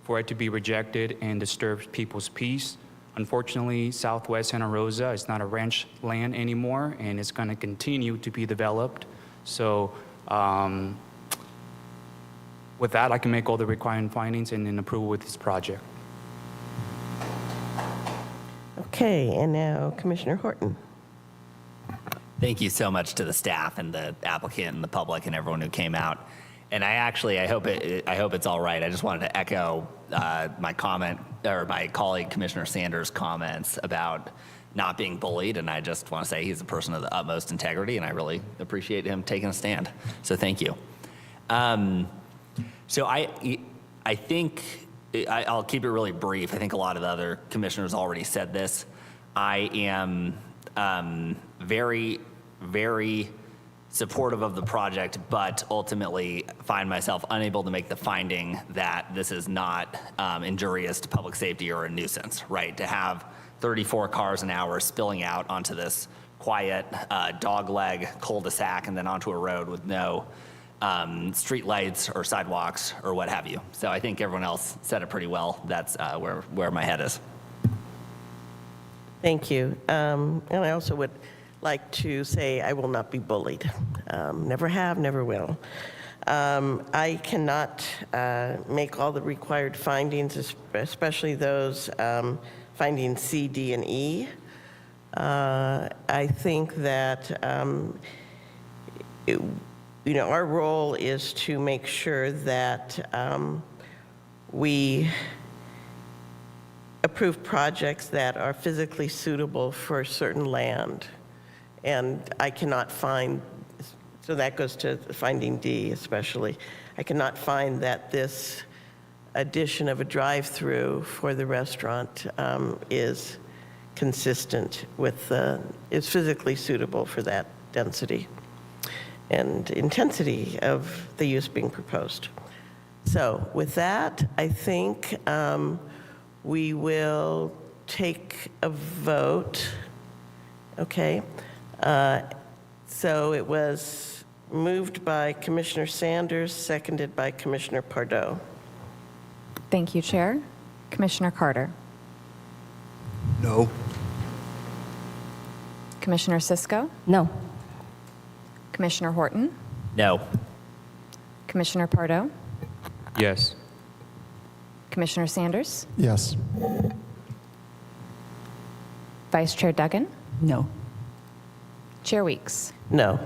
for it to be rejected and disturbs people's peace. Unfortunately, Southwest Santa Rosa is not a ranch land anymore, and it's going to continue to be developed. So with that, I can make all the required findings and then approval with this project. Okay, and now Commissioner Horton. Thank you so much to the staff and the applicant and the public and everyone who came out. And I hope it's all right. I just wanted to echo my colleague Commissioner Sanders' comments about not being bullied. And I just want to say he's a person of the utmost integrity, and I really appreciate him taking a stand. So thank you. So I think I'll keep it really brief. I think a lot of the other commissioners already said this. I am very, very supportive of the project, but ultimately find myself unable to make the finding that this is not injurious to public safety or a nuisance, right? To have 34 cars an hour spilling out onto this quiet dogleg cul-de-sac and then onto a road with no street lights or sidewalks or what have you. So I think everyone else said it pretty well. That's where my head is. Thank you. And I also would like to say I will not be bullied. Never have, never will. I cannot make all the required findings, especially those findings C, D, and E. I think that our role is to make sure that we approve projects that are physically suitable for certain land. And I cannot find, so that goes to finding D especially, I cannot find that this addition of a drive-through for the restaurant is consistent with, is physically suitable for that density and intensity of the use being proposed. So with that, I think we will take a vote. Okay. So it was moved by Commissioner Sanders, seconded by Commissioner Pardo. Thank you, Chair. Commissioner Carter. No. Commissioner Cisco. No. Commissioner Horton. No. Commissioner Pardo. Yes. Commissioner Sanders. Yes. Vice Chair Duggan. No. Chair Weeks. No.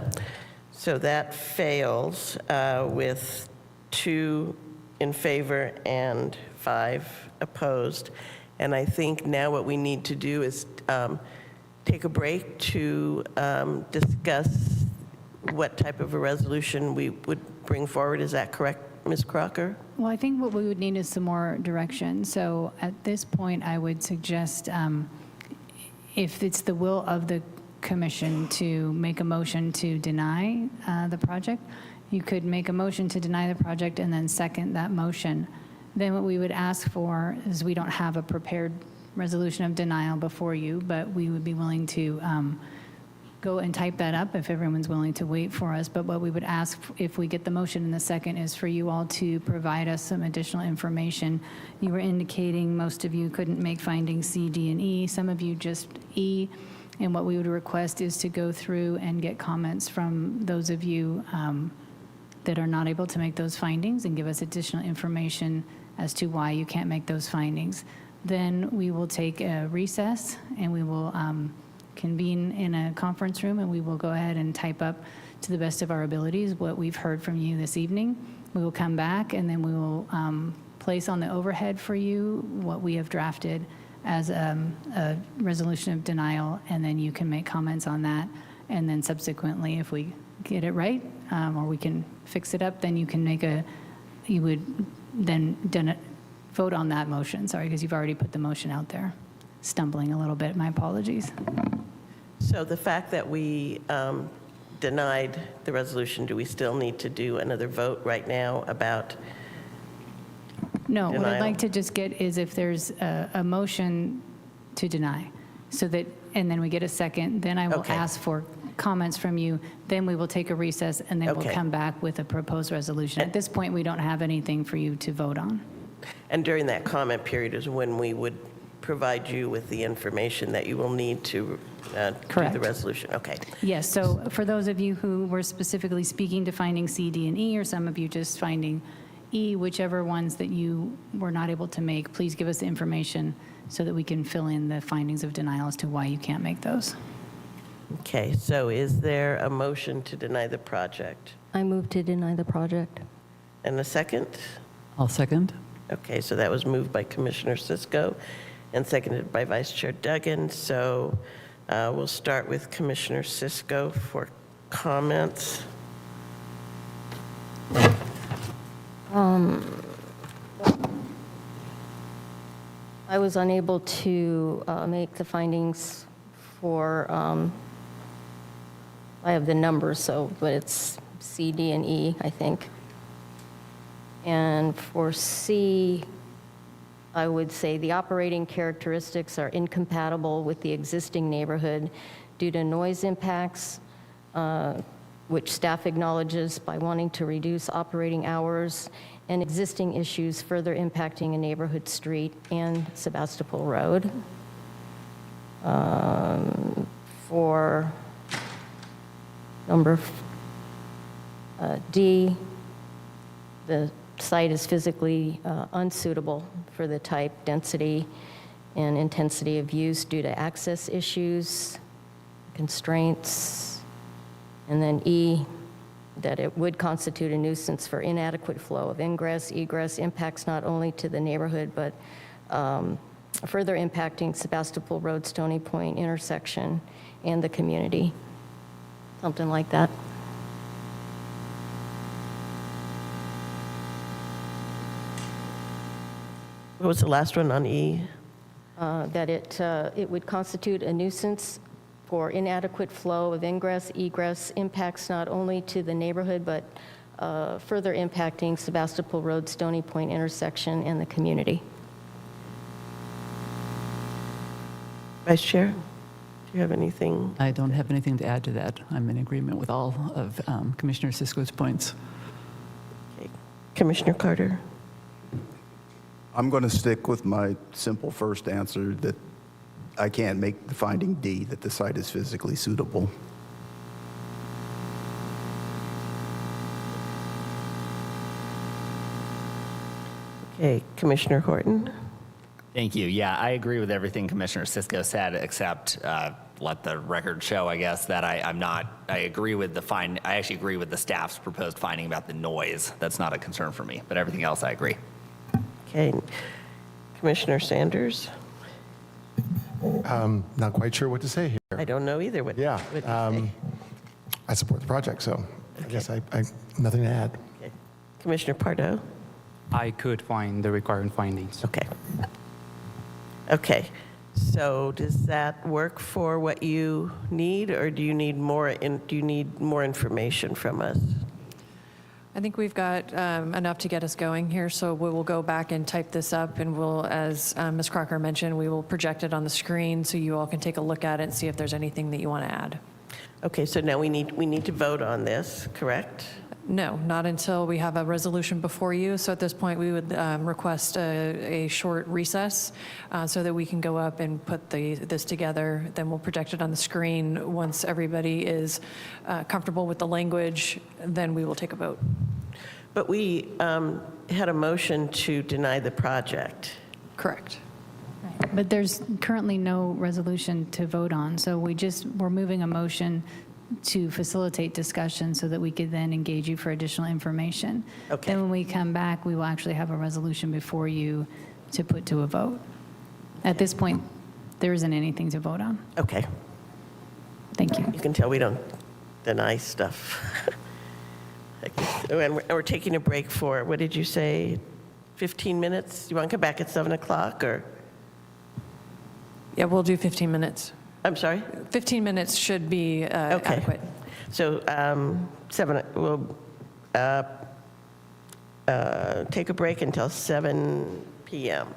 So that fails with 2 in favor and 5 opposed. And I think now what we need to do is take a break to discuss what type of a resolution we would bring forward. Is that correct, Ms. Crocker? Well, I think what we would need is some more direction. So at this point, I would suggest if it's the will of the commission to make a motion to deny the project, you could make a motion to deny the project and then second that motion. Then what we would ask for is, we don't have a prepared resolution of denial before you, but we would be willing to go and type that up if everyone's willing to wait for us. But what we would ask, if we get the motion in the second, is for you all to provide us some additional information. You were indicating most of you couldn't make findings C, D, and E. Some of you just E. And what we would request is to go through and get comments from those of you that are not able to make those findings and give us additional information as to why you can't make those findings. Then we will take a recess and we will convene in a conference room, and we will go ahead and type up to the best of our abilities what we've heard from you this evening. We will come back and then we will place on the overhead for you what we have drafted as a resolution of denial, and then you can make comments on that. And then subsequently, if we get it right or we can fix it up, then you can you would then vote on that motion. Sorry, because you've already put the motion out there. Stumbling a little bit, my apologies. So the fact that we denied the resolution, do we still need to do another vote right now about No, what I'd denial? like to just get is if there's a motion to deny, so that, and then we get a second, then I will Okay. ask for comments from you, then we will take a recess, and then we'll Okay. come back with a proposed resolution. At this point, we don't have anything for you to vote on. And during that comment period is when we would provide you with the information that you will need to do Correct. the resolution? Okay. Yes, so for those of you who were specifically speaking to finding C, D, and E, or some of you just finding E, whichever ones that you were not able to make, please give us the information so that we can fill in the findings of denial as to why you can't make those. Okay, so is there a motion to deny the project? I move to deny the project. And a second? I'll second. Okay, so that was moved by Commissioner Cisco and seconded by Vice Chair Duggan. So we'll start with Commissioner Cisco for comments. I was unable to make the findings for, I have the numbers, so, but it's C, D, and E, I think. And for C, I would say the operating characteristics are incompatible with the existing neighborhood due to noise impacts, which staff acknowledges by wanting to reduce operating hours, and existing issues further impacting a neighborhood street and Sebastopol Road. For number D, the site is physically unsuitable for the type, density, and intensity of use due to access issues, constraints. And then E, that it would constitute a nuisance for inadequate flow of ingress, egress, impacts not only to the neighborhood, but further impacting Sebastopol Road, Stony Point intersection, and the community. Something like that. What was the last one on E? That it would constitute a nuisance for inadequate flow of ingress, egress, impacts not only to the neighborhood, but further impacting Sebastopol Road, Stony Point intersection, and the community. Vice Chair, do you have anything? I don't have anything to add to that. I'm in agreement with all of Commissioner Sisko's points. Okay. Commissioner Carter? I'm going to stick with my simple first answer that I can't make the finding D, that the site is physically suitable. Okay, Commissioner Horton? Thank you. Yeah, I agree with everything Commissioner Sisko said, except let the record show, I guess, that I agree with I actually agree with the staff's proposed finding about the noise. That's not a concern for me, but everything else I agree. Okay. Commissioner Sanders? Not quite sure what to say here. I don't know either. What, Yeah, what do you say? I support the project, so I guess I nothing to add. Okay. Commissioner Pardo? I could find the required findings. Okay. Okay. So does that work for what you need, or do you need more information from us? I think we've got enough to get us going here, so we will go back and type this up, and we'll, as Ms. Crocker mentioned, we will project it on the screen so you all can take a look at it and see if there's anything that you want to add. Okay, so now we need to vote on this, correct? No, not until we have a resolution before you. So at this point, we would request a short recess so that we can go up and put this together. Then we'll project it on the screen. Once everybody is comfortable with the language, then we will take a vote. But we had a motion to deny the project. Correct. But there's currently no resolution to vote on, so we're moving a motion to facilitate discussion so that we could then engage you for additional information. Okay. Then when we come back, we will actually have a resolution before you to put to a vote. At this point, there isn't anything to vote on. Okay. Thank you. You can tell we don't deny stuff. And we're taking a break for, what did you say, 15 minutes? You want to come back at 7 o'clock, or? Yeah, we'll do 15 minutes. I'm sorry? 15 minutes should be adequate. So we'll take a break until 7 p.m.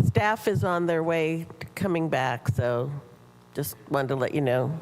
Staff is on their way coming back, so just wanted to let you know.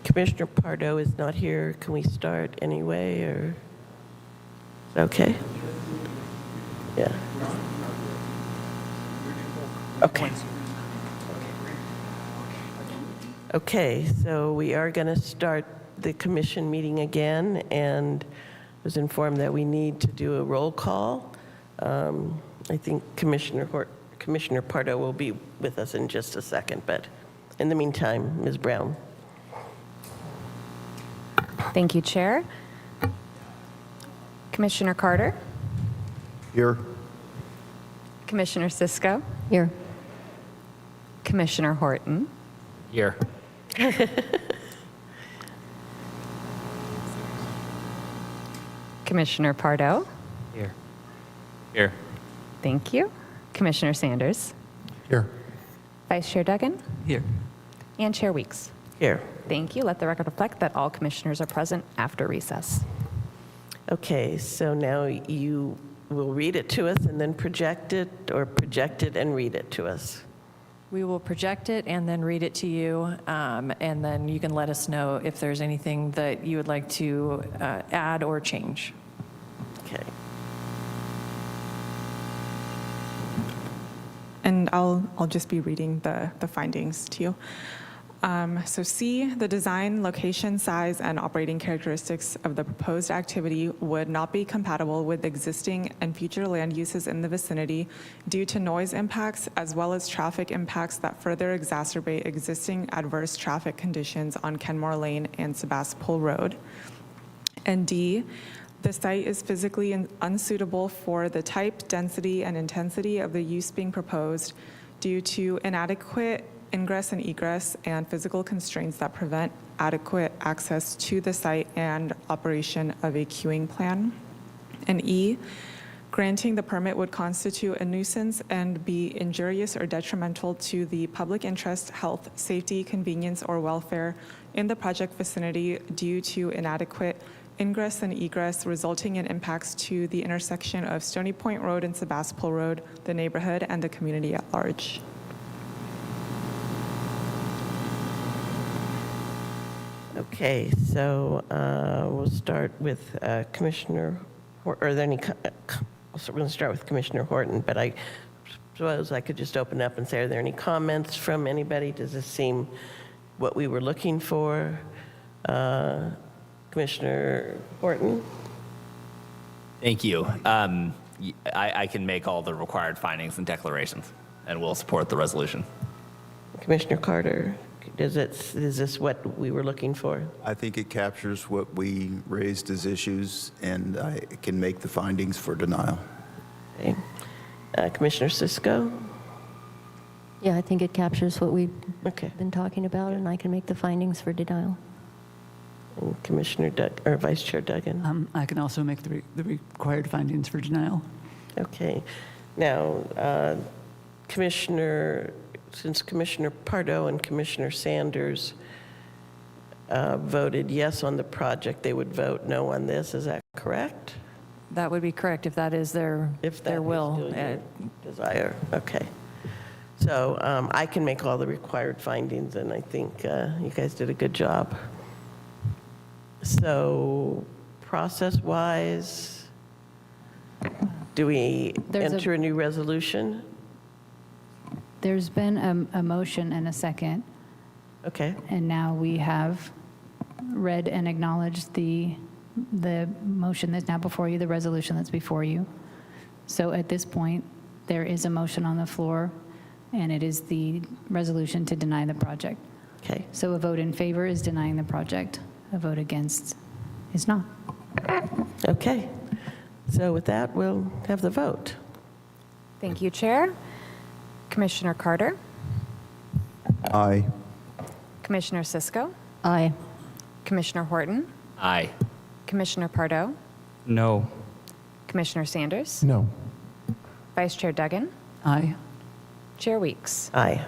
Commissioner Pardo is not here. Can we start anyway, or? Okay. Yeah. Okay. Okay, so we are going to start the commission meeting again, and was informed that we need to do a roll call. I think Commissioner Pardo will be with us in just a second, but in the meantime, Ms. Brown. Thank you, Chair. Commissioner Carter? Here. Commissioner Cisco? Here. Commissioner Horton? Here. Commissioner Pardo? Here. Here. Thank you. Commissioner Sanders? Here. Vice Chair Duggan? Here. And Chair Weeks? Here. Thank you. Let the record reflect that all commissioners are present after recess. Okay, so now you will read it to us and then project it, or project it and read it to us. We will project it and then read it to you, and then you can let us know if there's anything that you would like to add or change. Okay. And I'll just be reading the findings to you. So C, the design, location, size, and operating characteristics of the proposed activity would not be compatible with existing and future land uses in the vicinity due to noise impacts as well as traffic impacts that further exacerbate existing adverse traffic conditions on Kenmore Lane and Sebastopol Road. And D, the site is physically unsuitable for the type, density, and intensity of the use being proposed due to inadequate ingress and egress and physical constraints that prevent adequate access to the site and operation of a queuing plan. And E, granting the permit would constitute a nuisance and be injurious or detrimental to the public interest, health, safety, convenience, or welfare in the project vicinity due to inadequate ingress and egress, resulting in impacts to the intersection of Stony Point Road and Sebastopol Road, the neighborhood, and the community at large. Okay, so we'll start with Commissioner, or are there any, so we're going to start with Commissioner Horton, but I suppose I could just open up and say, are there any comments from anybody? Does this seem what we were looking for? Commissioner Horton? Thank you. I can make all the required findings and declarations, and we'll support the resolution. Commissioner Carter, is this what we were looking for? I think it captures what we raised as issues, and I can make the findings for denial. Okay. Commissioner Cisco? Yeah, I think it captures what we've been talking about, and I can make the findings for denial. And Commissioner or Vice Chair Duggan? I can also make the required findings for denial. Okay. Now, since Commissioner Pardo and Commissioner Sanders voted yes on the project, they would vote no on this. Is that correct? That would be correct if that is their will. Desire. Okay. So I can make all the required findings, and I think you guys did a good job. So process-wise, do we enter a new resolution? There's been a motion and a second. Okay. And now we have read and acknowledged the motion that's now before you, the resolution that's before you. So at this point, there is a motion on the floor, and it is the resolution to deny the project. Okay. So a vote in favor is denying the project. A vote against is not. Okay. So with that, we'll have the vote. Thank you, Chair. Commissioner Carter? Aye. Commissioner Cisco? Aye. Commissioner Horton? Aye. Commissioner Pardo? No. Commissioner Sanders? No. Vice Chair Duggan? Aye. Chair Weeks? Aye.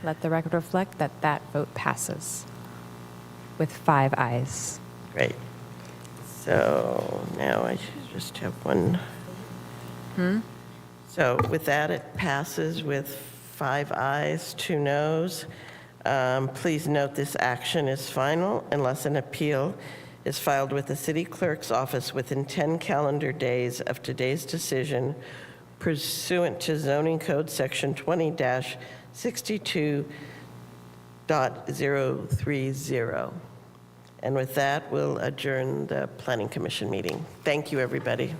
Let the record reflect that that vote passes with 5 ayes. Great. So now I should just have one. So with that, it passes with 5 ayes, 2 noes. Please note this action is final unless an appeal is filed with the city clerk's office within 10 calendar days of today's decision pursuant to zoning code section 20-62.030. And with that, we'll adjourn the Planning Commission meeting. Thank you, everybody.